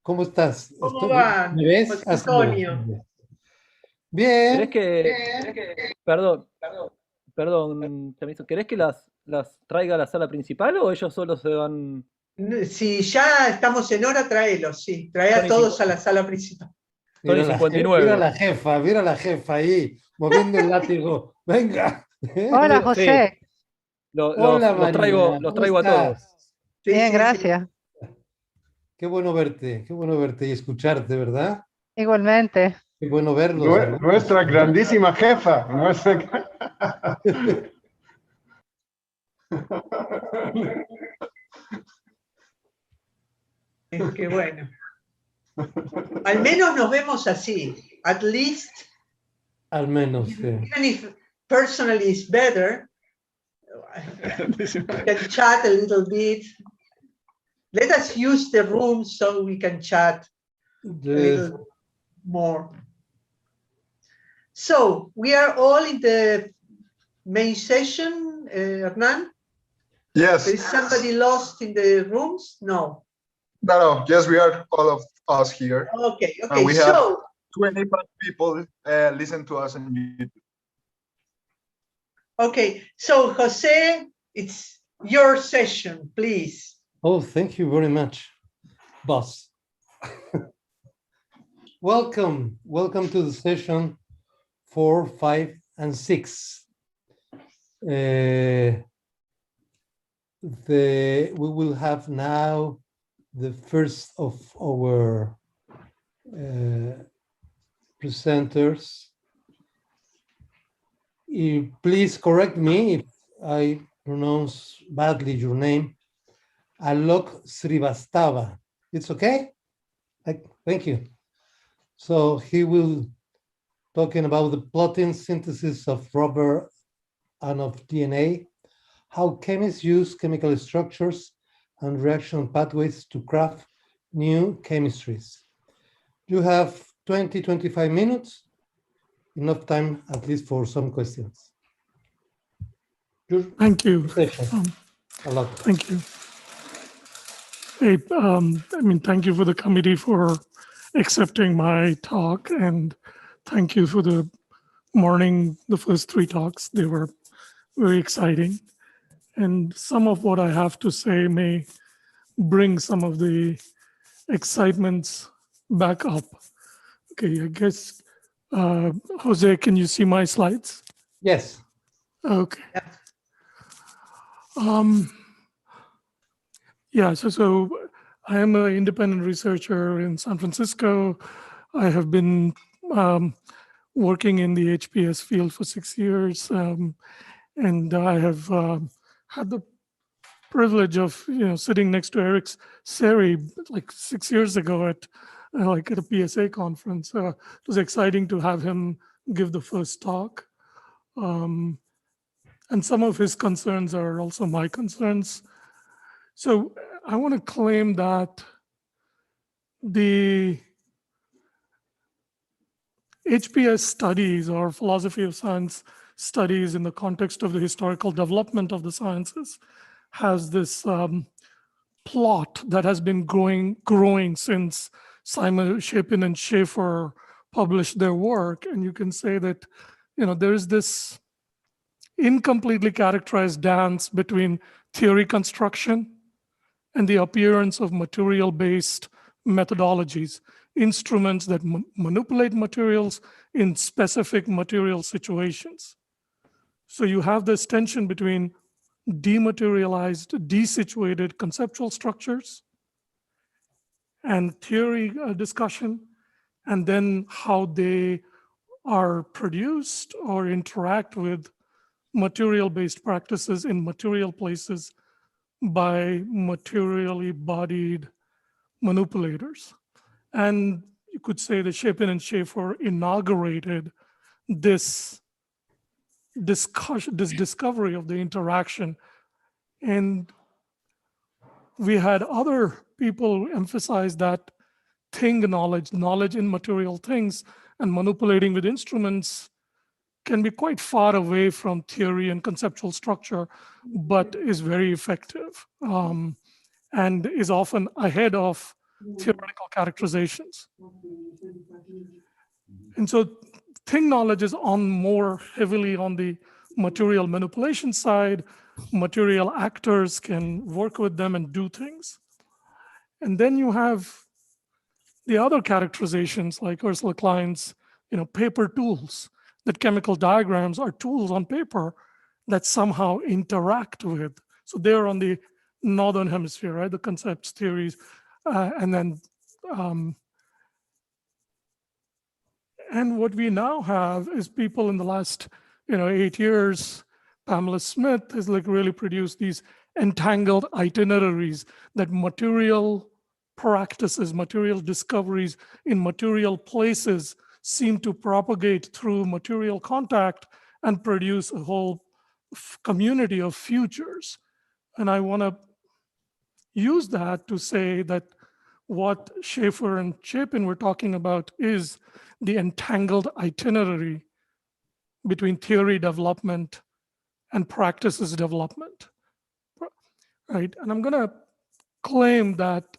¿Cómo estás? ¿Cómo van? ¿Me ves? José Antonio. Bien. Perdón, ¿querés que las traiga a la sala principal o ellos solo se van? Si ya estamos en hora, tráelos, sí. Trae a todos a la sala principal. Tony 59. Mira la jefa ahí, moviendo el látigo. Venga. Hola, José. Hola, María. Los traigo a todos. Bien, gracias. Qué bueno verte y escucharte, ¿verdad? Igualmente. Qué bueno verlos. Nuestra grandísima jefa. Qué bueno. Al menos nos vemos así. At least. Al menos, sí. Even if personally is better, we can chat a little bit. Let us use the room so we can chat a little more. So we are all in the main session, Hernan? Yes. Is somebody lost in the rooms? No. No. Yes, we are all of us here. Okay. We have 25 people listen to us on YouTube. Okay. So Jose, it's your session, please. Oh, thank you very much, boss. Welcome to the session 4, 5, and 6. We will have now the first of our presenters. Please correct me if I pronounce badly your name. Alok Srivastava. It's okay? Thank you. So he will talking about the protein synthesis of rubber and of DNA, how chemists use chemical structures and reaction pathways to craft new chemistries. You have 20-25 minutes, enough time at least for some questions. Thank you. A lot. Thank you. Hey, I mean, thank you for the committee for accepting my talk, and thank you for the first 3 talks. They were very exciting. And some of what I have to say may bring some of the excitements back up. Okay, I guess, Jose, can you see my slides? Yes. Okay. Yeah, so I am an independent researcher in San Francisco. I have been working in the HPS field for 6 years, and I have had the privilege of sitting next to Eric Seri like 6 years ago at a PSA conference. It was exciting to have him give the first talk, and some of his concerns are also my concerns. So I want to claim that the HPS studies, or philosophy of science studies in the context of the historical development of the sciences, has this plot that has been growing since Simon Shapin and Schaeffer published their work. And you can say that there is this incompletely characterized dance between theory construction and the appearance of material-based methodologies, instruments that manipulate materials in specific material situations. So you have this tension between dematerialized, desituated conceptual structures and theory discussion, and then how they are produced or interact with material-based practices in material places by materially bodied manipulators. And you could say that Shapin and Schaeffer inaugurated this discovery of the interaction. And we had other people emphasize that thing knowledge in material things and manipulating with instruments can be quite far away from theory and conceptual structure, but is very effective and is often ahead of theoretical characterizations. And so thing knowledge is more heavily on the material manipulation side. Material actors can work with them and do things. And then you have the other characterizations like Ursula Klein's, paper tools, that chemical diagrams are tools on paper that somehow interact with. So they're on the northern hemisphere, right? The concepts, theories, and then and what we now have is people in the last 8 years. Pamela Smith has really produced these entangled itineraries that material practices, material discoveries in material places seem to propagate through material contact and produce a whole community of futures. And I want to use that to say that what Schaeffer and Chapin were talking about is the entangled itinerary between theory development and practices development, right? And I'm going to claim that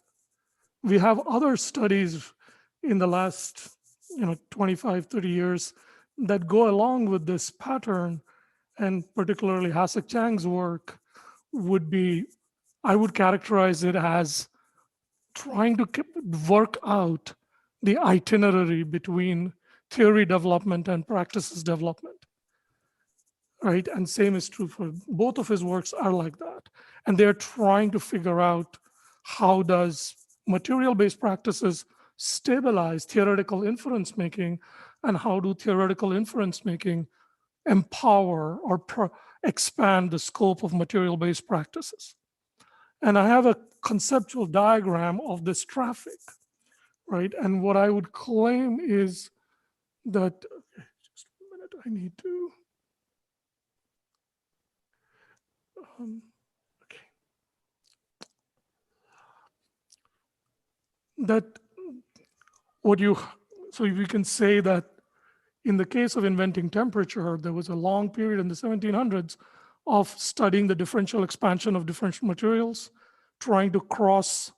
we have other studies in the last 25, 30 years that go along with this pattern, and particularly Hasek Chang's work I would characterize it as trying to work out the itinerary between theory development and practices development, right? And same is true for both of his works are like that. And they're trying to figure out how does material-based practices stabilize theoretical inference making, and how do theoretical inference making empower or expand the scope of material-based practices. And I have a conceptual diagram of this traffic, right? And what I would claim is that, just a minute, I need to, Okay. So we can say that in the case of inventing temperature, there was a long period in the 1700s of studying the differential expansion of different materials, trying to cross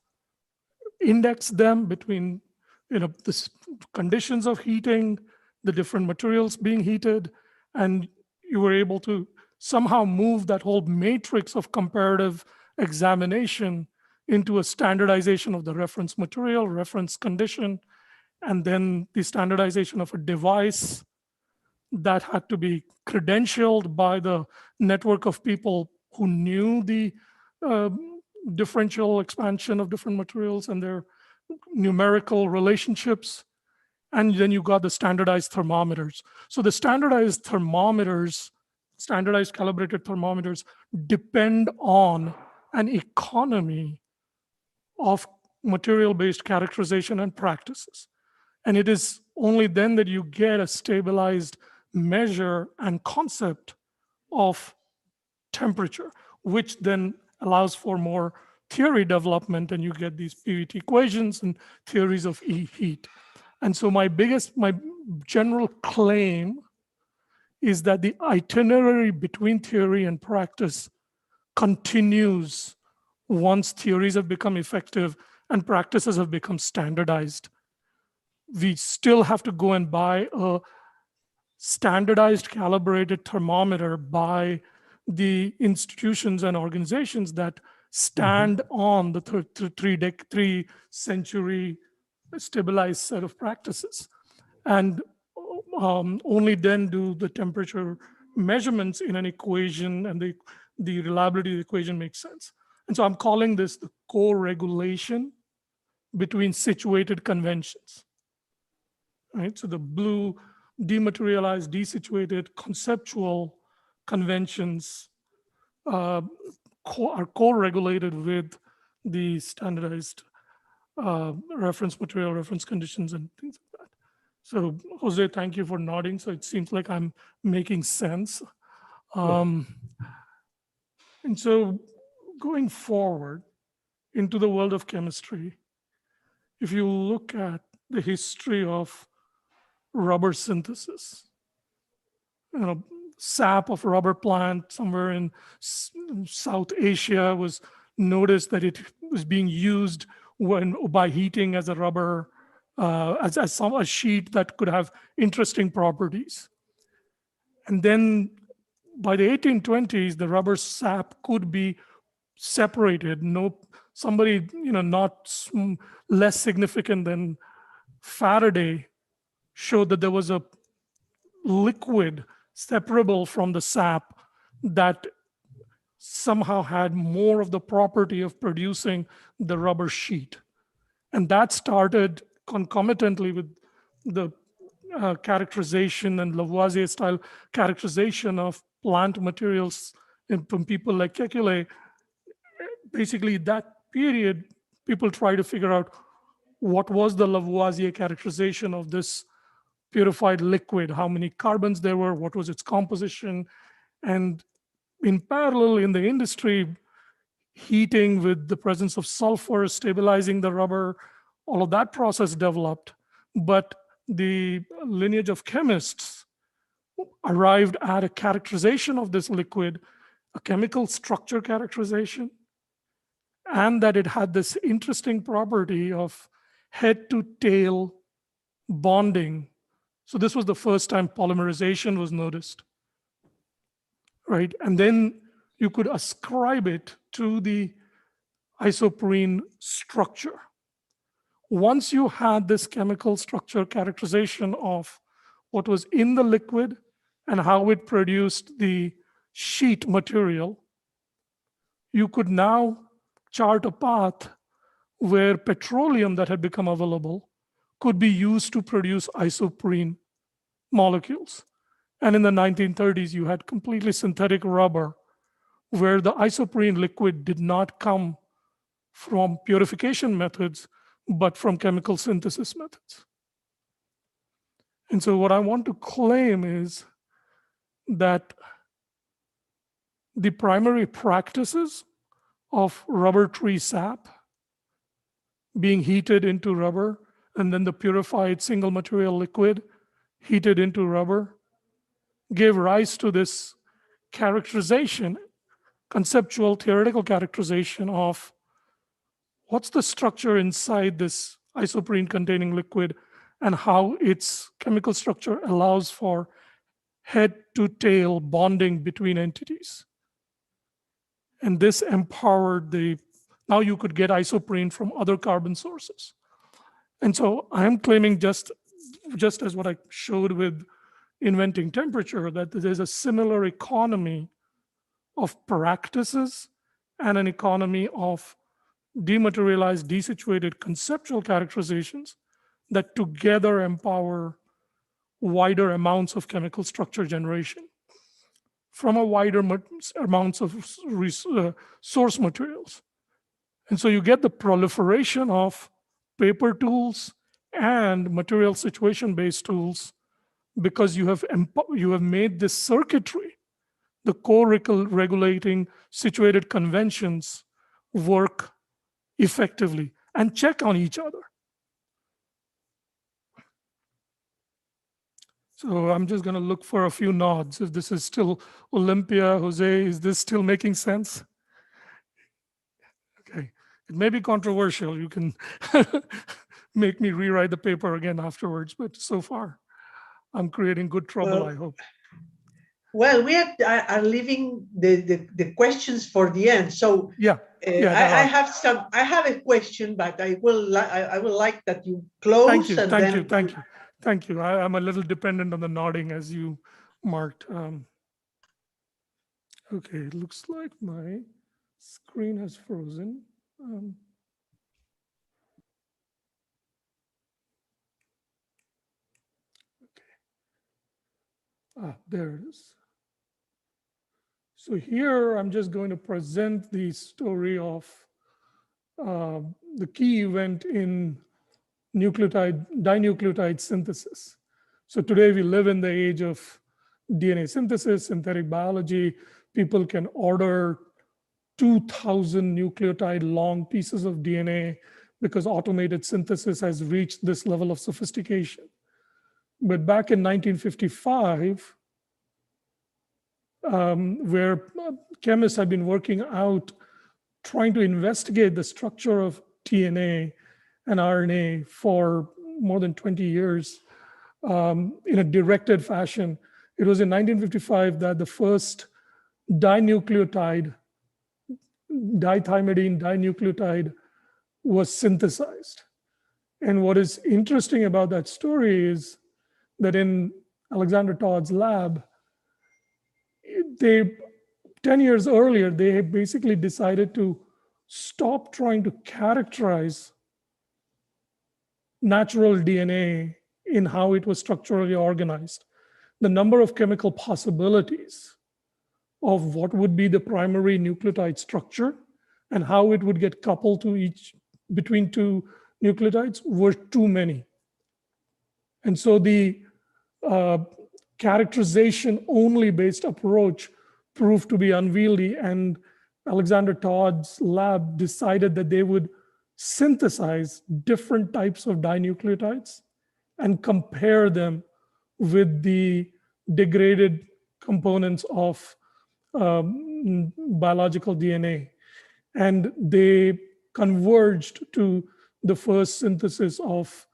index them between the conditions of heating, the different materials being heated, and you were able to somehow move that whole matrix of comparative examination into a standardization of the reference material, reference condition, and then the standardization of a device that had to be credentialed by the network of people who knew the differential expansion of different materials and their numerical relationships. And then you got the standardized thermometers. So the standardized thermometers, standardized calibrated thermometers, depend on an economy of material-based characterization and practices. And it is only then that you get a stabilized measure and concept of temperature, which then allows for more theory development, and you get these PVT equations and theories of heat. And so my general claim is that the itinerary between theory and practice continues once theories have become effective and practices have become standardized. We still have to go and buy a standardized calibrated thermometer by the institutions and organizations that stand on the 3-century stabilized set of practices. And only then do the temperature measurements in an equation and the reliability of the equation make sense. And so I'm calling this the co-regulation between situated conventions. Right? So the blue dematerialized, desituated, conceptual conventions are co-regulated with the standardized reference material, reference conditions, and things like that. So Jose, thank you for nodding. So it seems like I'm making sense. And so going forward into the world of chemistry, if you look at the history of rubber synthesis, sap of rubber plant somewhere in South Asia was noticed that it was being used by heating as a rubber, as a sheet that could have interesting properties. And then by the 1820s, the rubber sap could be separated. Somebody not less significant than Faraday showed that there was a liquid separable from the sap that somehow had more of the property of producing the rubber sheet. And that started concomitantly with the characterization and Lavoisier style characterization of plant materials from people like Kekule. Basically that period, people try to figure out what was the Lavoisier characterization of this purified liquid, how many carbons there were, what was its composition. And in parallel in the industry, heating with the presence of sulfur, stabilizing the rubber, all of that process developed. But the lineage of chemists arrived at a characterization of this liquid, a chemical structure characterization, and that it had this interesting property of head to tail bonding. So this was the first time polymerization was noticed, right? And then you could ascribe it to the isoprene structure. Once you had this chemical structure characterization of what was in the liquid and how it produced the sheet material, you could now chart a path where petroleum that had become available could be used to produce isoprene molecules. And in the 1930s, you had completely synthetic rubber where the isoprene liquid did not come from purification methods, but from chemical synthesis methods. And so what I want to claim is that the primary practices of rubber tree sap being heated into rubber, and then the purified single material liquid heated into rubber, gave rise to this characterization, conceptual theoretical characterization of what's the structure inside this isoprene containing liquid and how its chemical structure allows for head to tail bonding between entities. And this empowered now you could get isoprene from other carbon sources. And so I'm claiming just as what I showed with inventing temperature, that there's a similar economy of practices and an economy of dematerialized, desituated conceptual characterizations that together empower wider amounts of chemical structure generation from a wider amounts of source materials. And so you get the proliferation of paper tools and material situation-based tools because you have made this circuitry, the co-regulating situated conventions, work effectively and check on each other. So I'm just going to look for a few nods. If this is still Olympia, Jose, is this still making sense? Okay, it may be controversial. You can make me rewrite the paper again afterwards, but so far I'm creating good trouble, I hope. Well, we are leaving the questions for the end. So yeah, I have a question, but I will like that you close. Thank you. I'm a little dependent on the nodding as you marked. Okay, it looks like my screen has frozen. Okay. There it is. So here I'm just going to present the story of the key event in dinucleotide synthesis. So today we live in the age of DNA synthesis, synthetic biology. People can order 2,000 nucleotide long pieces of DNA because automated synthesis has reached this level of sophistication. But back in 1955, where chemists have been working out, trying to investigate the structure of DNA and RNA for more than 20 years in a directed fashion. It was in 1955 that the first dinucleotide, dithymidine dinucleotide, was synthesized. And what is interesting about that story is that in Alexander Todd's lab, 10 years earlier, they basically decided to stop trying to characterize natural DNA in how it was structurally organized. The number of chemical possibilities of what would be the primary nucleotide structure and how it would get coupled to between two nucleotides were too many. And so the characterization only based approach proved to be unwieldy, and Alexander Todd's lab decided that they would synthesize different types of dinucleotides and compare them with the degraded components of biological DNA. And they converged to the first synthesis of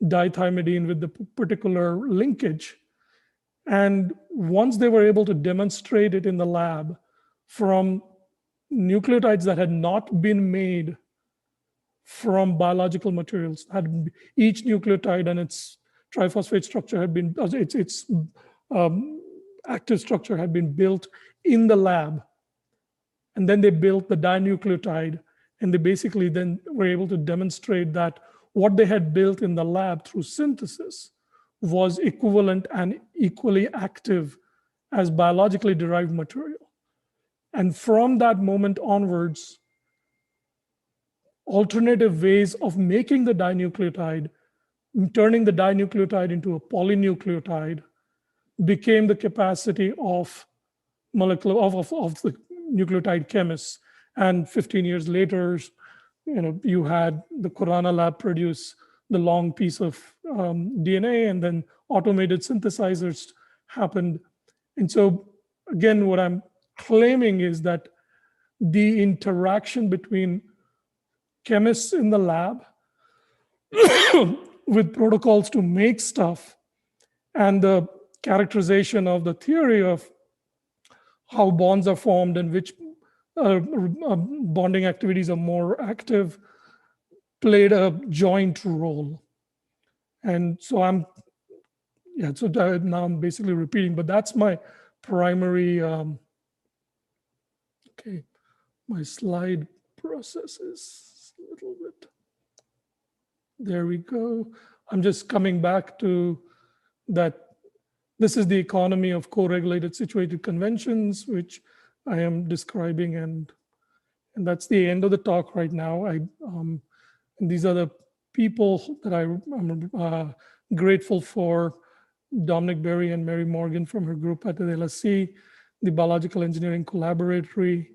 dithymidine with the particular linkage. And once they were able to demonstrate it in the lab from nucleotides that had not been made from biological materials, each nucleotide and its triphosphate structure had been, its active structure had been built in the lab. And then they built the dinucleotide, and they basically then were able to demonstrate that what they had built in the lab through synthesis was equivalent and equally active as biologically derived material. And from that moment onwards, alternative ways of making the dinucleotide, turning the dinucleotide into a polynucleotide, became the capacity of molecular of the nucleotide chemists. And 15 years later, you had the Khurana lab produce the long piece of DNA, and then automated synthesizers happened. And so again, what I'm claiming is that the interaction between chemists in the lab with protocols to make stuff and the characterization of the theory of how bonds are formed and which bonding activities are more active played a joint role. And so now I'm basically repeating, but that's my primary, okay, my slide processes a little bit. There we go. I'm just coming back to that. This is the economy of co-regulated situated conventions, which I am describing, and that's the end of the talk right now. And these are the people that I'm grateful for: Dominic Berry and Mary Morgan from her group at the LSE, the Biological Engineering Collaboratory,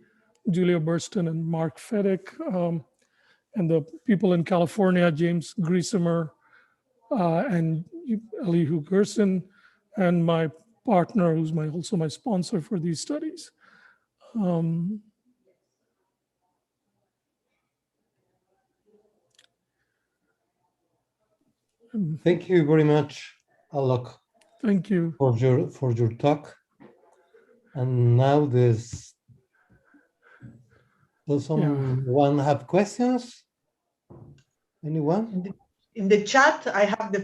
Julia Burston and Mark Fedek, and the people in California, James Griesemer and Elihu Gerson, and my partner, who's also my sponsor for these studies. Thank you very much, Alok. Thank you for your talk. And now does someone have questions? Anyone? In the chat, I have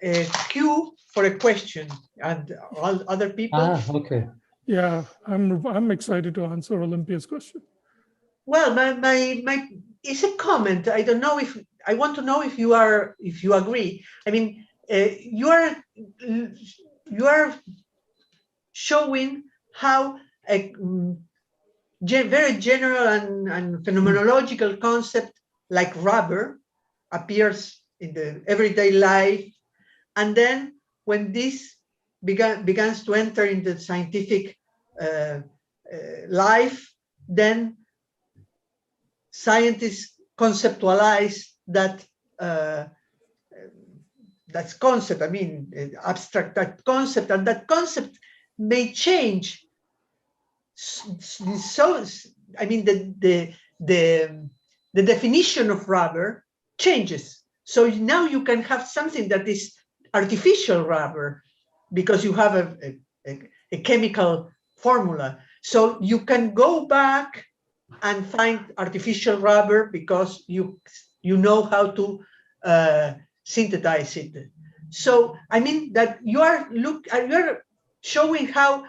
a queue for a question, and all other people. Okay. Yeah, I'm excited to answer Olympia's question. Well, my it's a comment. I don't know if I want to know if you agree. I mean, you are showing how a very general and phenomenological concept like rubber appears in the everyday life, and then when this begins to enter into scientific life, then scientists conceptualize that that's concept. I mean, abstract that concept, and that concept may change. So, I mean, the definition of rubber changes. So now you can have something that is artificial rubber because you have a chemical formula. So you can go back and find artificial rubber because you know how to synthesize it. So I mean that you are showing how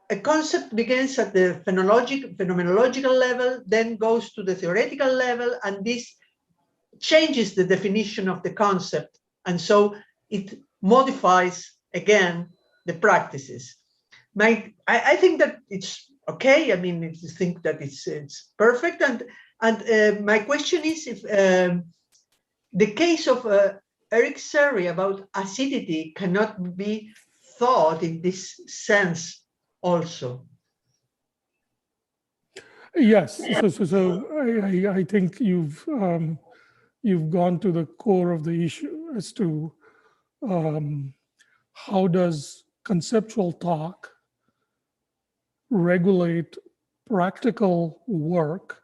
a concept begins at the phenomenological level, then goes to the theoretical level, and this changes the definition of the concept, and so it modifies again the practices. I think that it's okay. I mean, I think that it's perfect. And my question is if the case of Eric Serry about acidity cannot be thought in this sense also. Yes. So I think you've gone to the core of the issue as to how does conceptual talk regulate practical work,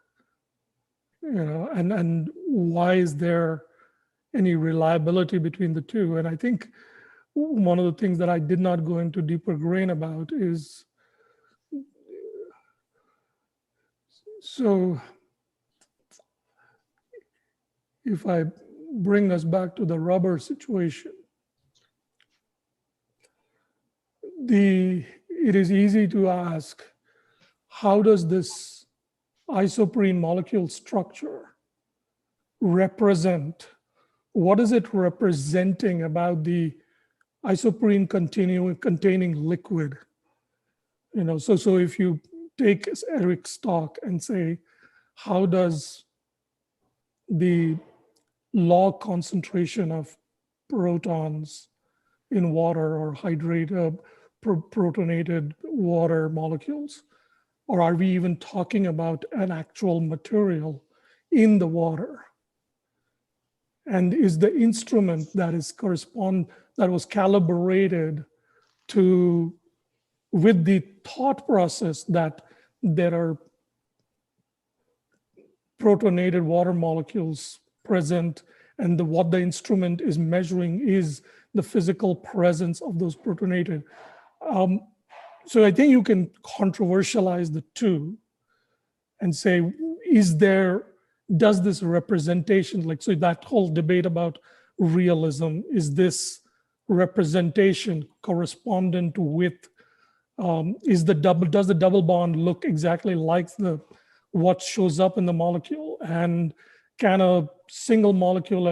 and why is there any reliability between the two? And I think one of the things that I did not go into deeper grain about is, so if I bring us back to the rubber situation, it is easy to ask, how does this isoprene molecule structure represent, what is it representing about the isoprene containing liquid? So if you take Eric's talk and say, how does the log concentration of protons in water or hydrate protonated water molecules? Or are we even talking about an actual material in the water? And is the instrument that was calibrated with the thought process that there are protonated water molecules present, and what the instrument is measuring is the physical presence of those protonated. So I think you can controversialize the two and say, does this representation, so that whole debate about realism, is this representation correspondent with, does the double bond look exactly like what shows up in the molecule? And can a single molecule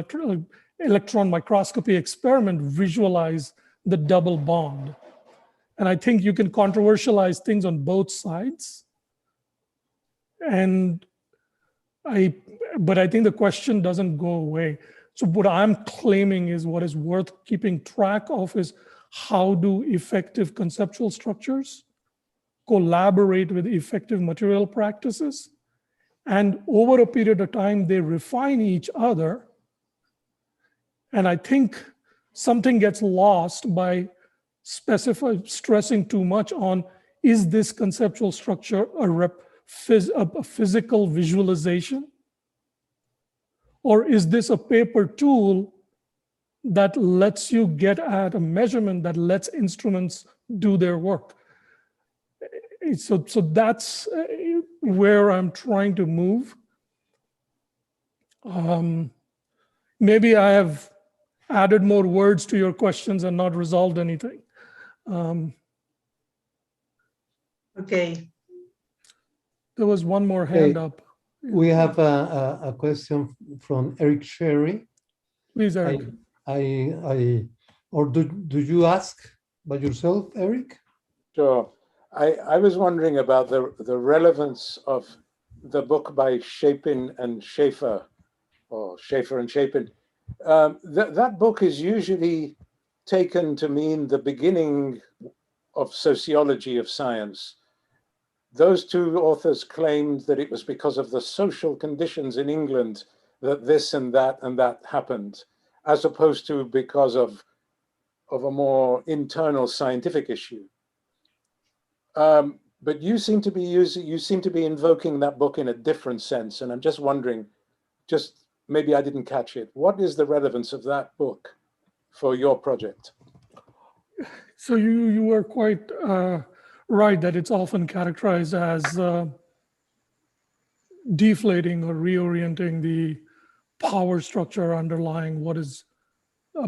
electron microscopy experiment visualize the double bond? And I think you can controversialize things on both sides. But I think the question doesn't go away. So what I'm claiming is what is worth keeping track of is how do effective conceptual structures collaborate with effective material practices, and over a period of time they refine each other. And I think something gets lost by stressing too much on, is this conceptual structure a physical visualization, or is this a paper tool that lets you get at a measurement that lets instruments do their work? So that's where I'm trying to move. Maybe I have added more words to your questions and not resolved anything. Okay. There was one more hand up. We have a question from Eric Sherry. Please, Eric. Or do you ask by yourself, Eric? Sure. I was wondering about the relevance of the book by Chapin and Schaefer, or Schaefer and Chapin. That book is usually taken to mean the beginning of sociology of science. Those two authors claimed that it was because of the social conditions in England that this and that happened, as opposed to because of a more internal scientific issue. But you seem to be invoking that book in a different sense, and I'm just wondering, maybe I didn't catch it. What is the relevance of that book for your project? So you were quite right that it's often characterized as deflating or reorienting the power structure underlying what is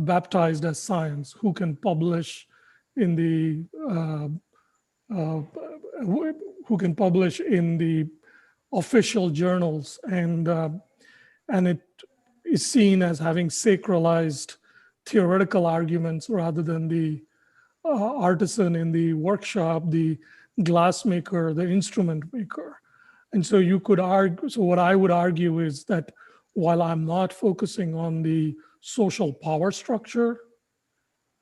baptized as science, who can publish in the official journals, and it is seen as having sacralized theoretical arguments rather than the artisan in the workshop, the glassmaker, the instrument maker. And so you could argue, so what I would argue is that while I'm not focusing on the social power structure,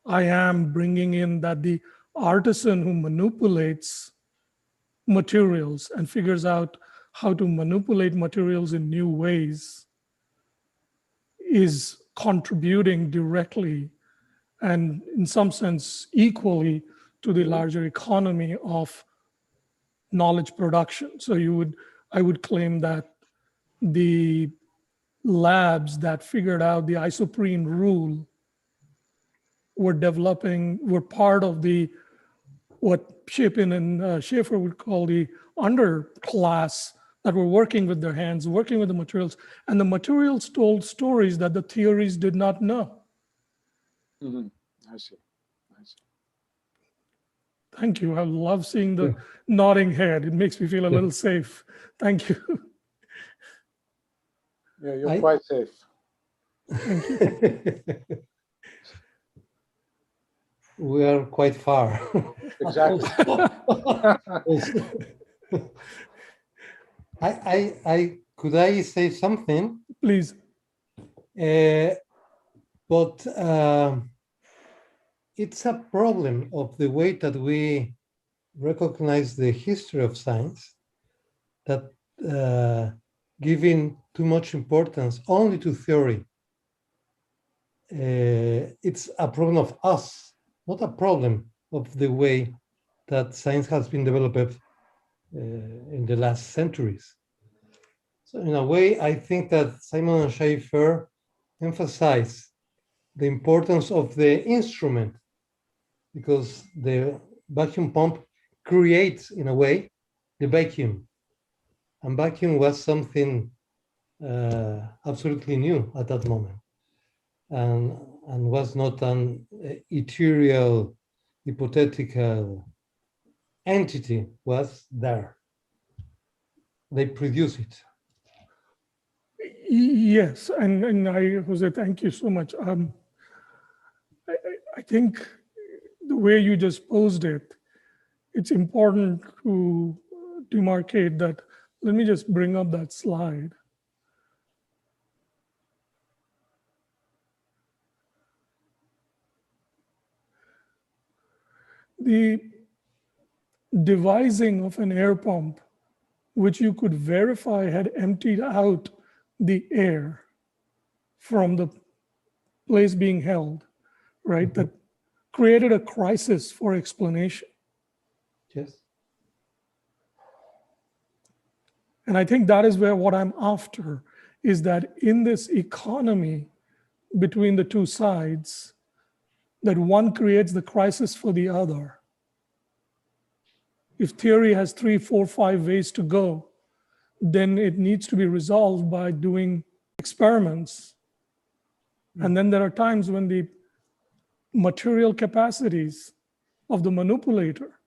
I am bringing in that the artisan who manipulates materials and figures out how to manipulate materials in new ways is contributing directly and in some sense equally to the larger economy of knowledge production. So I would claim that the labs that figured out the isoprene rule were part of what Chapin and Schaefer would call the underclass that were working with their hands, working with the materials, and the materials told stories that the theories did not know. Mm-hmm. I see. Thank you. I love seeing the nodding head. It makes me feel a little safe. Thank you. Yeah, you're quite safe. Thank you. We are quite far. Exactly. Could I say something? Please. But it's a problem of the way that we recognize the history of science, that giving too much importance only to theory, it's a problem of us, not a problem of the way that science has been developed in the last centuries. So in a way, I think that Simon and Schaefer emphasize the importance of the instrument, because the vacuum pump creates, in a way, the vacuum. And vacuum was something absolutely new at that moment, and was not an ethereal, hypothetical entity, was there. They produce it. Yes, and Jose, thank you so much. I think the way you just posed it, it's important to demarcate that. Let me just bring up that slide. The devising of an air pump, which you could verify had emptied out the air from the place being held, right? That created a crisis for explanation. Yes. And I think that is where what I'm after is that in this economy between the two sides, that one creates the crisis for the other. If theory has 3, 4, 5 ways to go, then it needs to be resolved by doing experiments. And then there are times when the material capacities of the manipulator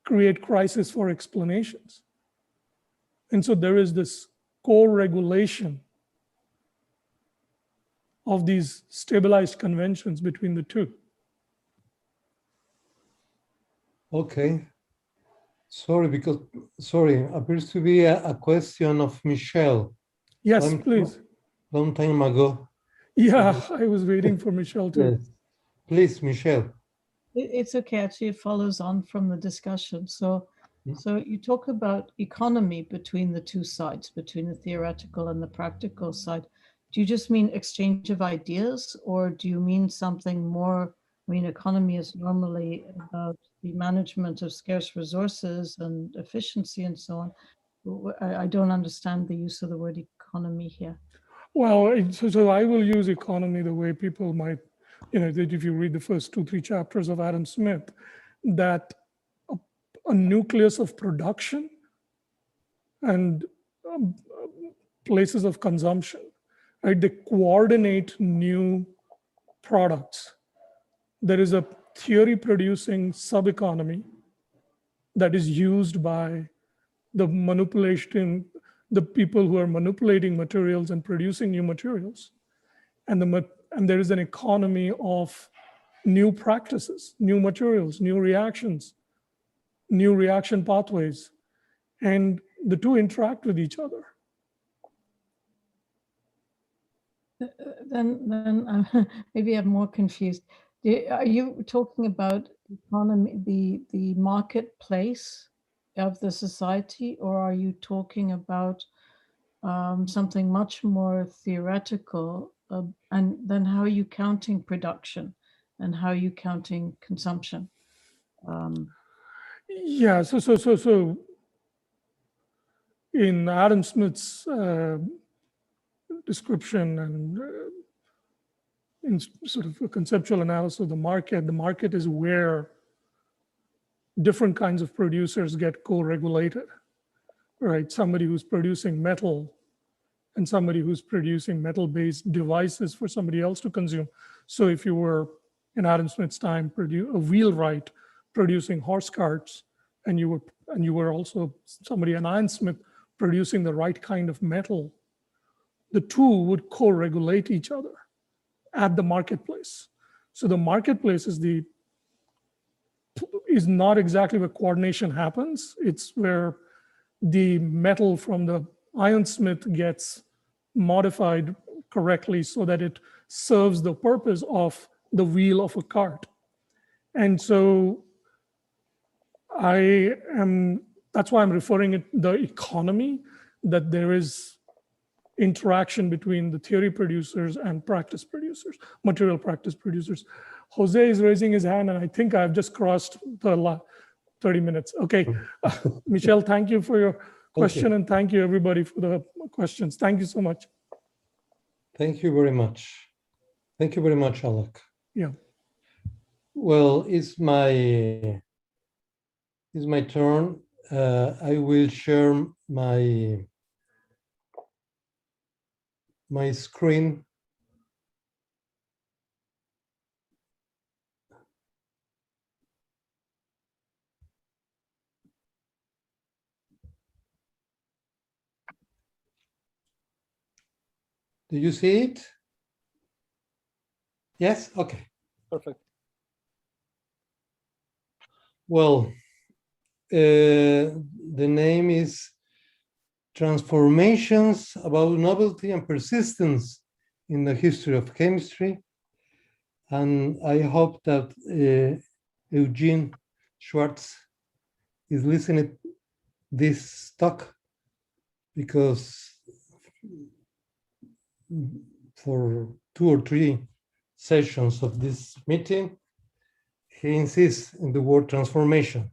create crisis for explanations. And so there is this co-regulation of these stabilized conventions between the two. Okay. Sorry, appears to be a question of Michelle. Yes, please. Long time ago. Yeah, I was waiting for Michelle too. Yes. Please, Michelle. It's okay, actually, it follows on from the discussion. So you talk about economy between the two sides, between the theoretical and the practical side. Do you just mean exchange of ideas, or do you mean something more? I mean, economy is normally about the management of scarce resources and efficiency and so on. I don't understand the use of the word economy here. Well, so I will use economy the way people might, that if you read the first 2, 3 chapters of Adam Smith, that a nucleus of production and places of consumption, right? They coordinate new products. There is a theory producing sub-economy that is used by the people who are manipulating materials and producing new materials. And there is an economy of new practices, new materials, new reactions, new reaction pathways, and the two interact with each other. Then maybe I'm more confused. Are you talking about economy, the marketplace of the society, or are you talking about something much more theoretical? And then how are you counting production, and how are you counting consumption? Yeah. So in Adam Smith's description and in sort of a conceptual analysis of the market is where different kinds of producers get co-regulated, right? Somebody who's producing metal and somebody who's producing metal-based devices for somebody else to consume. So if you were in Adam Smith's time, a wheelwright producing horse carts, and you were also somebody, an ironsmith, producing the right kind of metal, the two would co-regulate each other at the marketplace. So the marketplace is not exactly where coordination happens. It's where the metal from the ironsmith gets modified correctly so that it serves the purpose of the wheel of a cart. And so that's why I'm referring it the economy, that there is interaction between the theory producers and practice producers, material practice producers. Jose is raising his hand, and I think I've just crossed the 30 minutes. Okay, Michelle, thank you for your question, and thank you everybody for the questions. Thank you so much. Thank you very much. Thank you very much, Alec. Yeah. Well, it's my turn. I will share my screen. Do you see it? Yes? Okay. Perfect. Well, the name is Transformations About Novelty and Persistence in the History of Chemistry. And I hope that Eugene Schwartz is listening to this talk, because for 2 or 3 sessions of this meeting, he insists in the word transformation.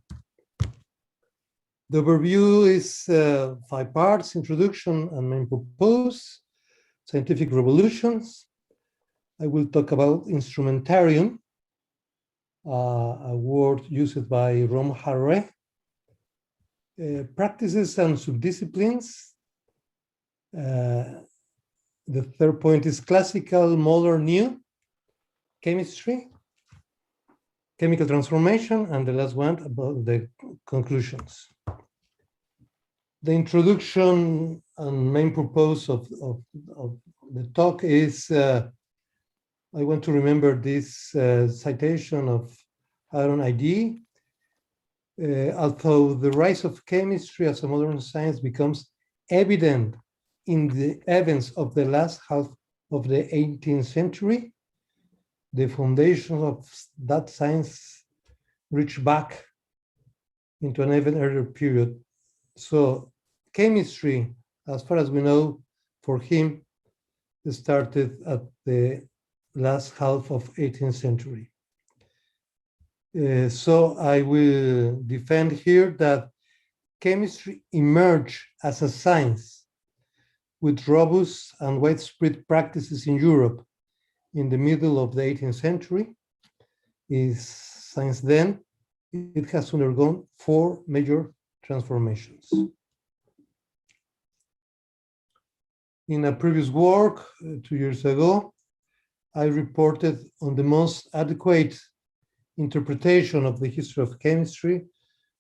The overview is 5 parts: introduction and main purpose, scientific revolutions. I will talk about instrumentarium, a word used by Rom Harre, practices and subdisciplines. The third point is classical, modern, new chemistry, chemical transformation, and the last one about the conclusions. The introduction and main purpose of the talk is, I want to remember this citation of Aaron ID. Although the rise of chemistry as a modern science becomes evident in the events of the last half of the 18th century, the foundations of that science reach back into an even earlier period. So chemistry, as far as we know, for him, started at the last half of 18th century. So I will defend here that chemistry emerged as a science with robust and widespread practices in Europe in the middle of the 18th century. Since then, it has undergone 4 major transformations. In a previous work 2 years ago, I reported on the most adequate interpretation of the history of chemistry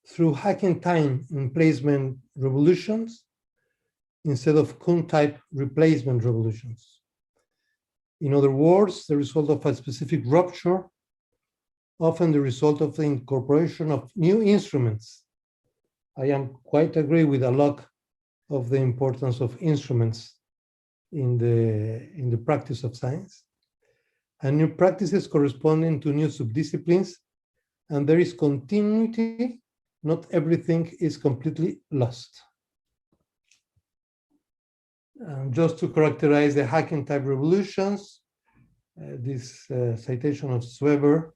through hacking time emplacement revolutions instead of Kuhn-type replacement revolutions. In other words, the result of a specific rupture, often the result of the incorporation of new instruments. I am quite agree with a lot of the importance of instruments in the practice of science, and new practices corresponding to new subdisciplines, and there is continuity. Not everything is completely lost. Just to characterize the hacking type revolutions, this citation of Sweber,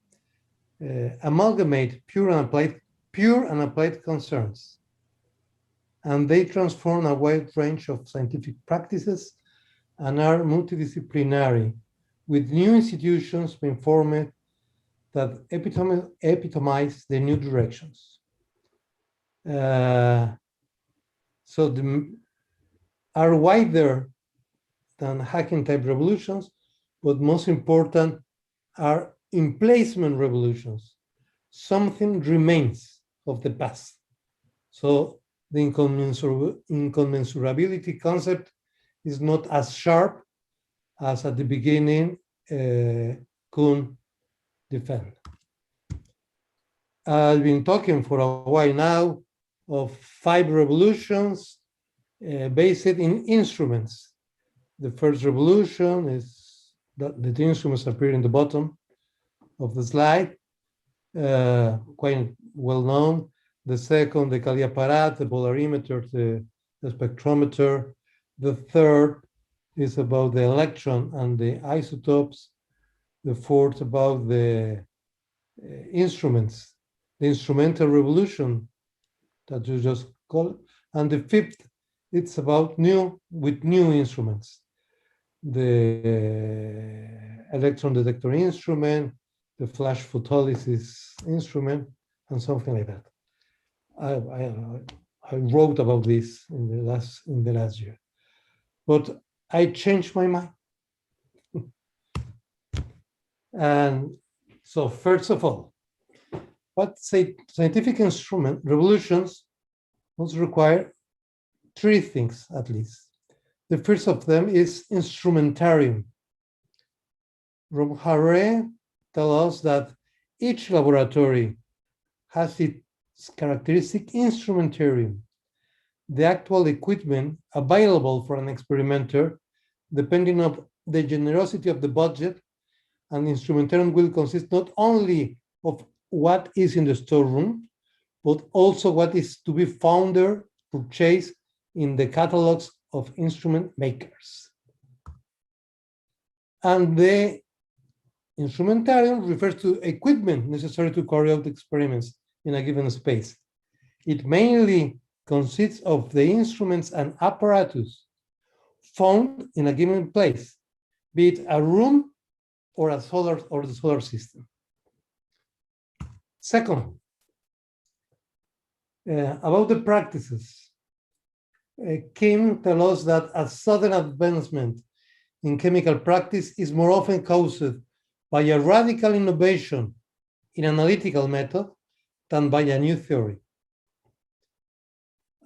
amalgamate pure and applied concerns, and they transform a wide range of scientific practices and are multidisciplinary, with new institutions being formed that epitomize the new directions. So are wider than hacking type revolutions, but most important are emplacement revolutions. Something remains of the past. So the incommensurability concept is not as sharp as at the beginning Kuhn defend. I've been talking for a while now of 5 revolutions based in instruments. The first revolution is that the instruments appear in the bottom of the slide. quite well known. The second, the Callioparat, the polarimeter, the spectrometer. The third is about the electron and the isotopes. The fourth about the instruments, the instrumental revolution that you just call it. And the fifth, it's about new instruments. The electron detector instrument, the flash photolysis instrument, and something like that. I wrote about this in the last year, but I changed my mind. And so, first of all, what scientific instrument revolutions must require three things at least. The first of them is instrumentarium. Romare tells us that each laboratory has its characteristic instrumentarium, the actual equipment available for an experimenter, depending on the generosity of the budget, and the instrumentarium will consist not only of what is in the storeroom, but also what is to be found there, purchased in the catalogs of instrument makers. And the instrumentarium refers to equipment necessary to carry out experiments in a given space. It mainly consists of the instruments and apparatus found in a given place, be it a room or the solar system. Second, about the practices. Kim tells us that a sudden advancement in chemical practice is more often caused by a radical innovation in analytical method than by a new theory.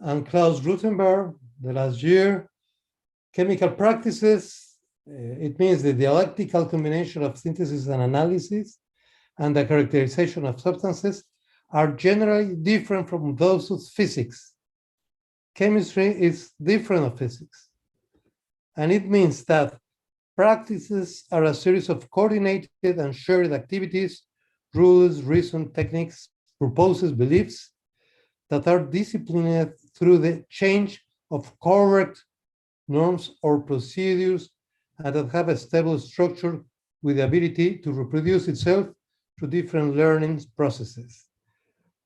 And Klaus Rutenberg, the last year, chemical practices, it means the dialectical combination of synthesis and analysis and the characterization of substances are generally different from those of physics. Chemistry is different of physics. And it means that practices are a series of coordinated and shared activities, rules, reason, techniques, purposes, beliefs that are disciplined through the change of correct norms or procedures and that have a stable structure with the ability to reproduce itself through different learning processes.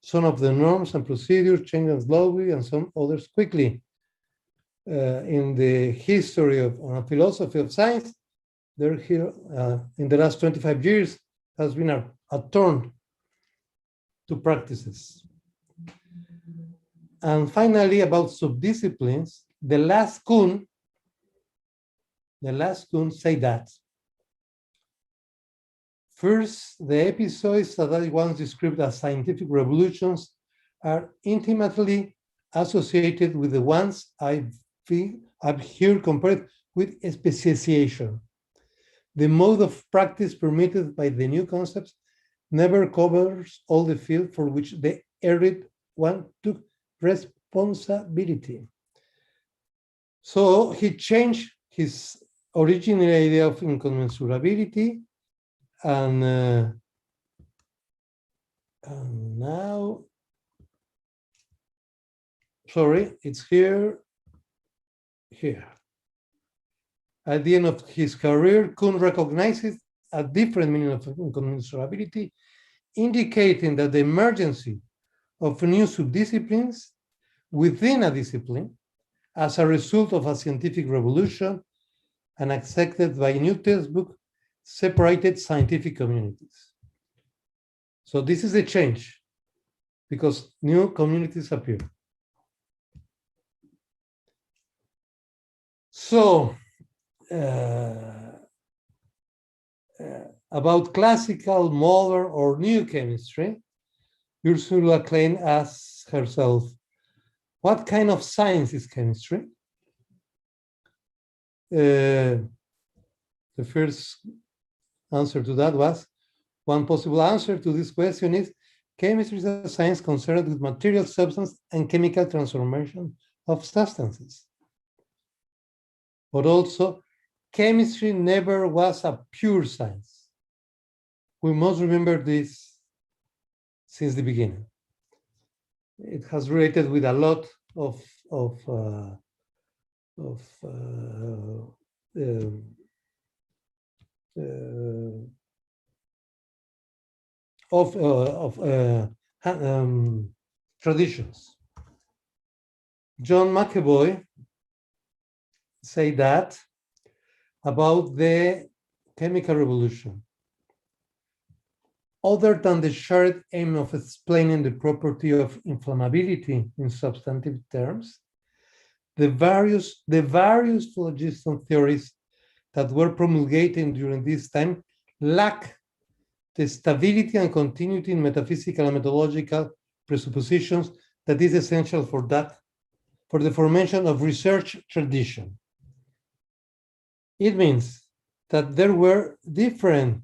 Some of the norms and procedures change slowly and some others quickly. In the history of philosophy of science, there here in the last 25 years has been a turn to practices. And finally, about subdisciplines, the last Kuhn say that first, the episodes that I once described as scientific revolutions are intimately associated with the ones I've here compared with speciation. The mode of practice permitted by the new concepts never covers all the field for which the erudite one took responsibility. So he changed his original idea of incommensurability, and now, sorry, it's here. At the end of his career, Kuhn recognizes a different meaning of incommensurability, indicating that the emergence of new subdisciplines within a discipline as a result of a scientific revolution and accepted by a new textbook separated scientific communities. So this is a change because new communities appear. So about classical, modern, or new chemistry, Ursula Klein asks herself, what kind of science is chemistry? The first answer to that was, one possible answer to this question is, chemistry is a science concerned with material substance and chemical transformation of substances. But also, chemistry never was a pure science. We must remember this since the beginning. It has related with a lot of traditions. John McAvoy said that about the chemical revolution. Other than the shared aim of explaining the property of inflammability in substantive terms, the various phlogiston theories that were promulgated during this time lack the stability and continuity in metaphysical and methodological presuppositions that is essential for the formation of research tradition. It means that there were different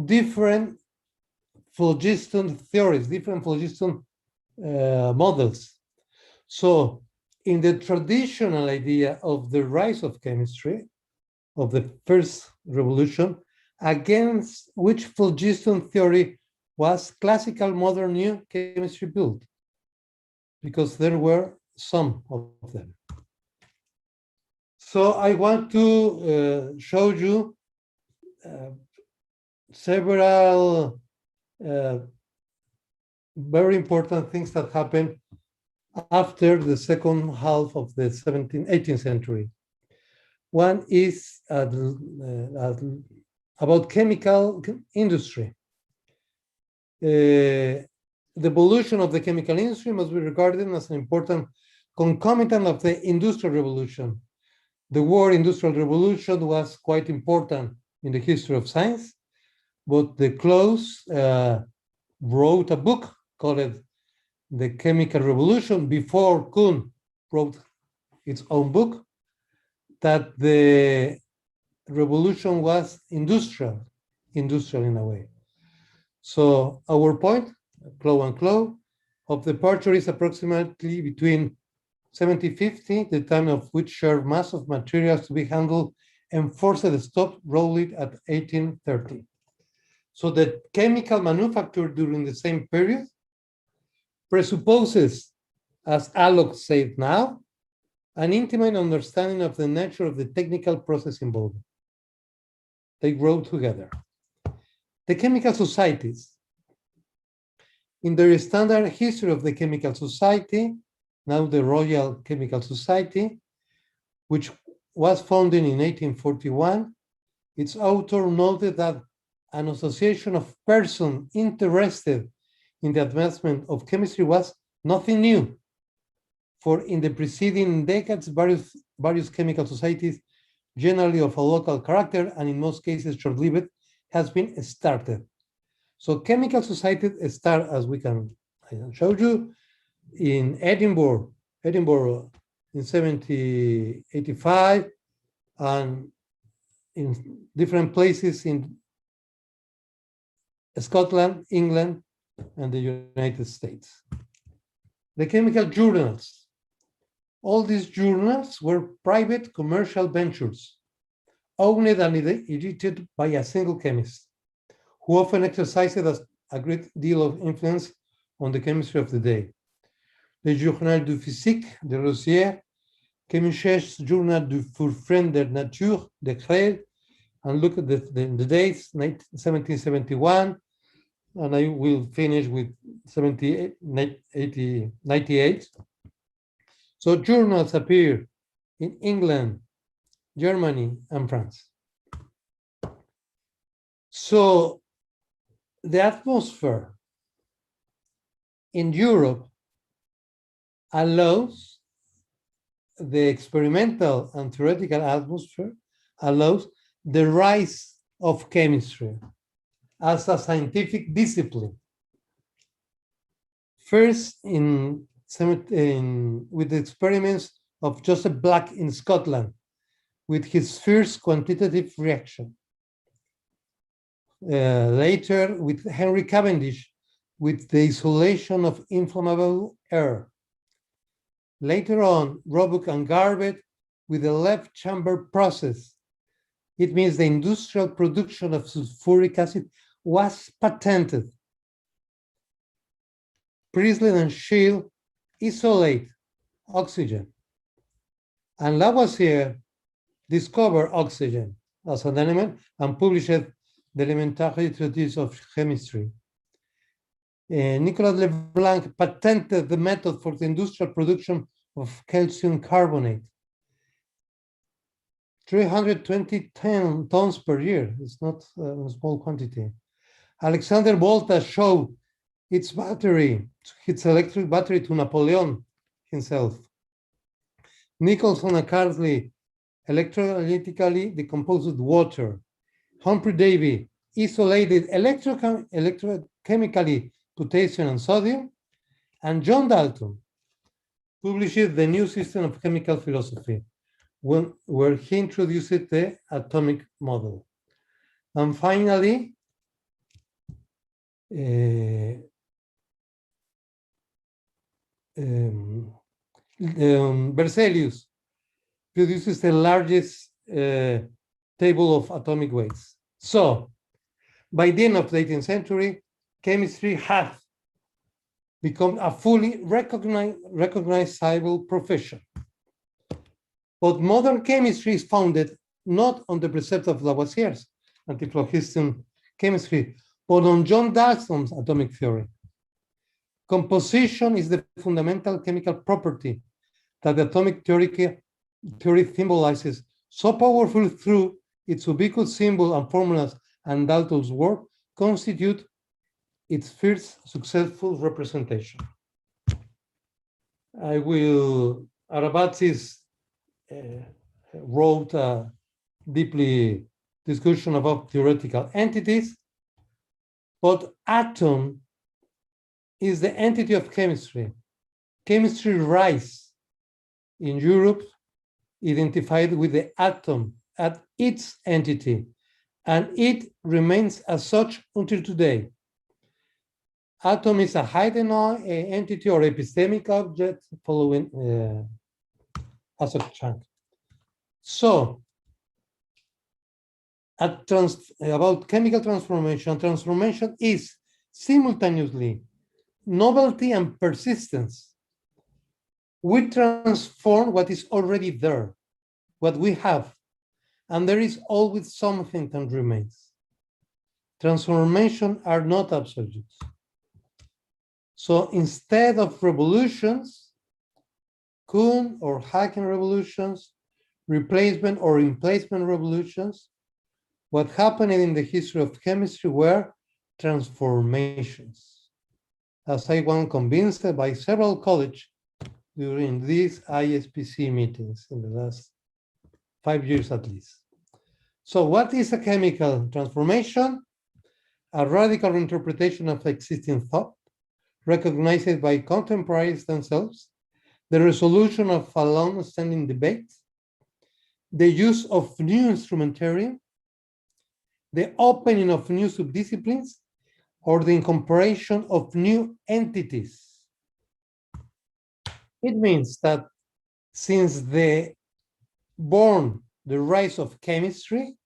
different phlogiston theories, different phlogiston models. So in the traditional idea of the rise of chemistry, of the first revolution, against which phlogiston theory was classical modern new chemistry built? Because there were some of them. So I want to show you several very important things that happened after the second half of the 18th century. One is about chemical industry. The evolution of the chemical industry must be regarded as an important concomitant of the Industrial Revolution. The word Industrial Revolution was quite important in the history of science, but de Close wrote a book called The Chemical Revolution before Kuhn wrote its own book, that the revolution was industrial in a way. So our point, Clow and Clow, of departure is approximately between 1750, the time of which shared mass of materials to be handled, and forced the stop rolling at 1830. So the chemical manufacture during the same period presupposes, as Alok said now, an intimate understanding of the nature of the technical process involved. They grow together. The chemical societies. In the standard history of the chemical society, now the Royal Chemical Society, which was founded in 1841, its author noted that an association of persons interested in the advancement of chemistry was nothing new. For in the preceding decades, various chemical societies, generally of a local character and in most cases short-lived, has been started. So chemical societies start, as we can show you, in Edinburgh in 1785, and in different places in Scotland, England, and the United States. The chemical journals. All these journals were private commercial ventures, owned and edited by a single chemist, who often exercised a great deal of influence on the chemistry of the day. Le Journal du Physique de Rosière, Chemisch's Journal du Furfren der Nature de Creel, and look at the dates, 1771, and I will finish with 98. So journals appear in England, Germany, and France. So the atmosphere in Europe allows the experimental and theoretical atmosphere allows the rise of chemistry as a scientific discipline. First, with the experiments of Joseph Black in Scotland, with his first quantitative reaction. Later, with Henry Cavendish, with the isolation of inflammable air. Later on, Roebuck and Garbutt with the left chamber process, It means the industrial production of sulfuric acid was patented. Priestley and Scheele isolate oxygen, and Lavoisier discovered oxygen as an element and published the Elementary Treatise of Chemistry. Nicolas Leblanc patented the method for the industrial production of calcium carbonate. 320 tons per year. It's not a small quantity. Alexander Volta showed its electric battery to Napoleon himself. Nicholson and Carsley electrolytically decomposed water. Humphrey Davy isolated electrochemically potassium and sodium. And John Dalton published the new system of chemical philosophy, where he introduced the atomic model. And finally, Berzelius produces the largest table of atomic weights. So, by the end of the 18th century, chemistry had become a fully recognizable profession. But modern chemistry is founded not on the precept of Lavoisier's antiphlogiston chemistry, but on John Dalton's atomic theory. Composition is the fundamental chemical property that the atomic theory symbolizes so powerful through its ubiquitous symbol and formulas, and Dalton's work constitute its first successful representation. Arabatzis wrote a deeply discussion about theoretical entities, but atom is the entity of chemistry. Chemistry rise in Europe identified with the atom as its entity, and it remains as such until today. Atom is a hidden entity or epistemic object following Asok Chang. So, about chemical transformation, transformation is simultaneously novelty and persistence. We transform what is already there, what we have, and there is always something that remains. Transformation are not absolutes. So instead of revolutions, Kuhn or Haken revolutions, replacement or replacement revolutions, what happened in the history of chemistry were transformations. As I was convinced by several colleagues during these ISPC meetings in the last 5 years at least. So what is a chemical transformation? A radical reinterpretation of existing thought, recognized by contemporaries themselves, the resolution of a long-standing debate, the use of new instrumentarium, the opening of new subdisciplines, or the incorporation of new entities. It means that since the rise of chemistry,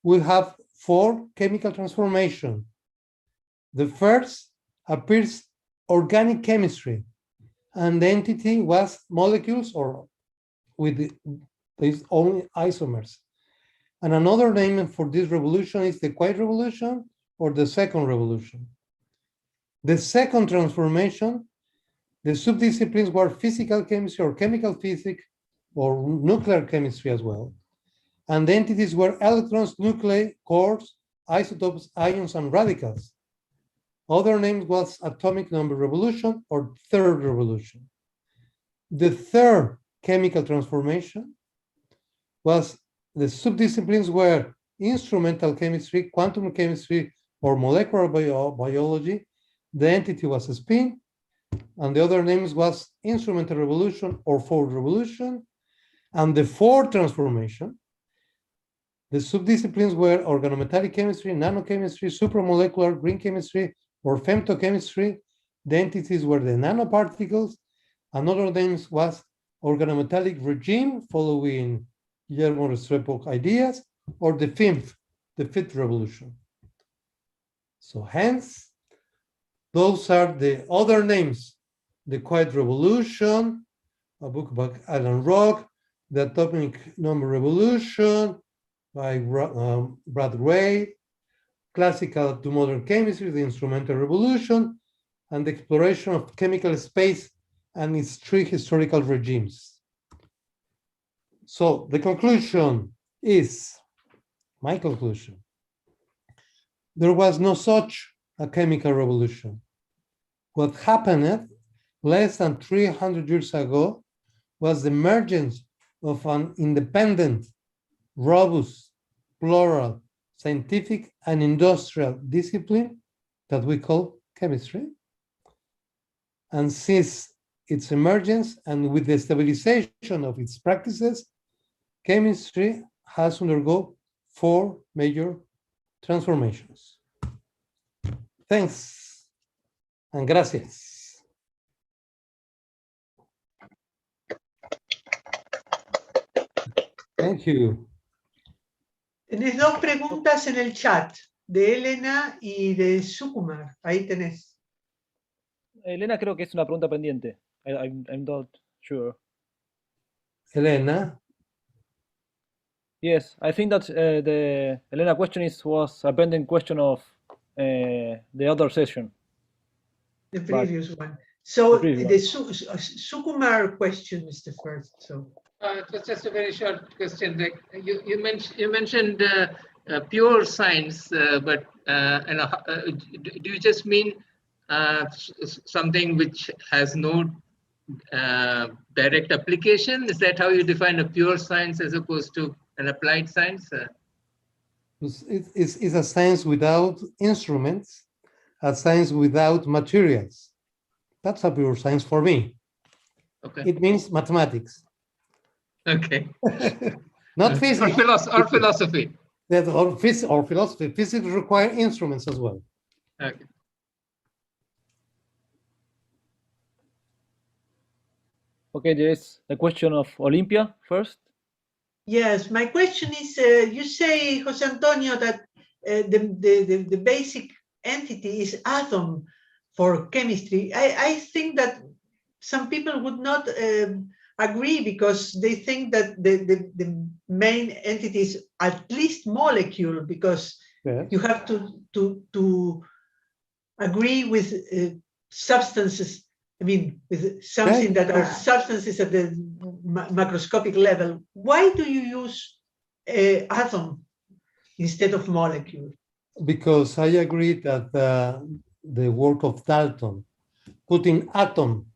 we have 4 chemical transformations. The first appears organic chemistry, and the entity was molecules or with its own isomers. And another name for this revolution is the Quiet Revolution or the Second Revolution. The second transformation, the subdisciplines were physical chemistry or chemical physics or nuclear chemistry as well. And the entities were electrons, nuclei, cores, isotopes, ions, and radicals. Other name was atomic number revolution or third revolution. The third chemical transformation was the subdisciplines were instrumental chemistry, quantum chemistry, or molecular biology. The entity was a spin, and the other names was instrumental revolution or fourth revolution. And the fourth transformation, the subdisciplines were organometallic chemistry, nanochemistry, supramolecular, green chemistry, or femtochemistry. The entities were the nanoparticles. Another name was organometallic regime, following Guillermo Restrepo ideas, or the fifth revolution. So hence, those are the other names: the Quiet Revolution, a book by Alan Rock, the Atomic Number Revolution by Brad Gray, Classical to Modern Chemistry, the Instrumental Revolution, and the Exploration of Chemical Space and its three historical regimes. So the conclusion is, my conclusion, there was no such a chemical revolution. What happened less than 300 years ago was the emergence of an independent, robust, plural, scientific and industrial discipline that we call chemistry. And since its emergence and with the stabilization of its practices, chemistry has undergone 4 major transformations. Thanks and gracias. Thank you. Tenés 2 preguntas en el chat, de Elena y de Sukumar. Ahí tenés. Elena creo que es una pregunta pendiente. I'm not sure. Elena? Yes, I think that the Elena question was a pending question of the other session. The previous one. So the Sukumar question is the first. So it was just a very short question. Like you mentioned pure science, but do you just mean something which has no direct application? Is that how you define a pure science as opposed to an applied science? It's a science without instruments, a science without materials. That's a pure science for me. Okay. It means mathematics. Okay. Not physics. Or philosophy. Or philosophy. Physics require instruments as well. Okay. Okay, there is a question of Olympia first. Yes, my question is, you say, Jose Antonio, that the basic entity is atom for chemistry. I think that some people would not agree, because they think that the main entity is at least molecule, because you have to agree with substances. I mean, with something that are substances at the macroscopic level. Why do you use atom instead of molecule? Because I agree that the work of Dalton, putting atom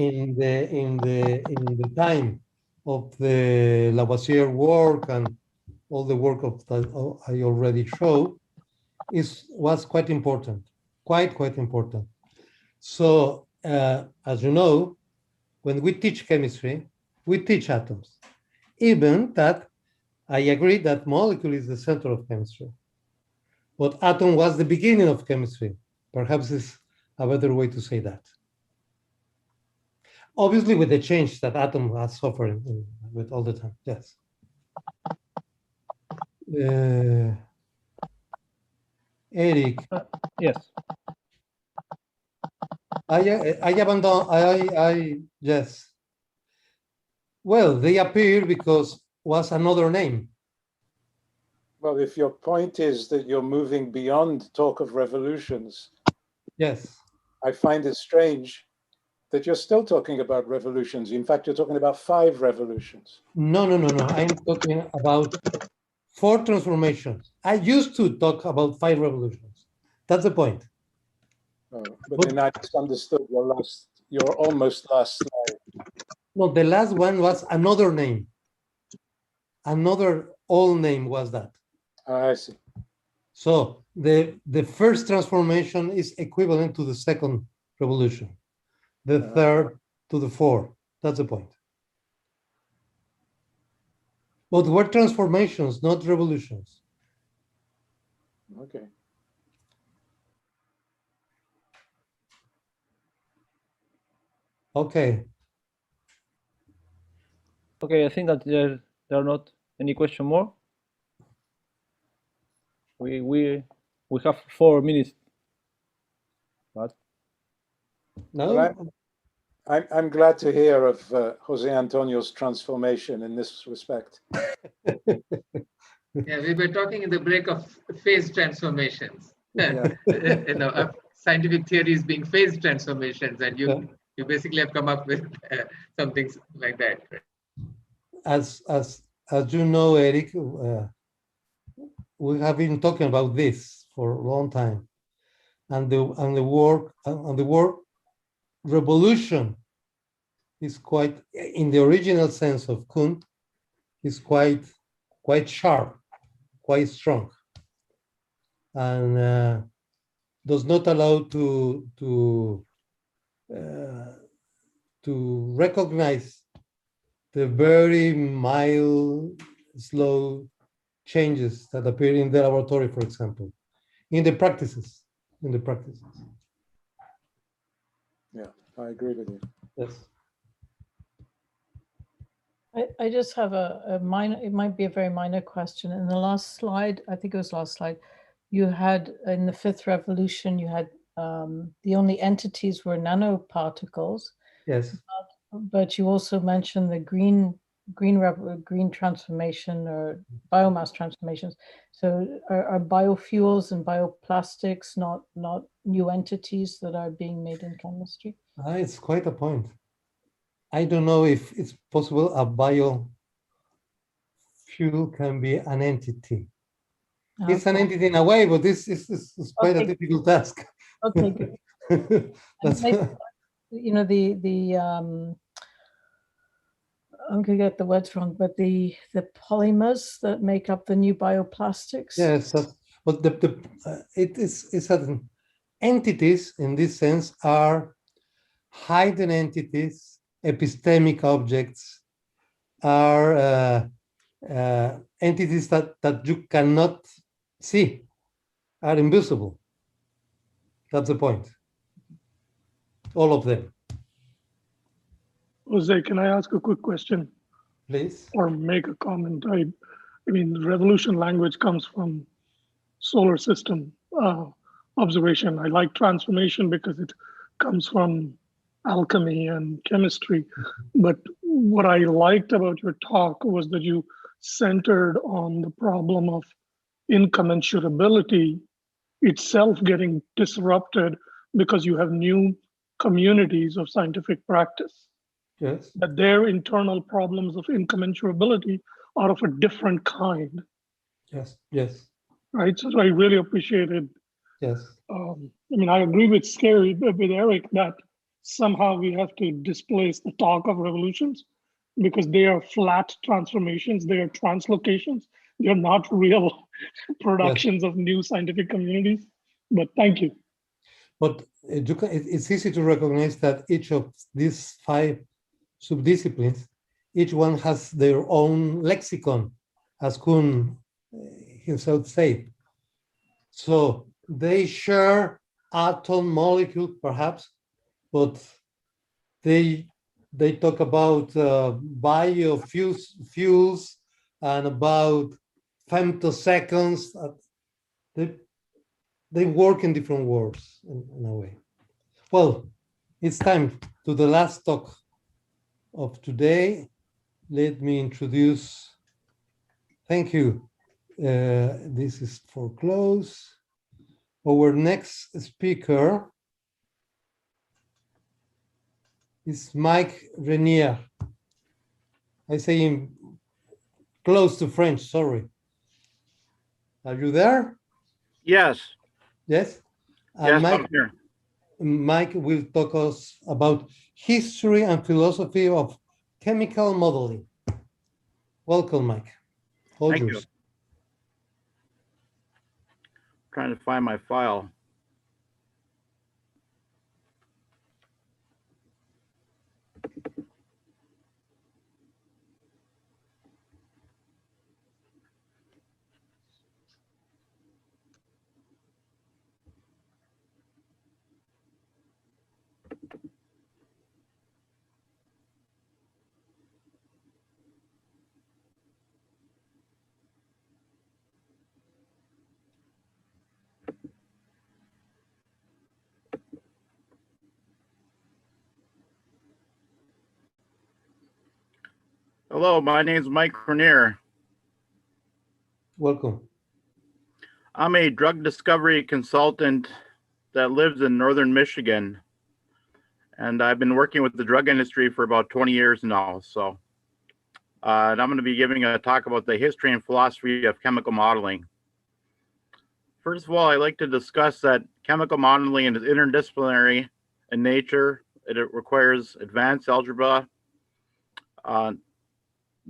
in the time of the Lavoisier work and all the work of that I already showed, was quite important, quite important. So, as you know, when we teach chemistry, we teach atoms. Even that, I agree that molecule is the center of chemistry. But atom was the beginning of chemistry. Perhaps it's a better way to say that. Obviously, with the change that atom has suffered with all the time, yes. Eric. Yes. Yes. Well, they appear because was another name. Well, if your point is that you're moving beyond talk of revolutions, yes, I find it strange that you're still talking about revolutions. In fact, you're talking about 5 revolutions. No. I'm talking about 4 transformations. I used to talk about 5 revolutions. That's the point. Oh, but then I misunderstood your almost last slide. No, the last one was another name. Another old name was that. I see. So the first transformation is equivalent to the second revolution. The third to the fourth. That's the point. But were transformations, not revolutions. Okay. Okay. Okay, I think that there are not any question more. We have 4 minutes. What? No. Well, I'm glad to hear of Jose Antonio's transformation in this respect. Yeah, we were talking in the break of phase transformations. Yeah. Scientific theories being phase transformations, and you basically have come up with some things like that. As you know, Eric, we have been talking about this for a long time, and the word revolution is quite, in the original sense of Kuhn, is quite sharp, quite strong, and does not allow to recognize the very mild, slow changes that appear in the laboratory, for example, in the practices. Yeah, I agree with you. Yes. I just have a minor, it might be a very minor question. In the last slide, I think it was last slide, you had in the fifth revolution, you had the only entities were nanoparticles. Yes. But you also mentioned the green transformation or biomass transformations. So are biofuels and bioplastics not new entities that are being made in chemistry? It's quite a point. I don't know if it's possible a biofuel can be an entity. Okay. It's an entity in a way, but this is quite a difficult task. Okay, good. You know, I'm going to get the words wrong, but the polymers that make up the new bioplastics. Yes, but it's entities in this sense are hidden entities, epistemic objects, are entities that you cannot see, are invisible. That's the point. All of them. Jose, can I ask a quick question? Please. Or make a comment? I mean, revolution language comes from solar system observation. I like transformation because it comes from alchemy and chemistry. But what I liked about your talk was that you centered on the problem of incommensurability itself getting disrupted because you have new communities of scientific practice. Yes. That their internal problems of incommensurability are of a different kind. Yes, yes. Right, so I really appreciated. Yes. I mean, I agree with Eric that somehow we have to displace the talk of revolutions because they are flat transformations, they are translocations, they're not real productions of new scientific communities. But thank you. But it's easy to recognize that each of these 5 subdisciplines, each one has their own lexicon, as Kuhn himself said. So they share atom molecule, perhaps, but they talk about biofuels and about femtoseconds. They work in different worlds in a way. Well, it's time to the last talk of today. Let me introduce, thank you. This is for close. Our next speaker is Mike Renier. I say him close to French, sorry. Are you there? Yes. Yes? Yes, I'm here. Mike will talk us about history and philosophy of chemical modeling. Welcome, Mike. Thank you. Trying to find my file. Hello, my name is Mike Grenier. Welcome. I'm a drug discovery consultant that lives in northern Michigan. And I've been working with the drug industry for about 20 years now. So, and I'm going to be giving a talk about the history and philosophy of chemical modeling. First of all, I'd like to discuss that chemical modeling is interdisciplinary in nature. It requires advanced algebra,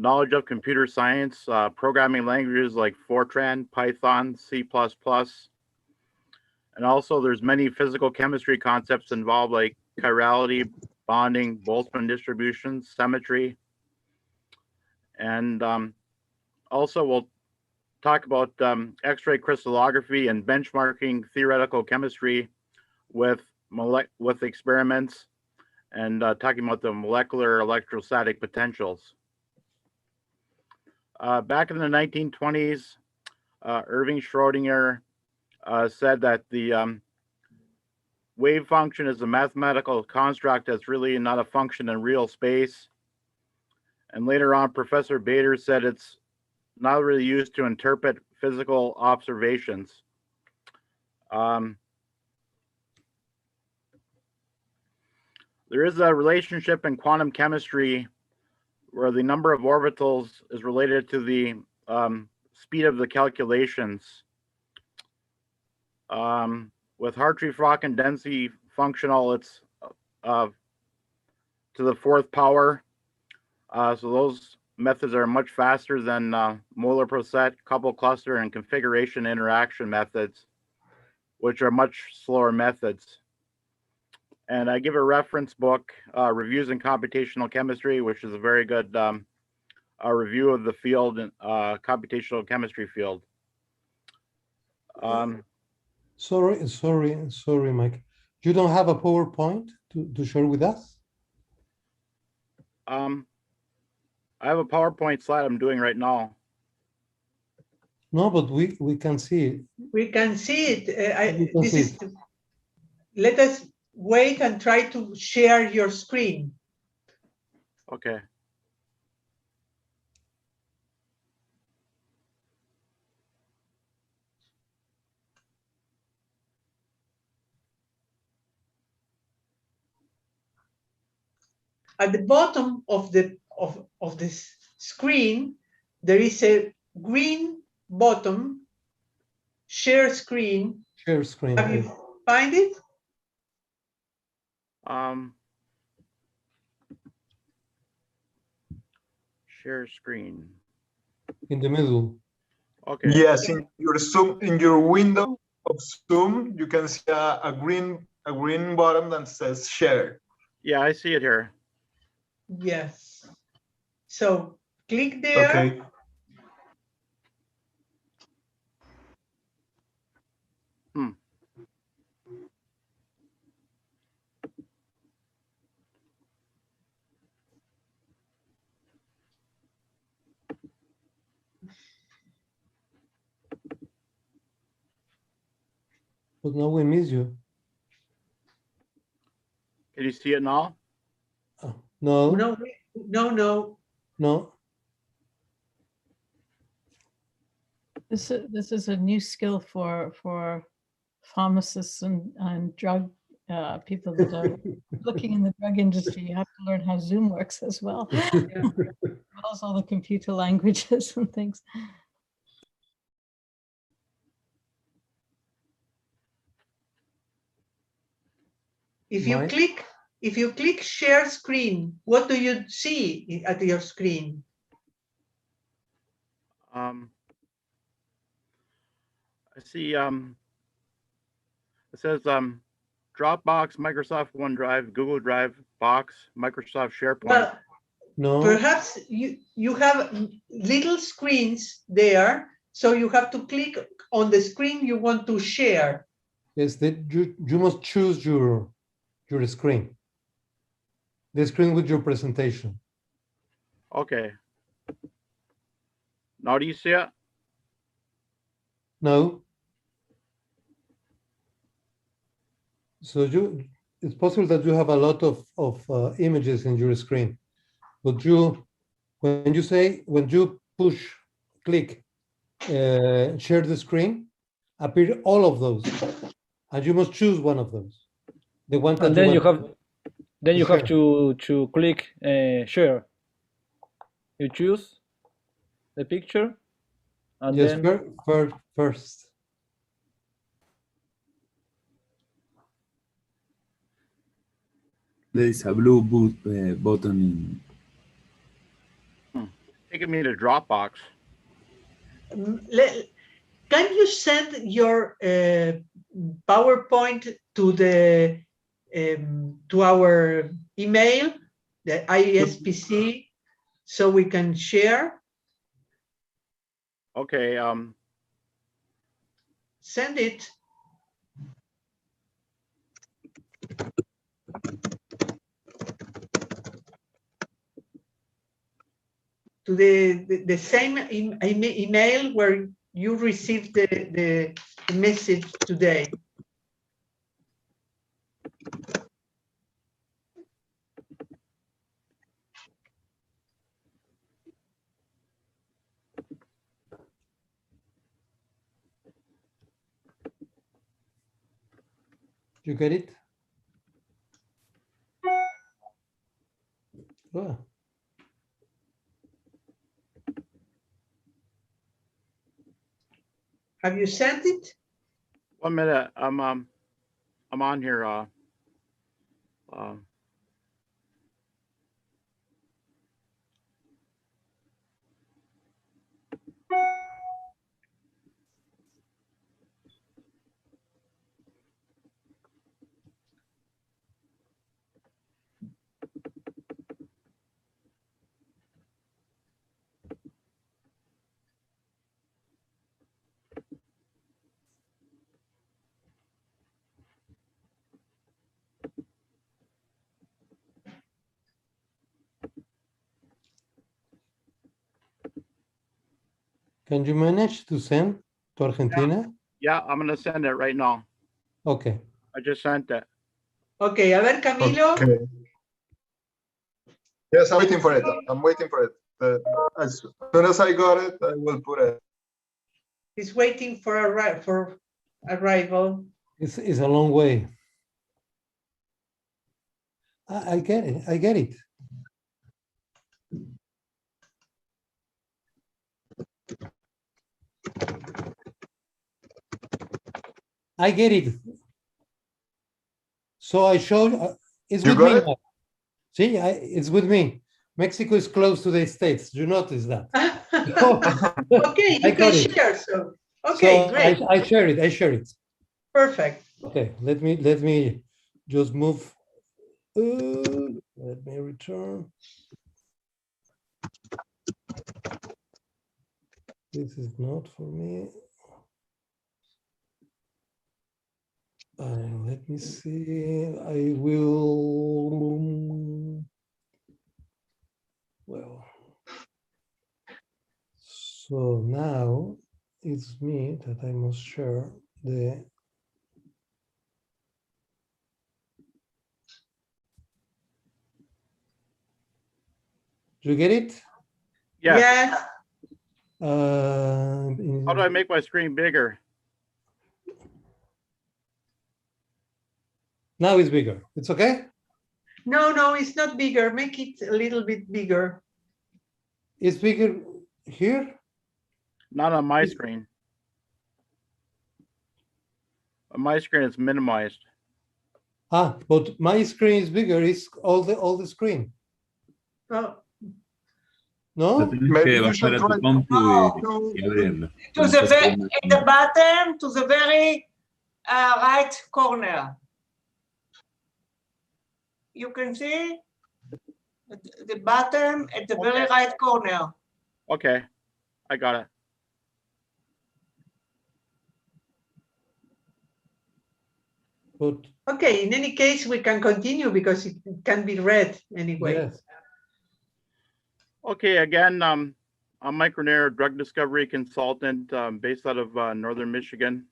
knowledge of computer science, programming languages like Fortran, Python, C++. And also there's many physical chemistry concepts involved like chirality, bonding, Boltzmann distributions, symmetry. And also we'll talk about X-ray crystallography and benchmarking theoretical chemistry with experiments and talking about the molecular electrostatic potentials. Back in the 1920s, Irving Schrödinger said that the wave function is a mathematical construct that's really not a function in real space. And later on, Professor Bader said it's not really used to interpret physical observations. There is a relationship in quantum chemistry where the number of orbitals is related to the speed of the calculations. With Hartree-Fock density functional, it's to the fourth power. So those methods are much faster than molar per set, couple cluster, and configuration interaction methods, which are much slower methods. And I give a reference book, Reviews in Computational Chemistry, which is a very good review of the field, computational chemistry field. Sorry, Mike. You don't have a PowerPoint to share with us? I have a PowerPoint slide I'm doing right now. No, but we can see it. We can see it. Let us wait and try to share your screen. Okay. At the bottom of this screen, there is a green button, share screen. Share screen. Have you find it? Share screen. In the middle. Okay. Yes, in your Zoom, in your window of Zoom, you can see a green button that says share. Yeah, I see it here. Yes. So click there. Okay. But now we miss you. Can you see it now? No. No. This is a new skill for pharmacists and drug people that are looking in the drug industry. You have to learn how Zoom works as well. Also all the computer languages and things. If you click share screen, what do you see at your screen? I see it says Dropbox, Microsoft OneDrive, Google Drive, Box, Microsoft SharePoint. Well, no. Perhaps you have little screens there, so you have to click on the screen you want to share. Yes, you must choose your screen. The screen with your presentation. Okay. Now do you see it? No. So it's possible that you have a lot of images in your screen, but you when you click, share the screen, appear all of those, and you must choose one of those. The one that and then you have to click share. You choose the picture, and yes, then first. There is a blue button in. Taking me to Dropbox. Can you send your PowerPoint to the to our email, the ISPC, so we can share? Okay. Send it. To the same email where you received the message today. You get it? Oh. Have you sent it? 1 minute. I'm on here. Can you manage to send to Argentina? Yeah, I'm gonna send it right now. Okay. I just sent it. Okay, a ver, Camilo. Okay. Yes, I'm waiting for it. I'm waiting for it. As soon as I got it, I will put it. He's waiting for arrival. It's a long way. I get it. I get it. I get it. So I showed it's with me now. See, it's with me. Mexico is close to the States. You notice that? Okay, you can share. So okay, great. I share it. I share it. Perfect. Okay, let me just move. Let me return. This is not for me. Let me see. I will. Well. So now it's me that I must share the. Do you get it? Yes. Yes. How do I make my screen bigger? Now it's bigger. It's okay? No, it's not bigger. Make it a little bit bigger. It's bigger here? Not on my screen. On my screen, it's minimized. But my screen is bigger. It's all the screen. Oh. No? Maybe you should try to the bottom, to the very right corner. You can see the bottom at the very right corner. Okay, I got it. But okay, in any case, we can continue because it can be read anyway. Yes. Okay, again, I'm Mike Renier, drug discovery consultant based out of Northern Michigan.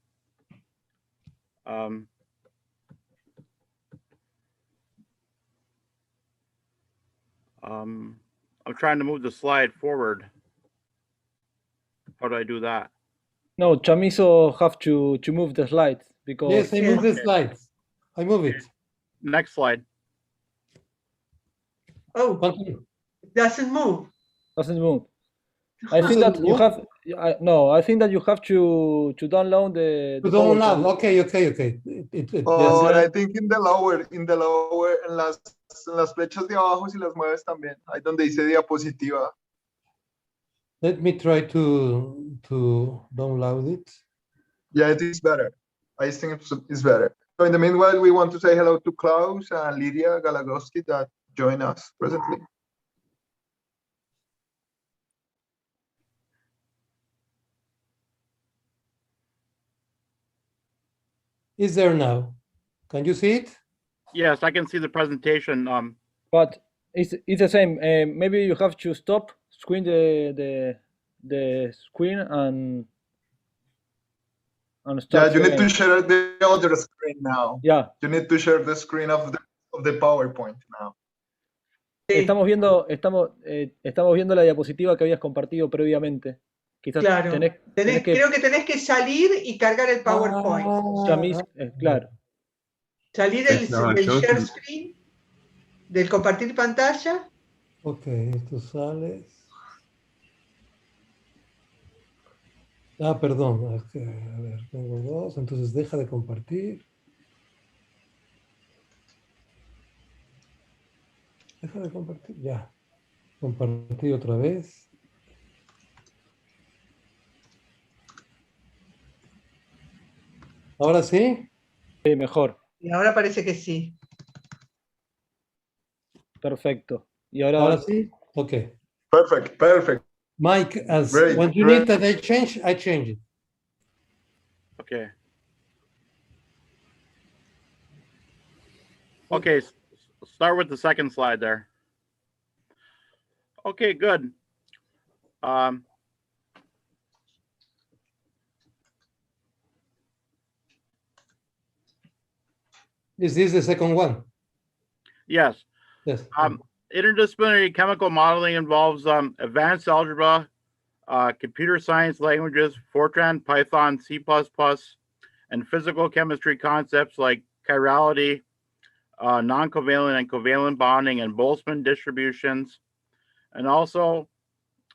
I'm trying to move the slide forward. How do I do that? No, Chamizo have to move the slides because. Yes, I move the slides. I move it. Next slide. Oh, it doesn't move. Doesn't move. I think that you have. I think that you have to download the. To download. Okay. Oh, I think in the lower, en las flechas de abajo, si las mueves también, ahí donde dice diapositiva. Let me try to download it. Yeah, it is better. I think it's better. So in the meanwhile, we want to say hello to Klaus and Lydia Galagowski that join us presently. Is there now? Can you see it? Yes, I can see the presentation. But it's the same. Maybe you have to stop screen the screen and start. Yeah, you need to share the other screen now. Yeah. You need to share the screen of the PowerPoint now. Estamos viendo la diapositiva que habías compartido previamente. Quizás claro. Creo que tenés que salir y cargar el PowerPoint. Claro. Salir del share screen, del compartir pantalla. Ok, esto sale. Perdón. A ver, tengo dos, entonces deja de compartir. Deja de compartir, ya. Compartir otra vez. ¿Ahora sí? Sí, mejor. Y ahora parece que sí. Perfecto. ¿Y ahora sí? Ok. Perfect. Mike, great, when you need that I change it. Okay. Okay, start with the second slide there. Okay, good. Is this the second one? Yes. Yes. Interdisciplinary chemical modeling involves advanced algebra, computer science languages, Fortran, Python, C++, and physical chemistry concepts like chirality, non-covalent and covalent bonding, and Boltzmann distributions. And also,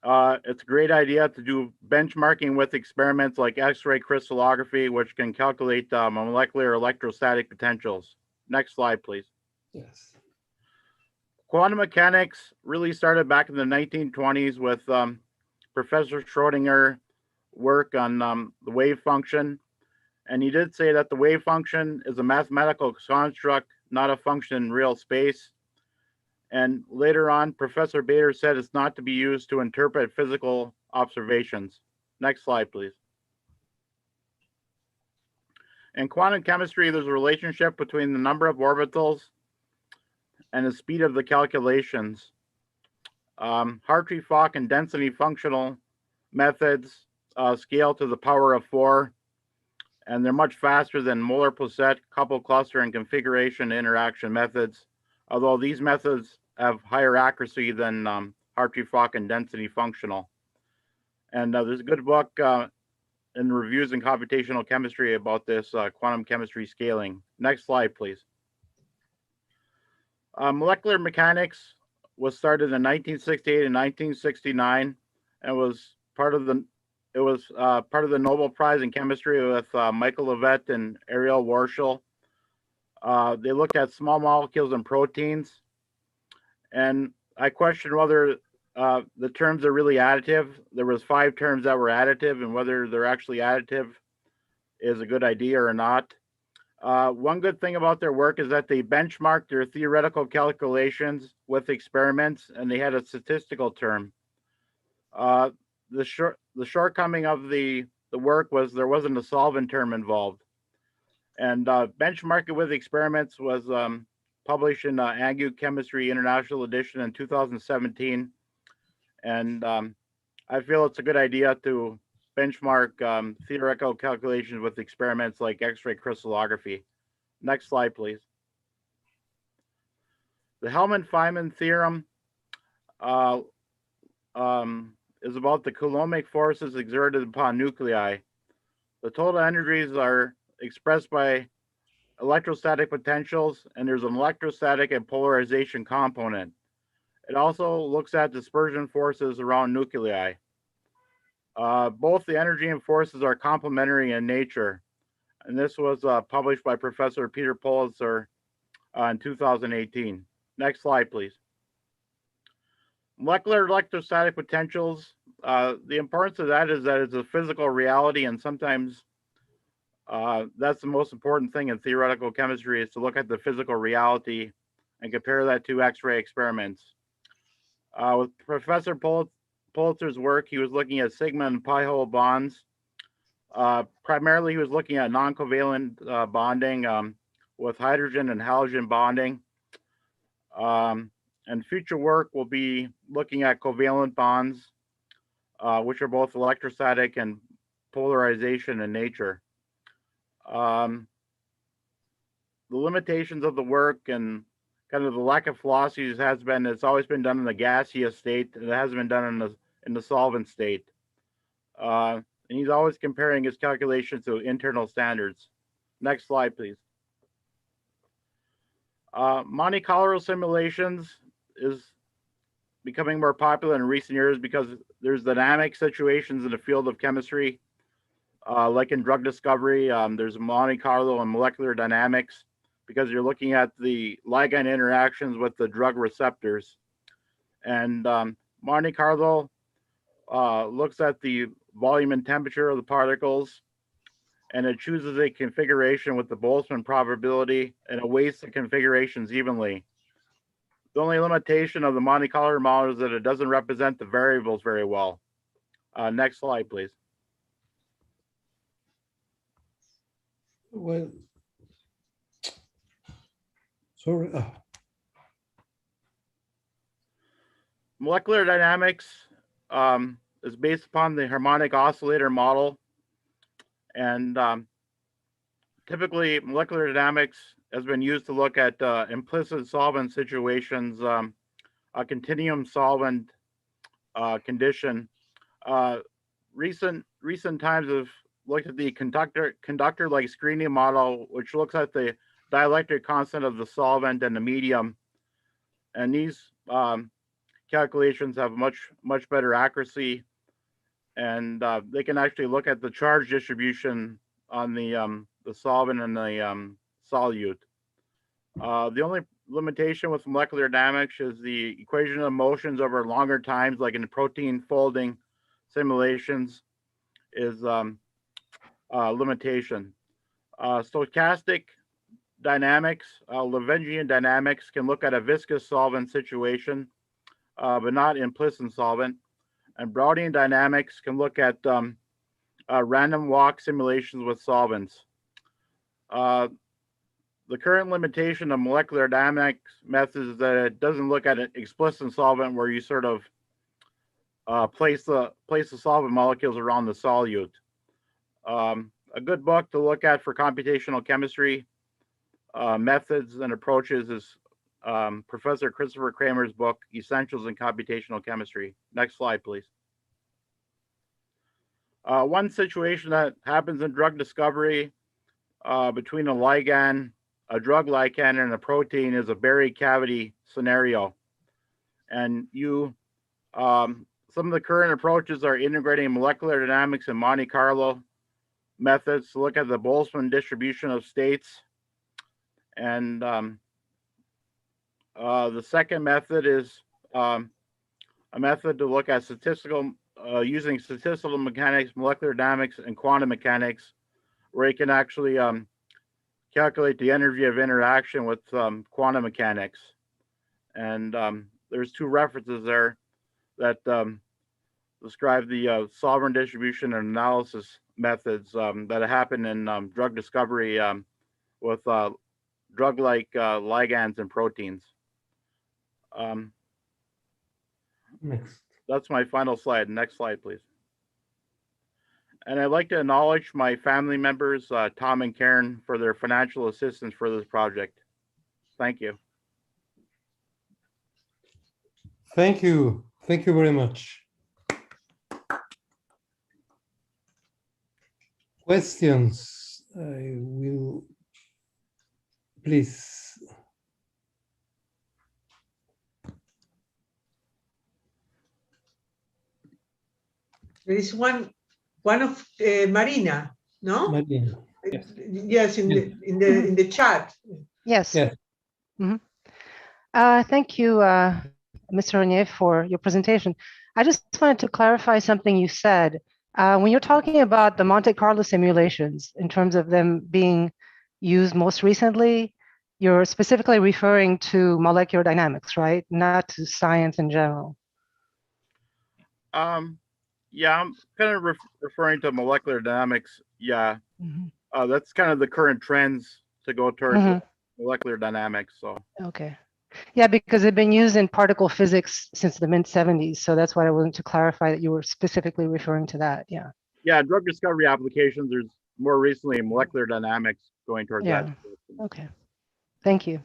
it's a great idea to do benchmarking with experiments like X-ray crystallography, which can calculate molecular electrostatic potentials. Next slide, please. Yes. Quantum mechanics really started back in the 1920s with Professor Schrödinger work on the wave function. And he did say that the wave function is a mathematical construct, not a function in real space. And later on, Professor Bader said it's not to be used to interpret physical observations. Next slide, please. In quantum chemistry, there's a relationship between the number of orbitals and the speed of the calculations. Hartree-Fock and density functional methods scale to the power of 4, and they're much faster than Moeller-Poset, couple cluster, and configuration interaction methods, although these methods have higher accuracy than Hartree-Fock and density functional. And there's a good book in Reviews in Computational Chemistry about this quantum chemistry scaling. Next slide, please. Molecular mechanics was started in 1968 and 1969, and was part of the Nobel Prize in Chemistry with Michael Levet and Ariel Warshel. They looked at small molecules and proteins, and I question whether the terms are really additive. There was 5 terms that were additive, and whether they're actually additive is a good idea or not. One good thing about their work is that they benchmarked their theoretical calculations with experiments, and they had a statistical term. The shortcoming of the work was there wasn't a solvent term involved. And benchmarking with experiments was published in Angu Chemistry International Edition in 2017. And I feel it's a good idea to benchmark theoretical calculations with experiments like X-ray crystallography. Next slide, please. The Hellman-Feynman theorem is about the coulombic forces exerted upon nuclei. The total energies are expressed by electrostatic potentials, and there's an electrostatic and polarization component. It also looks at dispersion forces around nuclei. Both the energy and forces are complementary in nature, and this was published by Professor Peter Pulitzer in 2018. Next slide, please. Molecular electrostatic potentials, the importance of that is that it's a physical reality, and sometimes that's the most important thing in theoretical chemistry, is to look at the physical reality and compare that to X-ray experiments. With Professor Pulitzer's work, he was looking at sigma and pi hole bonds. Primarily, he was looking at non-covalent bonding with hydrogen and halogen bonding. And future work will be looking at covalent bonds, which are both electrostatic and polarization in nature. The limitations of the work and kind of the lack of velocities has been, it's always been done in the gaseous state, and it hasn't been done in the solvent state. And he's always comparing his calculations to internal standards. Next slide, please. Monte Carlo simulations is becoming more popular in recent years because there's dynamic situations in the field of chemistry. Like in drug discovery, there's Monte Carlo and molecular dynamics, because you're looking at the ligand interactions with the drug receptors. And Monte Carlo looks at the volume and temperature of the particles, and it chooses a configuration with the Boltzmann probability, and it weights the configurations evenly. The only limitation of the Monte Carlo model is that it doesn't represent the variables very well. Next slide, please. Well, sorry. Molecular dynamics is based upon the harmonic oscillator model. And typically, molecular dynamics has been used to look at implicit solvent situations, a continuum solvent condition. Recent times have looked at the conductor-like screening model, which looks at the dielectric constant of the solvent and the medium. And these calculations have much better accuracy, and they can actually look at the charge distribution on the solvent and the solute. The only limitation with molecular dynamics is the equation of motions over longer times, like in the protein folding simulations, is limitation. Stochastic dynamics, Lagrangian dynamics can look at a viscous solvent situation, but not implicit solvent. And Brownian dynamics can look at random walk simulations with solvents. The current limitation of molecular dynamics methods is that it doesn't look at an explicit solvent where you sort of place the solvent molecules around the solute. A good book to look at for computational chemistry methods and approaches is Professor Christopher Kramer's book, Essentials in Computational Chemistry. Next slide, please. One situation that happens in drug discovery between a ligand, a drug ligand, and a protein is a buried cavity scenario. And some of the current approaches are integrating molecular dynamics and Monte Carlo methods to look at the Boltzmann distribution of states. And the second method is a method to look at using statistical mechanics, molecular dynamics, and quantum mechanics, where you can actually calculate the energy of interaction with quantum mechanics. And there's two references there that describe the solvent distribution and analysis methods that happen in drug discovery with drug-like ligands and proteins. Next. That's my final slide. Next slide, please. And I'd like to acknowledge my family members, Tom and Karen, for their financial assistance for this project. Thank you. Thank you. Thank you very much. questions, I will please. There is one of Marina, no? Marina. Yes, in the chat. Yes. Yes. Thank you, Mr. Renier, for your presentation. I just wanted to clarify something you said. When you're talking about the Monte Carlo simulations, in terms of them being used most recently, you're specifically referring to molecular dynamics, right? Not to science in general. Yeah, I'm kind of referring to molecular dynamics. Yeah, that's kind of the current trends to go towards molecular dynamics. So. Okay. Yeah, because they've been used in particle physics since the mid-70s. So that's why I wanted to clarify that you were specifically referring to that. Yeah. Yeah, drug discovery applications. There's more recently molecular dynamics going towards that. Okay. Thank you.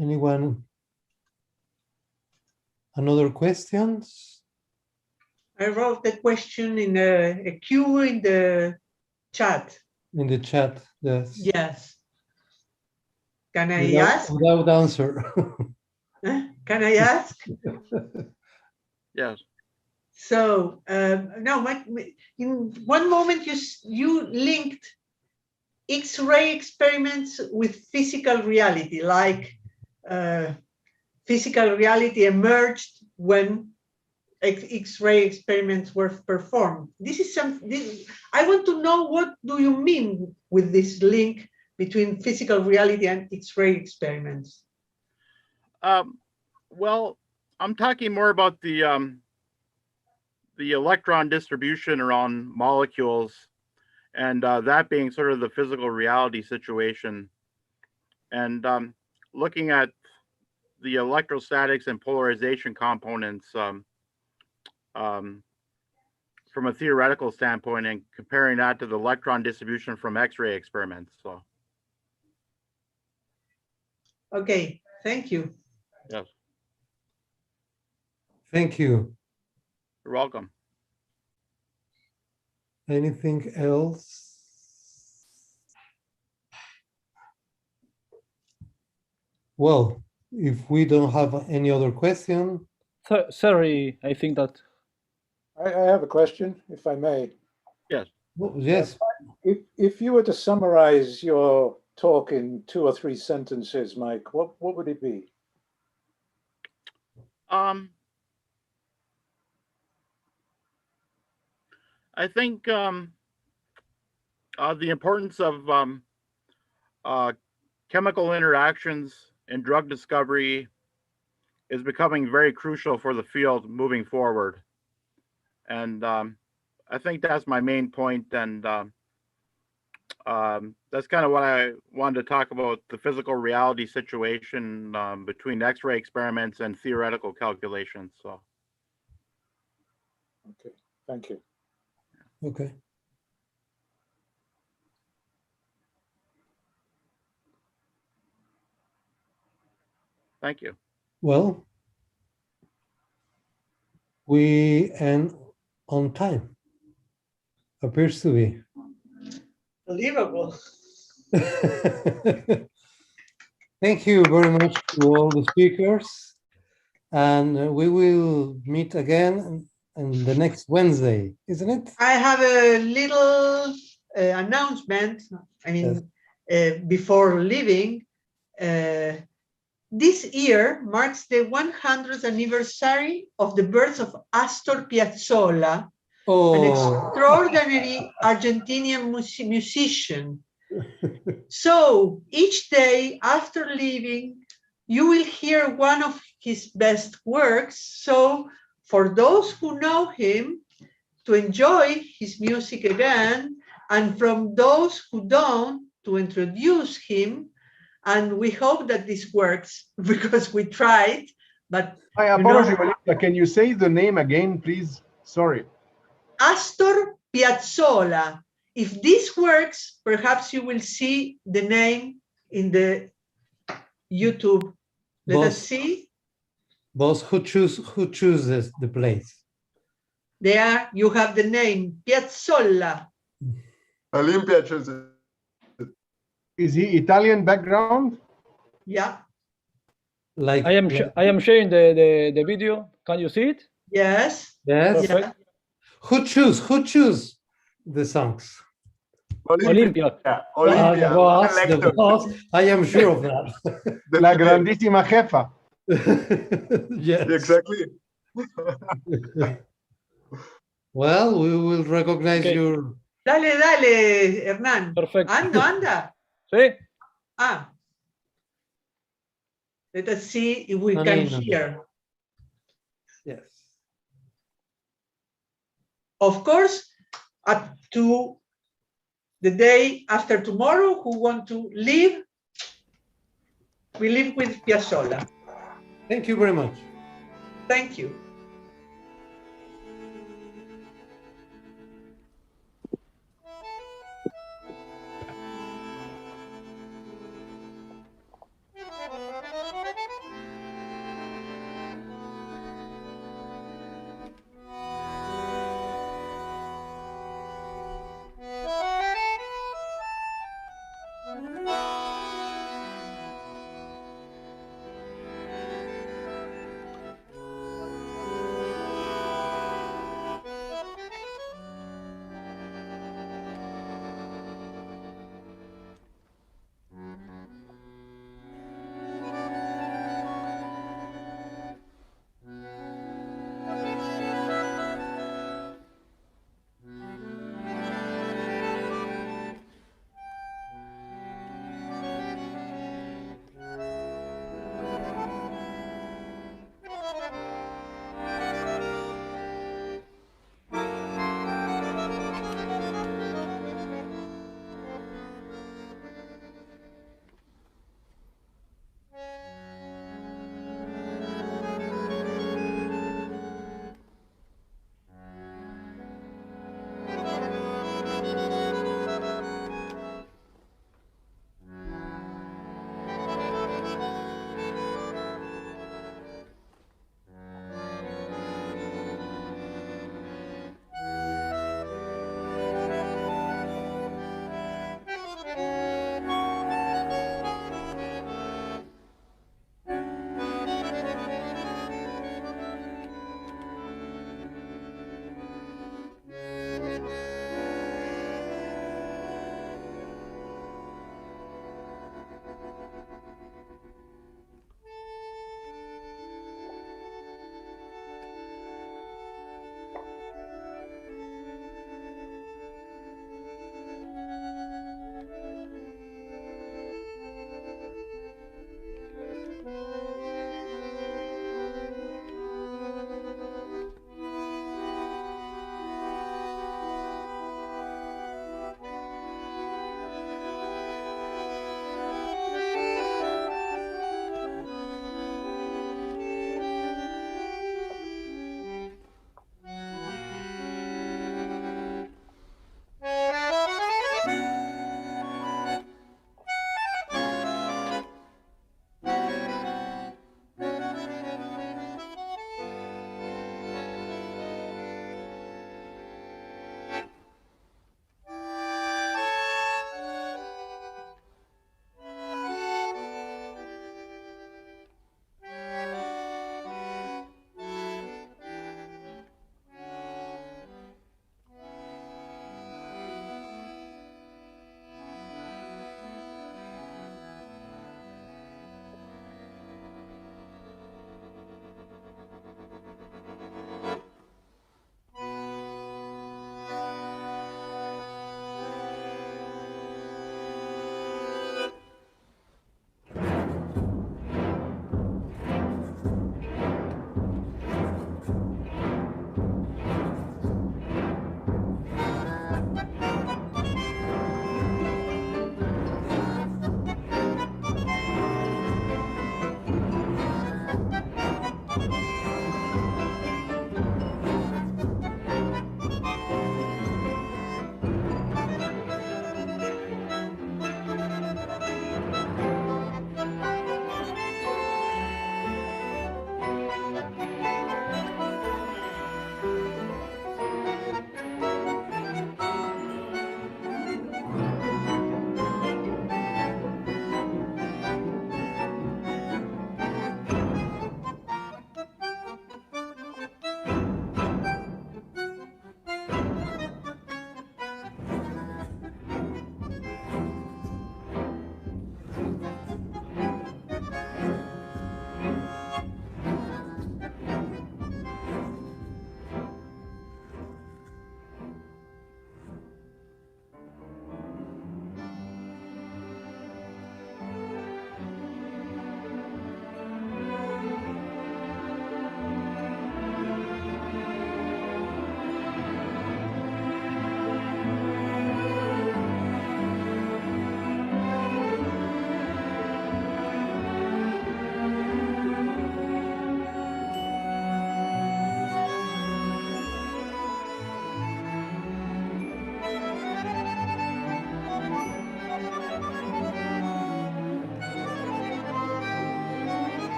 Anyone? Another questions? I wrote the question in a queue in the chat. In the chat, yes. Yes. Can I ask? Without answer. Can I ask? Yes. So no, in one moment you linked X-ray experiments with physical reality, like physical reality emerged when X-ray experiments were performed. This is I want to know, what do you mean with this link between physical reality and X-ray experiments? Well, I'm talking more about the electron distribution around molecules, and that being sort of the physical reality situation, and looking at the electrostatics and polarization components from a theoretical standpoint, and comparing that to the electron distribution from X-ray experiments. So. Okay, thank you. Yes. Thank you. You're welcome. Anything else? Well, if we don't have any other question. Sorry, I think that. I have a question, if I may. Yes. Yes. If you were to summarize your talk in 2 or 3 sentences, Mike, what would it be? I think the importance of chemical interactions in drug discovery is becoming very crucial for the field moving forward. And I think that's my main point. And that's kind of what I wanted to talk about, the physical reality situation between X-ray experiments and theoretical calculations. So. Okay, thank you. Okay. Thank you. Well, we end on time. Appears to be. Unbelievable. Thank you very much to all the speakers. And we will meet again on the next Wednesday, isn't it? I have a little announcement. I mean, before leaving, this year marks the 100th anniversary of the birth of Astor Piazzolla, an extraordinary Argentinian musician. So each day after leaving, you will hear one of his best works. So for those who know him, to enjoy his music again, and from those who don't, to introduce him. And we hope that this works, because we tried, but I apologize, can you say the name again, please? Sorry. Astor Piazzolla. If this works, perhaps you will see the name in the YouTube. Let us see. Boss, who chooses the place? There you have the name, Piazzolla. Olympia. Is he Italian background? Yeah. Like I am sharing the video. Can you see it? Yes. Yes. Perfect. Who choose the songs? Olympia. Olympia. The boss. I am sure of that. La grandissima jefa. Yes. Exactly. Well, we will recognize your. Dale, dale, Hernán. Perfecto. Anda. Sí. Ah. Let us see if we No, can no, no. hear. Yes. Of course, up to the day after tomorrow, who want to leave, we live with Piazzolla. Thank you very much. Thank you.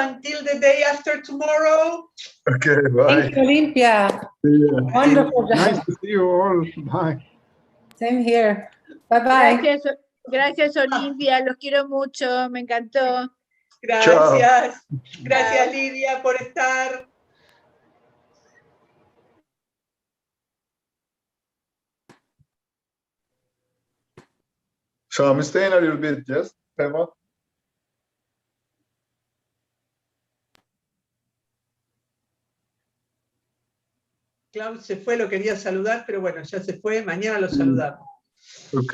until the day after tomorrow. Okay, bye. Thank you, Olympia. Yeah. Wonderful job. Nice to see you all. Bye. Same here. Bye-bye. Gracias, Olimpia. Los quiero mucho. Me encantó. Gracias. Chao. Gracias, Lidia, por estar. So I'm staying a little bit, yes, Emma? Klaus se fue, lo quería saludar, pero bueno, ya se fue. Mañana lo saludamos. Ok.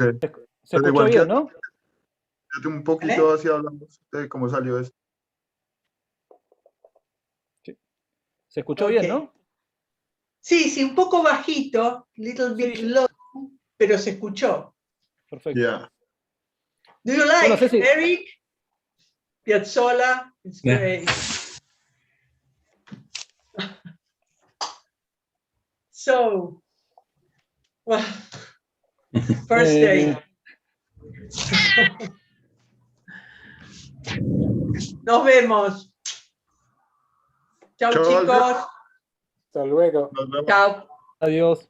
Se escuchó bien, ¿no? Quédate un poquito así hablamos de cómo salió esto. Sí. Se escuchó bien, ¿no? Sí, sí, un poco bajito, little bit low, pero se escuchó. Perfecto. Yeah. Do you like, Bueno, Ceci. Eric? Piazzolla, it's Yeah. great. So, well, first day. Nos vemos. Chao, Chao, chicos. Hasta luego. Nos vemos. Chao. Adiós.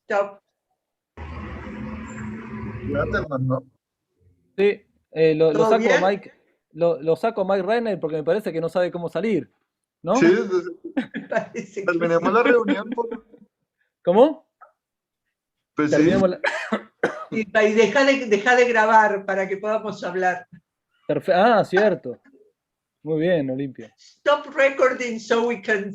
Chao. Cuídate, hermano. Sí, lo ¿Todo saco a bien? Mike, lo saco a Mike Renner porque me parece que no sabe cómo salir, ¿no? Sí, Parece que terminemos la reunión. ¿Cómo? Pues sí. Terminemos la... Y deja de grabar para que podamos hablar. Ah, cierto. Muy bien, Olimpia. Stop recording so we can